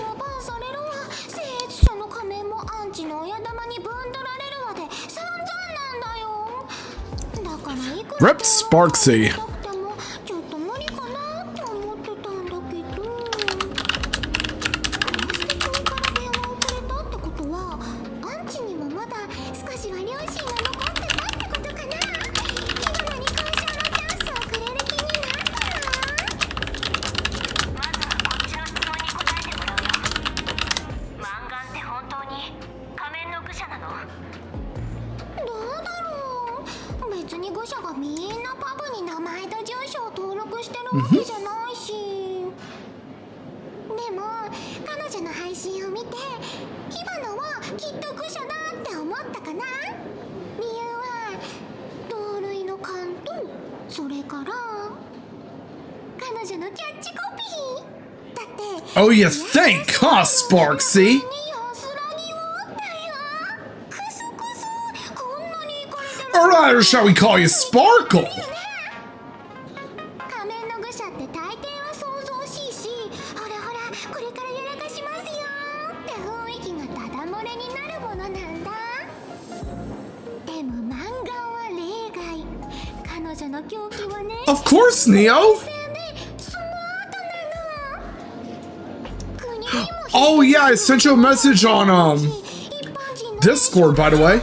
Rip Sparksy. Oh, you think, huh, Sparksy? Or rather, shall we call you Sparkle? Of course, Neo! Oh yeah, I sent you a message on Discord, by the way.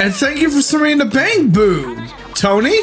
And thank you for submitting the bang boo, Tony.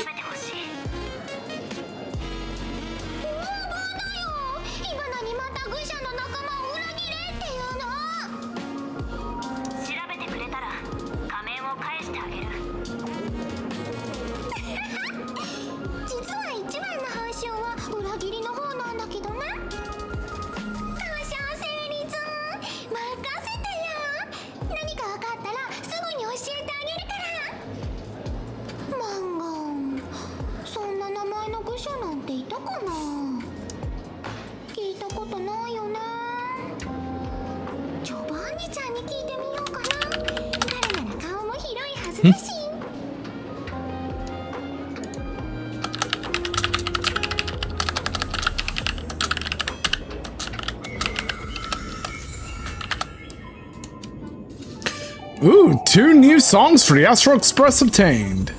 Ooh, 2 new songs for the Astro Express obtained.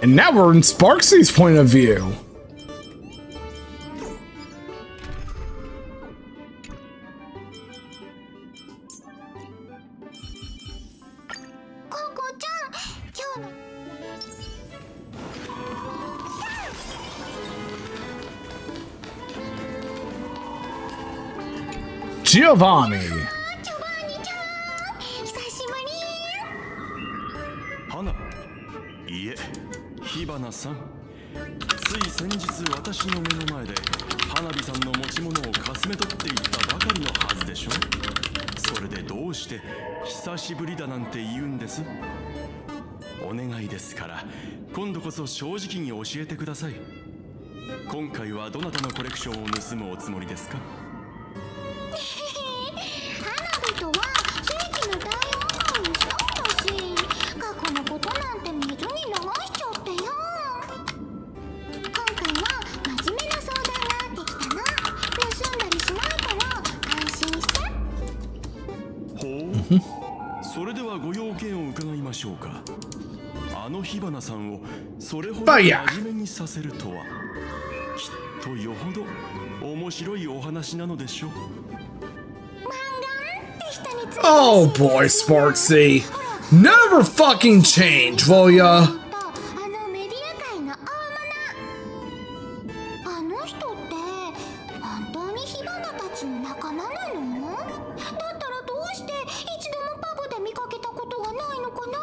And now we're in Sparksy's point of view. Giovanni. 花いえ火花さんつい先日私の目の前で花火さんの持ち物をかすめ取っていったばかりのはずでしょ。それでどうして久しぶりだなんて言うんです。お願いですから今度こそ正直に教えてください。今回はどなたのコレクションを盗むおつもりですか？花火とは正規の大音感にしたんだし、過去のことなんて見ずに流しちゃってよ。今回は真面目な相談があってきたの。盗んだりしないから安心して。ほうそれではご用件を伺いましょうか。あの火花さんをそれほど真面目にさせるとはきっとよほど面白いお話なのでしょう。 Oh boy, Sparksy. Never fucking change, will ya? あの人って本当に火花たちの仲間なの？だったらどうして一度もパブで見かけたことがないのかな？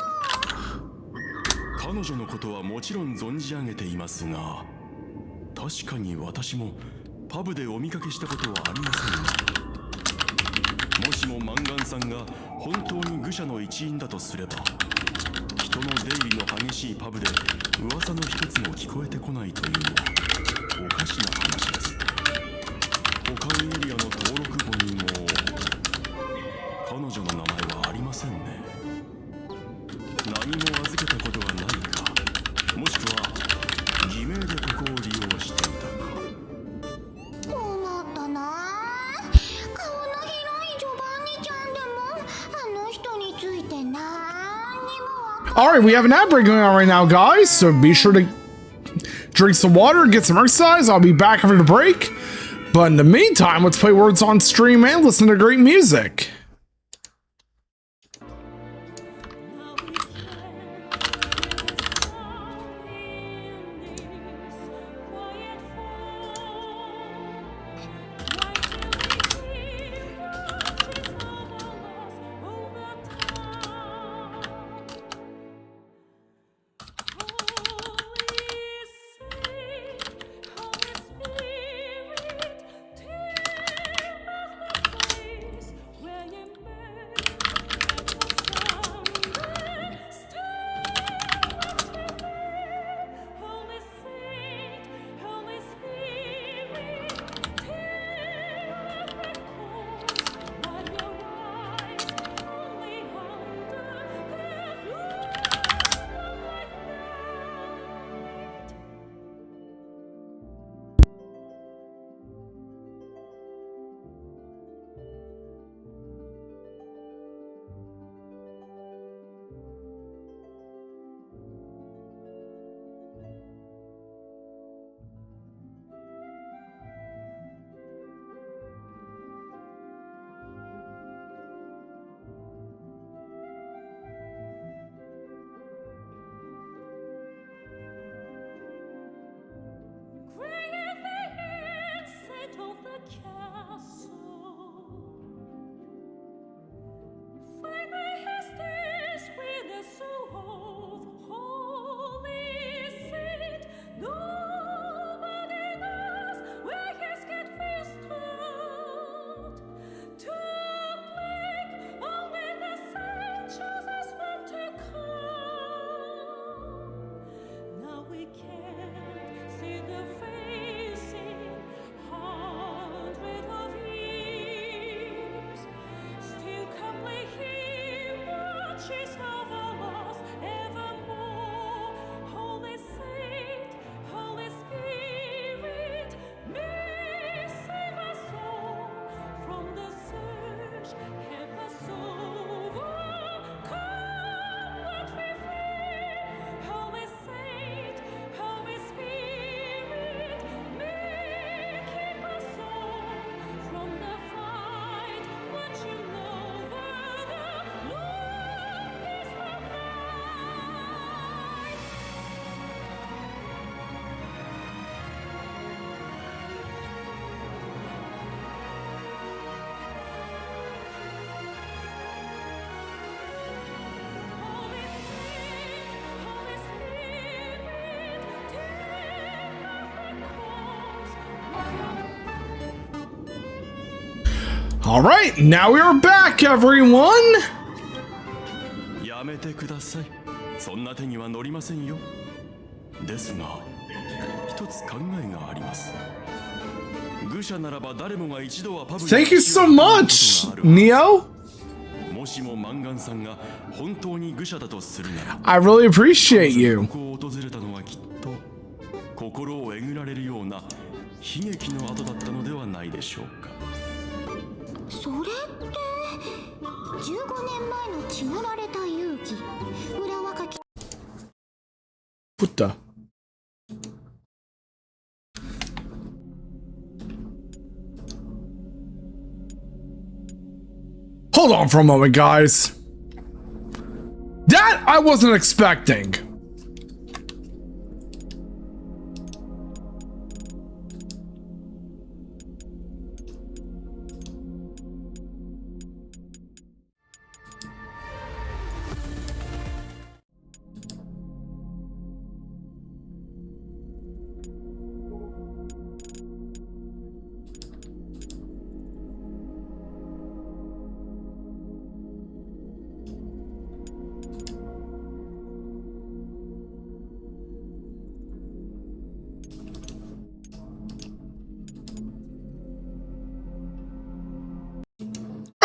彼女のことはもちろん存じ上げていますが、確かに私もパブでお見かけしたことはありませんが、もしもマンガンさんが本当に愚者の一員だとすれば、人の出入りの激しいパブで噂の一つも聞こえてこないというのはおかしな話です。保管エリアの登録簿にも彼女の名前はありませんね。何も預けたことがないか、もしくは偽名でここを利用していたか。困ったな。顔の広いジョバンニちゃんでもあの人について何にもわかんない。 Alright, we have an ad break going on right now, guys, so be sure to drink some water, get some exercise. I'll be back after the break. But in the meantime, let's play Words on Stream and listen to great music. Where you All right, now we are back, everyone. やめてください。そんな手には乗りませんよ。ですが、一つ考えがあります。愚者ならば誰もが一度はパブに Thank you so much, Neo. もしもマンガンさんが本当に愚者だとするなら、 I really appreciate you. ここを訪れたのはきっと心をえぐられるような悲劇の後だったのではないでしょうか。それって15年前の血塗られた遊戯裏若き What the? Hold on for a moment, guys. That I wasn't expecting.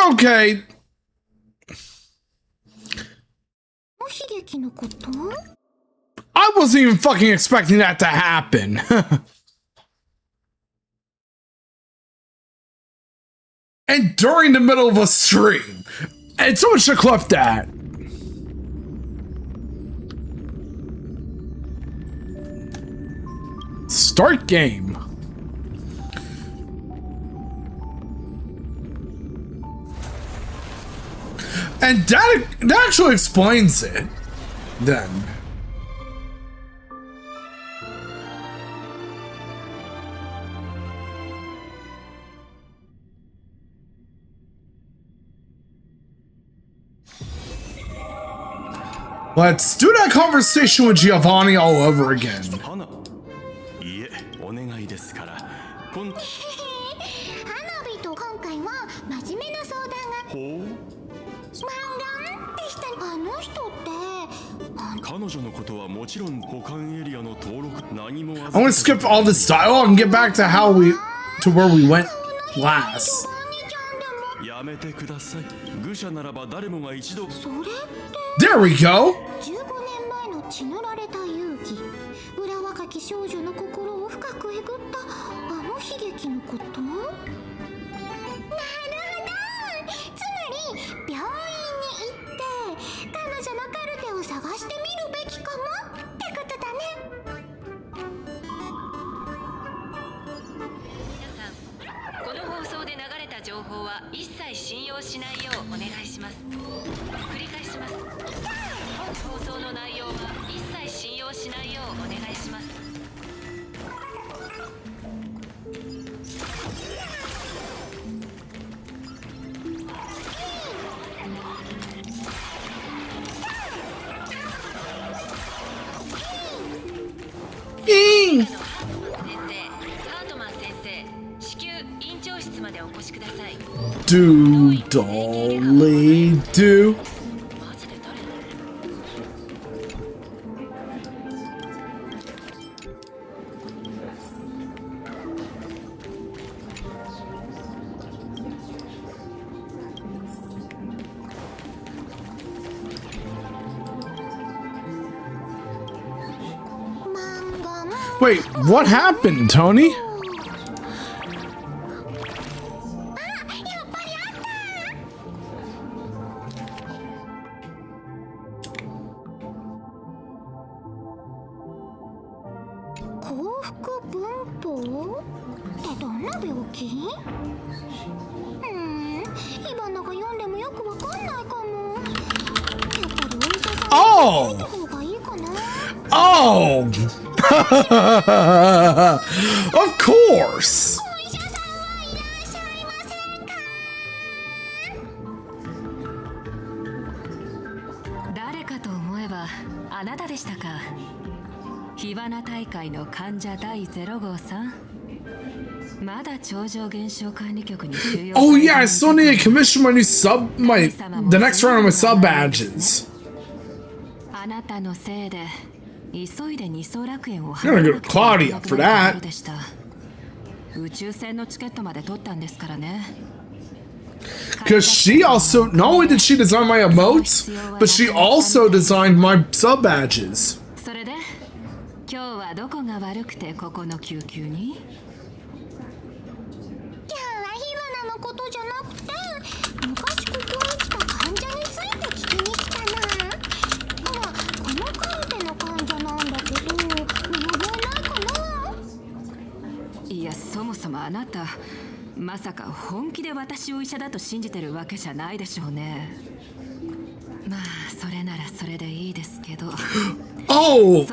Okay. 悲劇のこと？ I wasn't even fucking expecting that to happen. And during the middle of a stream. And someone should clip that. Start game. And that actually explains it. Then. Let's do that conversation with Giovanni all over again. いえ、お願いですから。花火と今回は真面目な相談が。ほう。マンガンって人、あの人って。彼女のことはもちろん保管エリアの登録何も。I want to skip all this dialogue and get back to where we went last. やめてください。愚者ならば誰もが一度。それって。There we go. 15年前の血塗られた遊戯裏若き少女の心を深くえぐったあの悲劇のこと？なるほど。つまり病院に行って彼女のカルテを探してみるべきかもってことだね。皆さん、この放送で流れた情報は一切信用しないようお願いします。繰り返します。本放送の内容は一切信用しないようお願いします。ハートマン先生、至急院長室までお越しください。Dolly do. Wait, what happened, Tony? Oh! Oh! Of course! 誰かと思えばあなたでしたか。火花大会の患者第0号さん。Oh yeah, I still need to commission my new the next round of my sub badges. I'm gonna go to Claudia for that. Because she also, not only did she design my emotes, but she also designed my sub badges. Oh,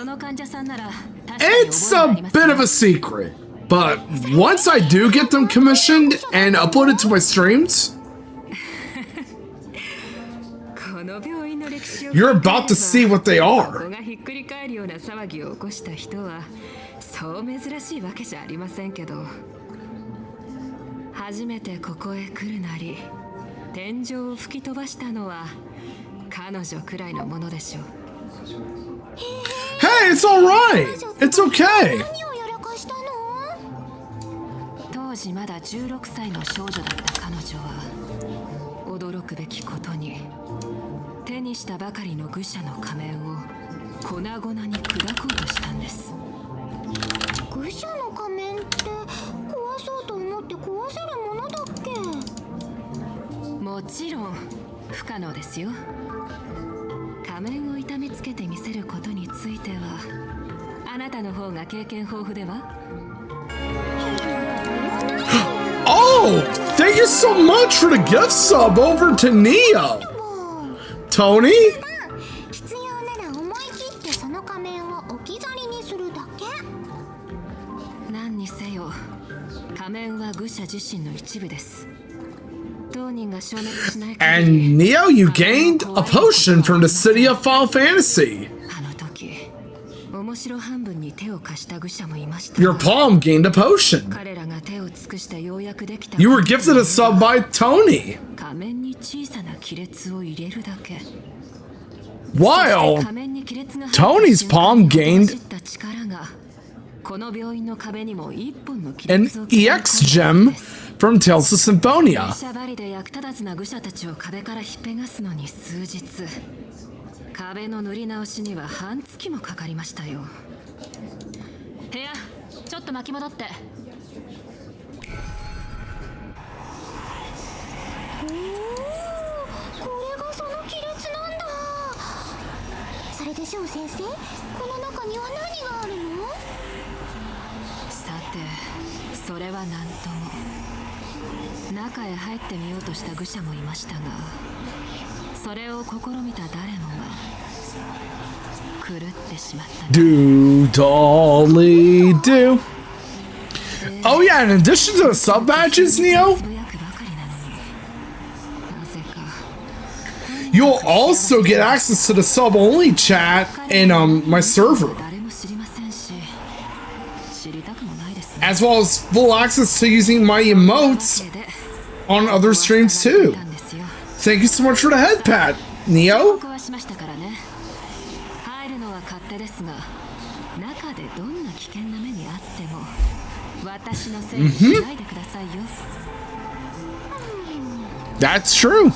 it's a bit of a secret, but once I do get them commissioned and uploaded to my streams, you're about to see what they are. Hey, it's all right. It's okay. 当時まだ16歳の少女だった彼女は驚くべきことに手にしたばかりの愚者の仮面を粉々に砕こうとしたんです。愚者の仮面って壊そうと思って壊せるものだっけ？もちろん不可能ですよ。仮面を痛めつけてみせることについてはあなたの方が経験豊富では？ Oh, thank you so much for the gift sub over to Neo. Tony? 必要なら思い切ってその仮面を置き去りにするだけ。何にせよ仮面は愚者自身の一部です。 And Neo, you gained a potion from the city of Final Fantasy. Your palm gained a potion. You were gifted a sub by Tony. While Tony's palm gained an EX gem from Tales of Symphonia. Do dolly do. Oh yeah, in addition to the sub badges, Neo, you'll also get access to the sub only chat in my server, as well as full access to using my emotes on other streams too. Thank you so much for the head pat, Neo. That's true.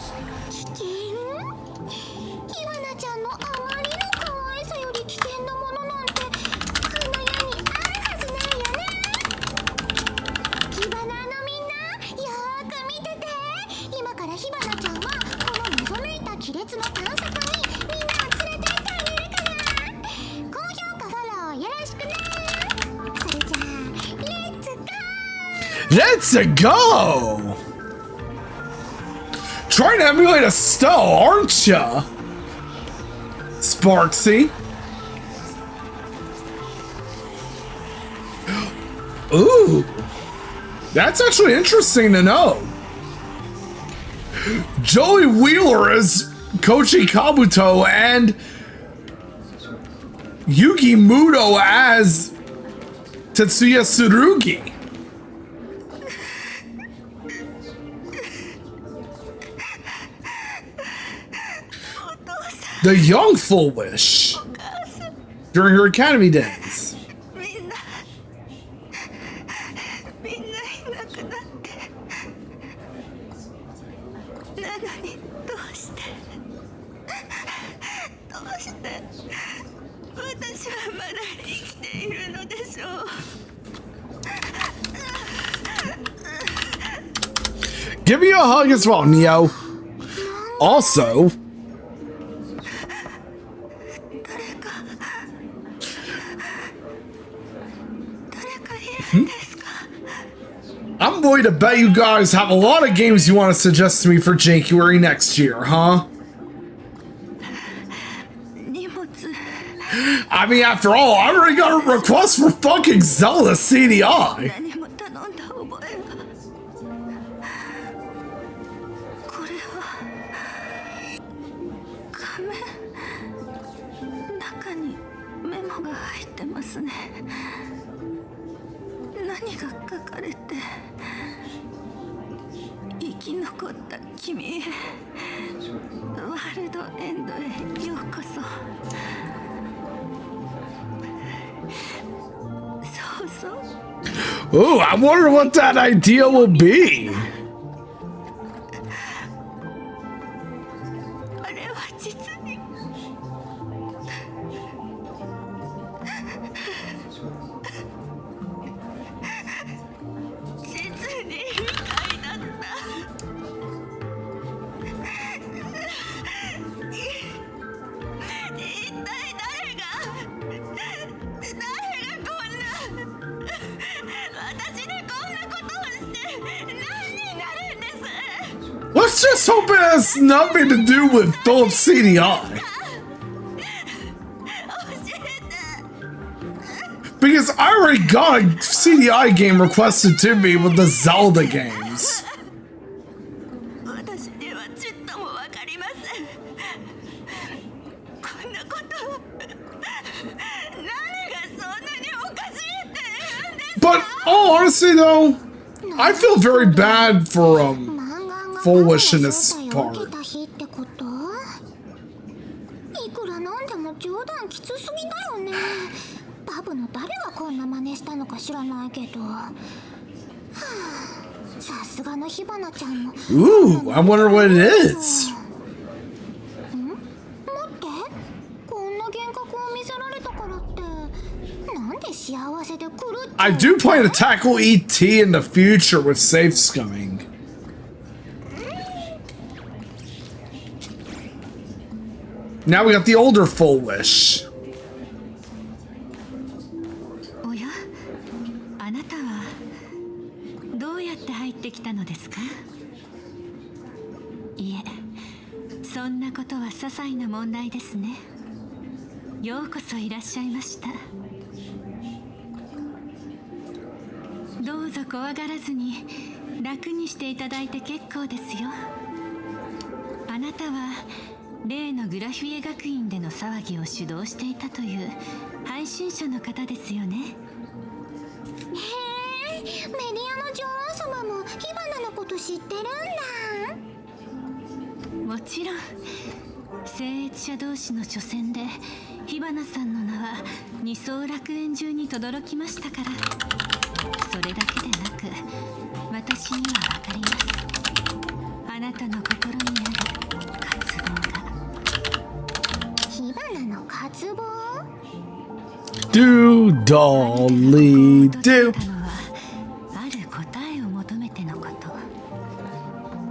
Let's go! Trying to emulate a Stell, aren't ya? Sparksy. Ooh. That's actually interesting to know. Joey Wheeler is Kochi Kabuto and Yuki Muto as Tetsuya Tsurugi. The young Foolish during her academy days. みんないなくなってなのにどうして私はまだ生きているのでしょう。 Give me a hug as well, Neo. Also, I'm going to bet you guys have a lot of games you want to suggest to me for January next year, huh? I mean, after all, I already got a request for fucking Zelda CDI. 何が書かれて生き残った君へワールドエンドへようこそ。そうそう。 Oh, I wonder what that idea will be. あれは実にLet's just hope it has nothing to do with Philip CDI. Because I already got a CDI game requested to me with the Zelda games. But, oh, honestly though, I feel very bad for, Foolish in this part. いくらなんでも冗談きつすぎだよね。パブの誰がこんな真似したのか知らないけど。さすがの火花ちゃんも。Ooh, I wonder what it is. 待って、こんな幻覚を見せられたからってなんで幸せで狂っちゃう。 I do plan to tackle ET in the future with safe scumming. Now we got the older Foolish. おや、あなたはどうやって入ってきたのですか？いえ、そんなことは些細な問題ですね。ようこそいらっしゃいました。どうぞ怖がらずに楽にしていただいて結構ですよ。あなたは例のグラフィエ学院での騒ぎを主導していたという配信者の方ですよね。へえ、メディアの女王様も火花のこと知ってるんだ。もちろん聖越者同士の初戦で火花さんの名は二層楽園中に轟きましたから、それだけでなく私には分かります。あなたの心にある渇望が。火花の渇望？ Do dolly do. ある答えを求めてのこと。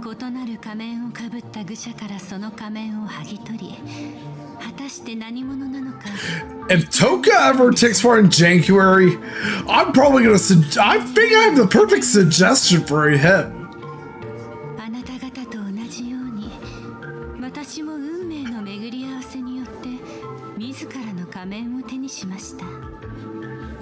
異なる仮面をかぶった愚者からその仮面を剥ぎ取り、果たして何者なのか。 If Toka ever takes part in January, I'm probably gonna I think I have the perfect suggestion for him. あなた方と同じように、私も運命の巡り合わせによって自らの仮面を手にしました。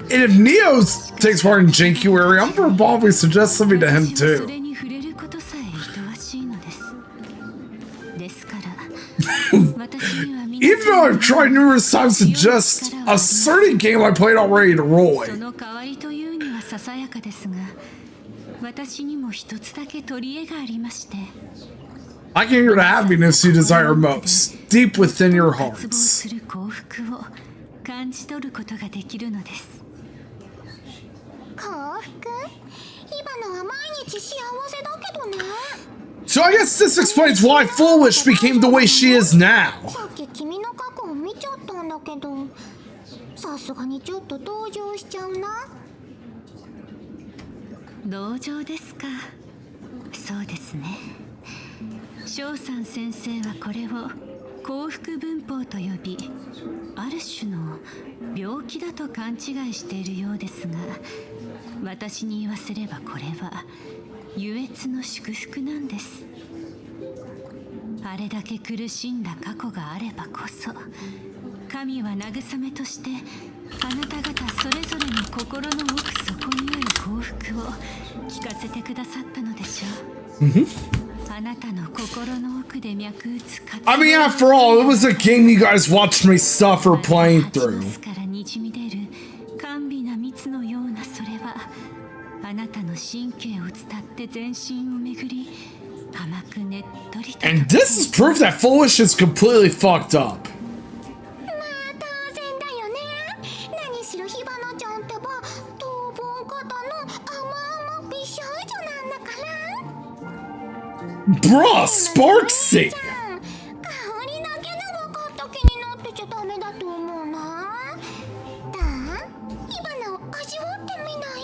And if Neo takes part in January, I'm gonna probably suggest something to him そ too. れに触れることさえ愛わしいのです。ですから、私には Even though I've tried numerous times to suggest a certain game I played already to そ Roy, の代わりというにはささやかですが、私にも一つだけ取り柄がありまして。I can hear the happiness you desire most, deep within your 渇望 hearts. する幸福を感じ取ることができるのです。幸福？ヒバナは毎日幸せだけどね。 So I guess this explains why Foolish became the way she is now. さっき君の過去を見ちゃったんだけど、さすがにちょっと同情しちゃうな。同情ですか。そうですね。翔さん先生はこれを幸福文法と呼び、ある種の病気だと勘違いしているようですが、私に言わせればこれは優越の祝福なんです。あれだけ苦しんだ過去があればこそ、神は慰めとしてあなた方それぞれの心の奥底にある幸福を聞かせてくださったのでしょう。あなたの心の奥で脈打つ活動 I mean, after all, it was a game you guys watched me suffer playing through. からにじみ出る甘美な蜜のようなそれは、あなたの神経を伝って全身を巡り、甘くねっとりと。 And this is proof that Foolish is completely fucked up. まあ当然だよね。何しろヒバナちゃんってば逃亡型の甘々美少女なんだから。 Bruh, Sparksy! 香りだけで分かった気になってちゃダメだと思うな。だあ、ヒバナを味わってみない？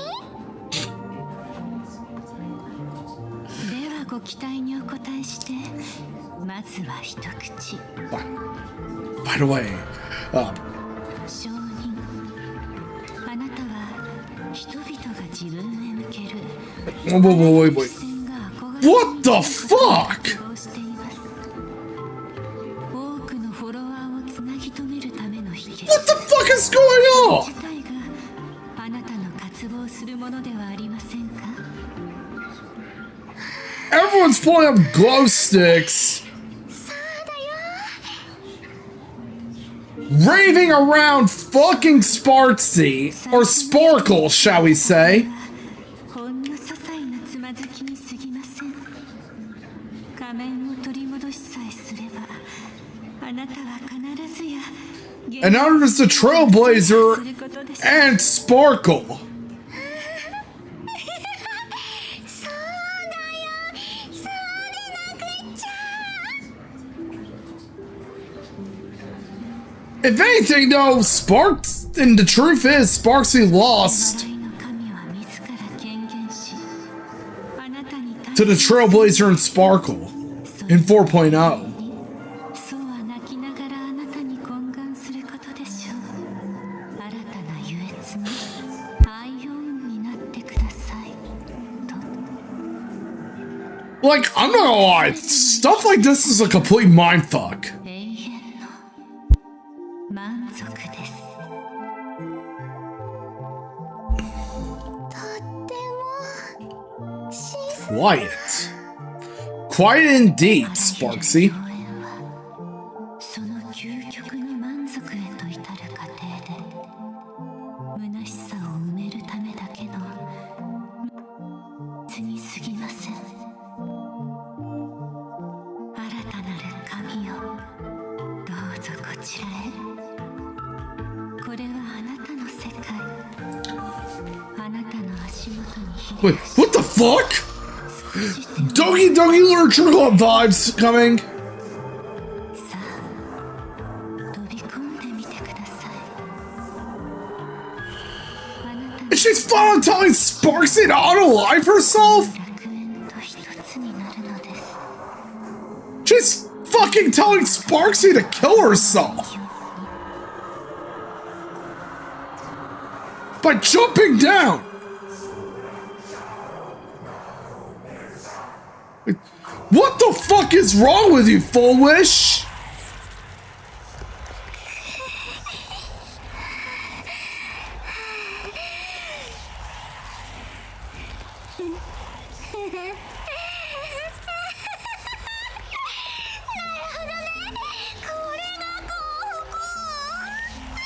ではご期待にお答えして、まずは一口。 By the way, 証人、あなたは人々が自分へ向ける wait. 視線が憧れ What the fuck? 多くのフォロワーをつなぎ止めるための秘訣 What the fuck is going on? 自体があなたの渇望するものではありませんか？ Everyone's pulling up glow sticks, そうだよ。 raving around fucking Sparksy, or Sparkle, shall we say. ほんの些細なつまずきに過ぎません。仮面を取り戻しさえすれば、あなたは必ずや And now there's the Trailblazer and Sparkle. そうだよ。そうでなくっちゃ。 If anything, though, Sparks, and the truth is, Sparksy lost 笑いの神は自ら権限し、あなたに対 to the Trailblazer and Sparkle in 4.0. そうは泣きながらあなたに懇願することでしょう。新たな優越のアイオンになってくださいと。 Like, I'm not gonna lie, stuff like this is a complete mindfuck. 永遠の満足です。とっても静か。 Quiet. Quiet indeed, Sparksy. その究極の満足へと至る過程で、虚しさを埋めるためだけの無に過ぎません。新たなる神よ、どうぞこちらへ。これはあなたの世界、あなたの足元に Wait, what the fuck? Donkey Literature Club vibes coming. さあ、飛び込んでみてください。あなたの And she's finally telling Sparksy to unalive herself? 楽園と一つになるのです。 She's fucking telling Sparksy to kill herself by jumping down. What the fuck is wrong with you, Foolish?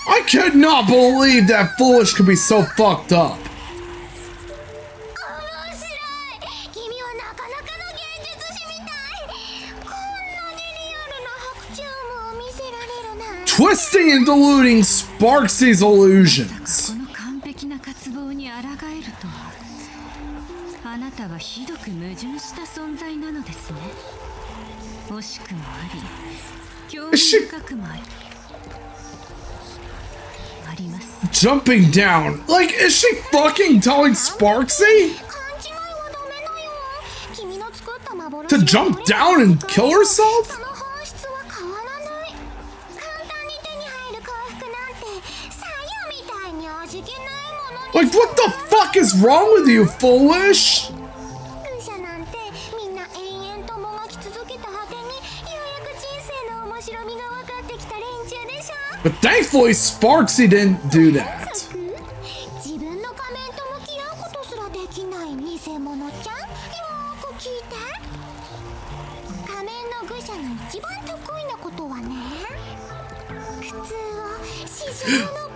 I could not believe that Foolish could be so fucked up. 面白い。君はなかなかの芸術師みたい。Twisting and diluting Sparksy's illusions. この完璧な渇望に抗えるとは、あなたはひどく矛盾した存在なのですね。惜しくもあり、興味深くもあります。 Jumping down. Like, is she fucking telling Sparksy to jump down and kill herself? Like, what the fuck is wrong with you, foolish? But thankfully, Sparksy didn't do that.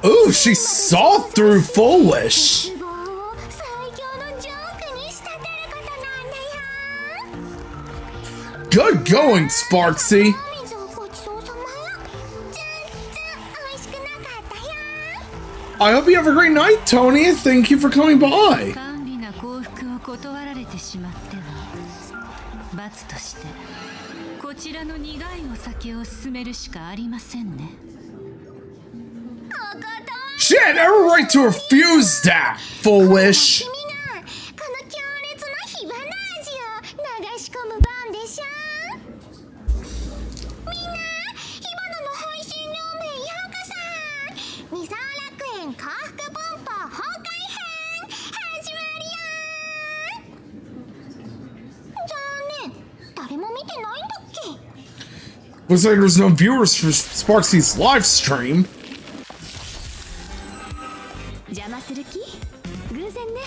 Ooh, she saw through foolish. Good going, Sparksy. I hope you have a great night, Tony. Thank you for coming by. 甘美な幸福を断られてしまっては、罰としてこちらの苦いお酒を勧めるしかありませんね。 She had every right to refuse that, foolish. Looks like there's no viewers for Sparksy's live stream. 邪魔する気？偶然ね。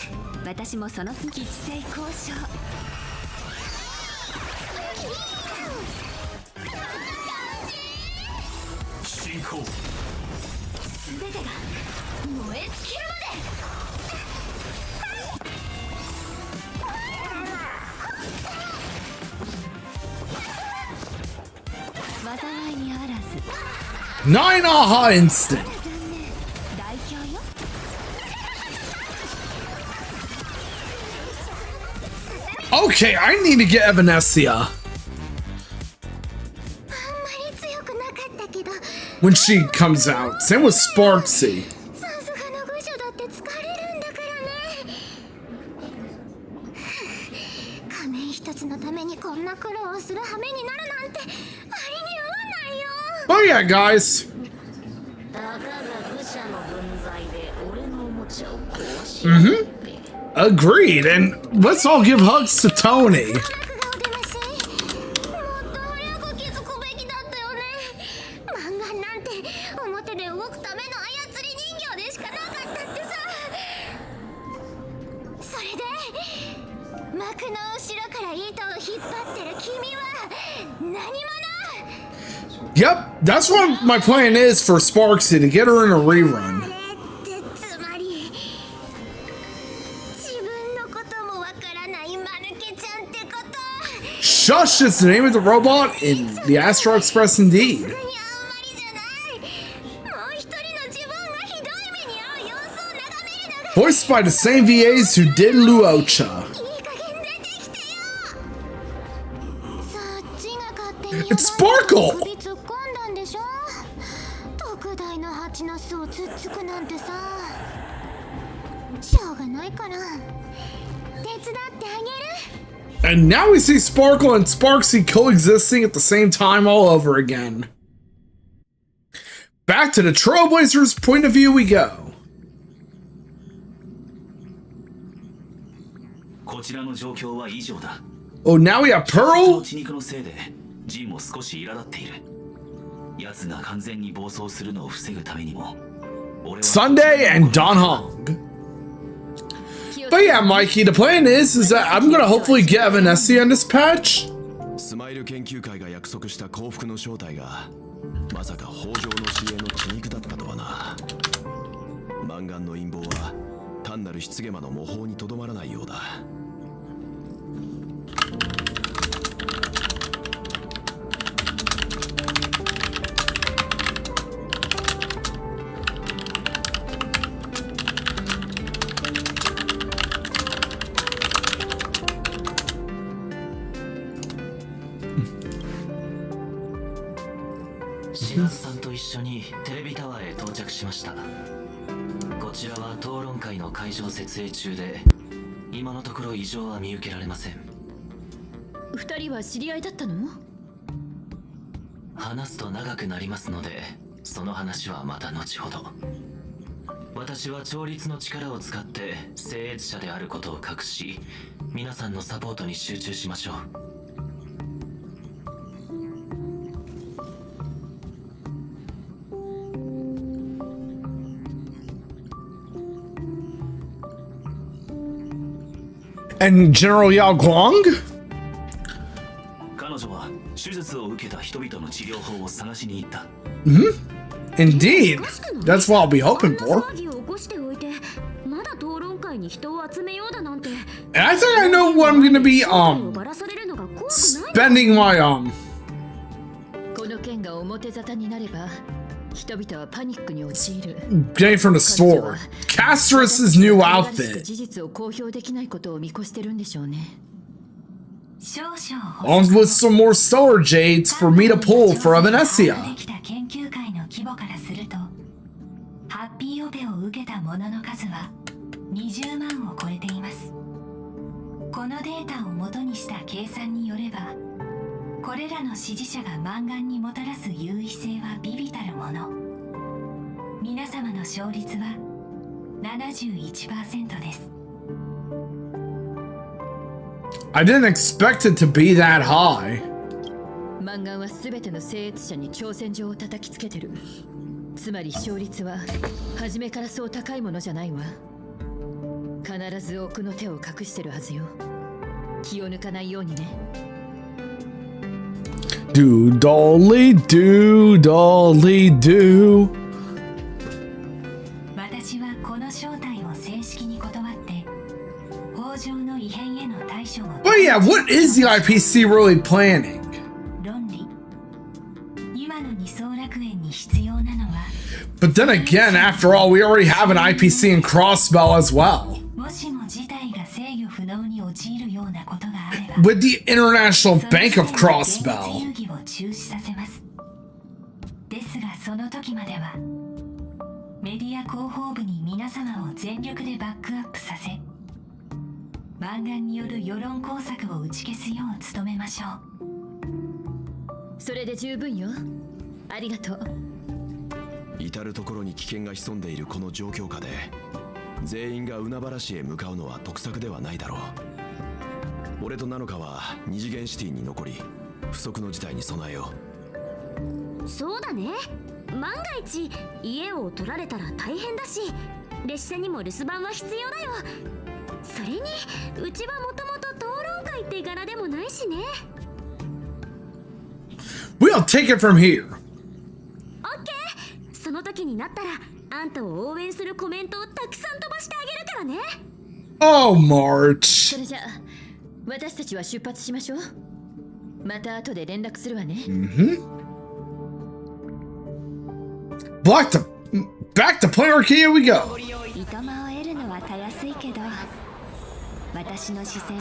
私もその次一斉交渉。進行。すべてが燃え尽きるまで。災いにあらず。9 aha instant. Okay, I need to get Evanescia. When she comes out. Same with Sparksy. Oh yeah, guys. Agreed, and let's all give hugs to Tony. Yep, that's what my plan is for Sparksy, to get her in a rerun. Shush is the name of the robot in the Astro Express indeed. Voiced by the same VAs who did Luocha. It's Sparkle! And now we see Sparkle and Sparksy coexisting at the same time all over again. Back to the Trailblazers' point of view we go. Oh, now we have Pearl? Sunday and Don Hong. But yeah, Mikey, the plan is that I'm gonna hopefully get Evanescia in this patch. 千夏さんと一緒にテレビタワーへ到着しました。こちらは討論会の会場設営中で、今のところ異常は見受けられません。二人は知り合いだったの？話すと長くなりますので、その話はまた後ほど。私は調律の力を使って聖越者であることを隠し、皆さんのサポートに集中しましょう。And General Yao Guang? 彼女は手術を受けた人々の治療法を探しに行った。Indeed. That's what I'll be hoping for. 騒ぎを起こしておいて、まだ討論会に人を集めようだなんて。 And I think I know what I'm gonna be spending my この件が表沙汰になれば、人々はパニックに陥る。getting from the store. Casterus's new outfit. 事実を公表できないことを見越してるんでしょうね。Along with some more stellar jades for me to pull for Venecia. 研究会の規模からすると、ハッピーオペを受けた者の数は20万を超えています。このデータを元にした計算によれば、これらの支持者がマンガンにもたらす優位性は微々たるもの。皆様の勝率は 71% です。I didn't expect it to be that high. マンガンは全ての聖越者に挑戦状を叩きつけてる。つまり勝率は初めからそう高いものじゃないわ。必ず奥の手を隠してるはずよ。気を抜かないようにね。Do dolly do dolly do. 私はこの招待を正式に断って、法上の異変への対処を。But yeah, what is the IPC really planning? 論理。今の二層楽園に必要なのは。But then again, after all, we already have an IPC in Crossbell as well. もしも事態が制御不能に陥るようなことがあれば。With the International Bank of Crossbell. 遊戯を中止させます。ですがその時まではメディア広報部に皆様を全力でバックアップさせ、マンガンによる世論工作を打ち消すよう努めましょう。それで十分よ。ありがとう。至る所に危険が潜んでいるこの状況下で、全員が海原市へ向かうのは得策ではないだろう。俺とナノカは二次元シティに残り、不測の事態に備えよう。そうだね。万が一家を取られたら大変だし、列車にも留守番は必要だよ。それにうちはもともと討論会って柄でもないしね。We'll take it from here. オッケー。その時になったらあんたを応援するコメントをたくさん飛ばしてあげるからね。Oh, March. それじゃあ私たちは出発しましょう。また後で連絡するわね。Back to Planarcadia we go. いとまを得るのはたやすいけど、私の視線を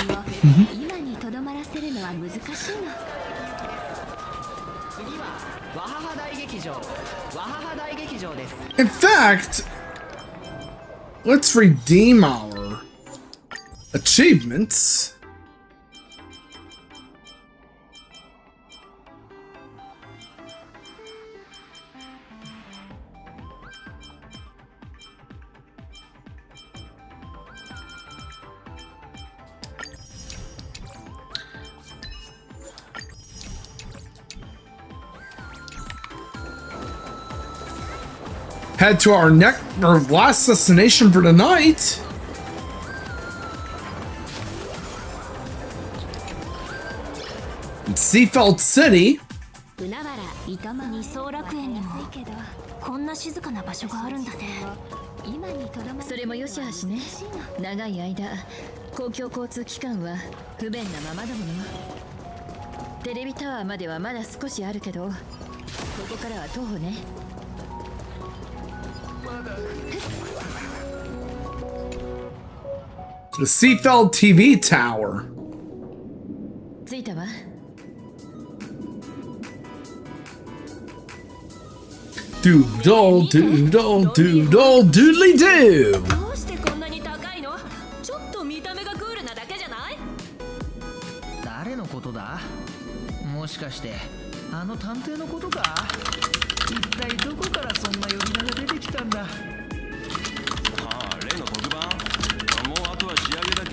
今にとどまらせるのは難しいの。次はワハハ大劇場。ワハハ大劇場です。In fact, let's redeem our achievements. Head to our last destination for the night. Seafeld City. 海原伊丹二層楽園にもこんな静かな場所があるんだね。今にとどまる。それもよしあしね。長い間公共交通機関は不便なままだもの。テレビタワーまではまだ少しあるけど、ここからは徒歩ね。The Seafeld TV Tower. 着いたわ。Doodle, doodle, doodle, doodly doo. どうしてこんなに高いの？ちょっと見た目がクールなだけじゃない？誰のことだ？もしかしてあの探偵のことか？一体どこからそんな呼び名が出てきたんだ？ああ、例の特番。もうあとは仕上げだけ。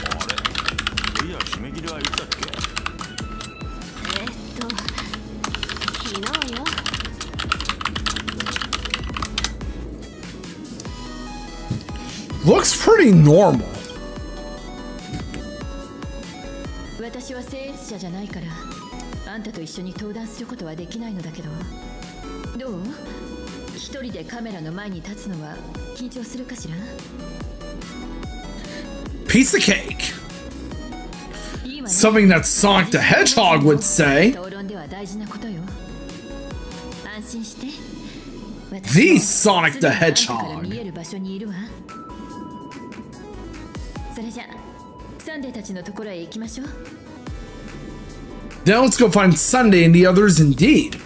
あれ、いや、締め切りはいつだっけ？昨日よ。 Looks pretty normal. 私は聖越者じゃないからあんたと一緒に登壇することはできないのだけど、どう？一人でカメラの前に立つのは緊張するかしら？ Piece of cake. Something that Sonic the Hedgehog would say. 討論では大事なことよ。安心して。 The Sonic the Hedgehog. 見える場所にいるわ。それじゃサンデーたちのところへ行きましょう。 Now let's go find Sunday and the others indeed.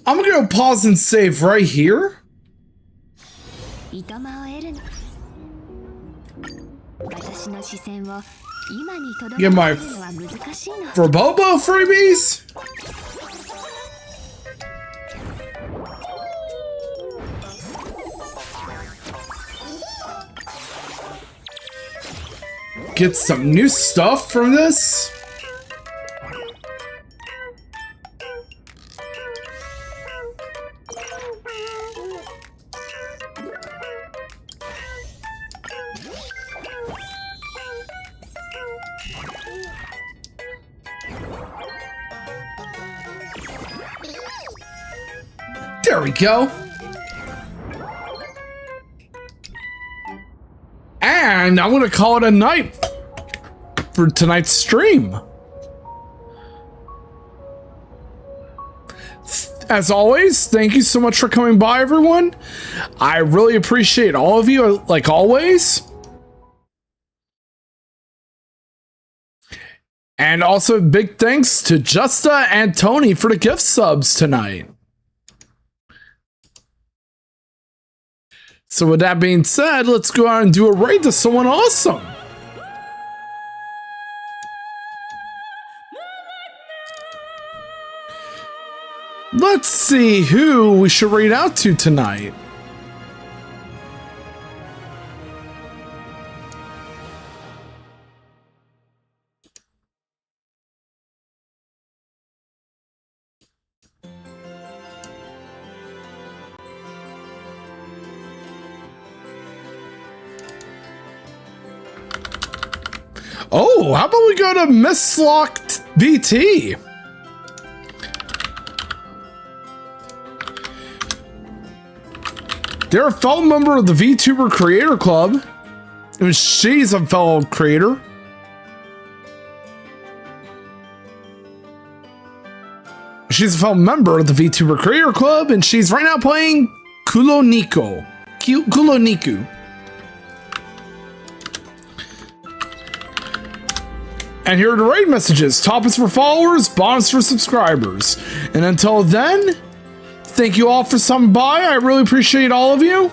I'm gonna go pause and save right here. いとまを得るの。私の視線を今にとどめるのは難しいの。 For Bobo freebies? Get some new stuff from this? There we go. And I'm going to call it a night for tonight's stream. As always, thank you so much for coming by, everyone. I really appreciate all of you, like always. And also big thanks to Justa and Tony for the gift subs tonight. So with that being said, let's go out and do a raid to someone awesome. Let's see who we should raid out to tonight. Oh, how about we go to Miss Locked BT? They're a fellow member of the VTuber Creator Club. And she's a fellow creator. She's a fellow member of the VTuber Creator Club, and she's right now playing Kuloniku. And here are the raid messages. Top is for followers, bottom is for subscribers. And until then, thank you all for stopping by. I really appreciate all of you.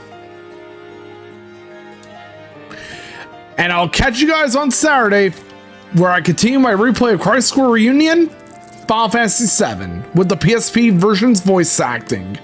And I'll catch you guys on Saturday, where I continue my replay of Crisis Core Reunion, Final Fantasy VII, with the PSP version's voice acting.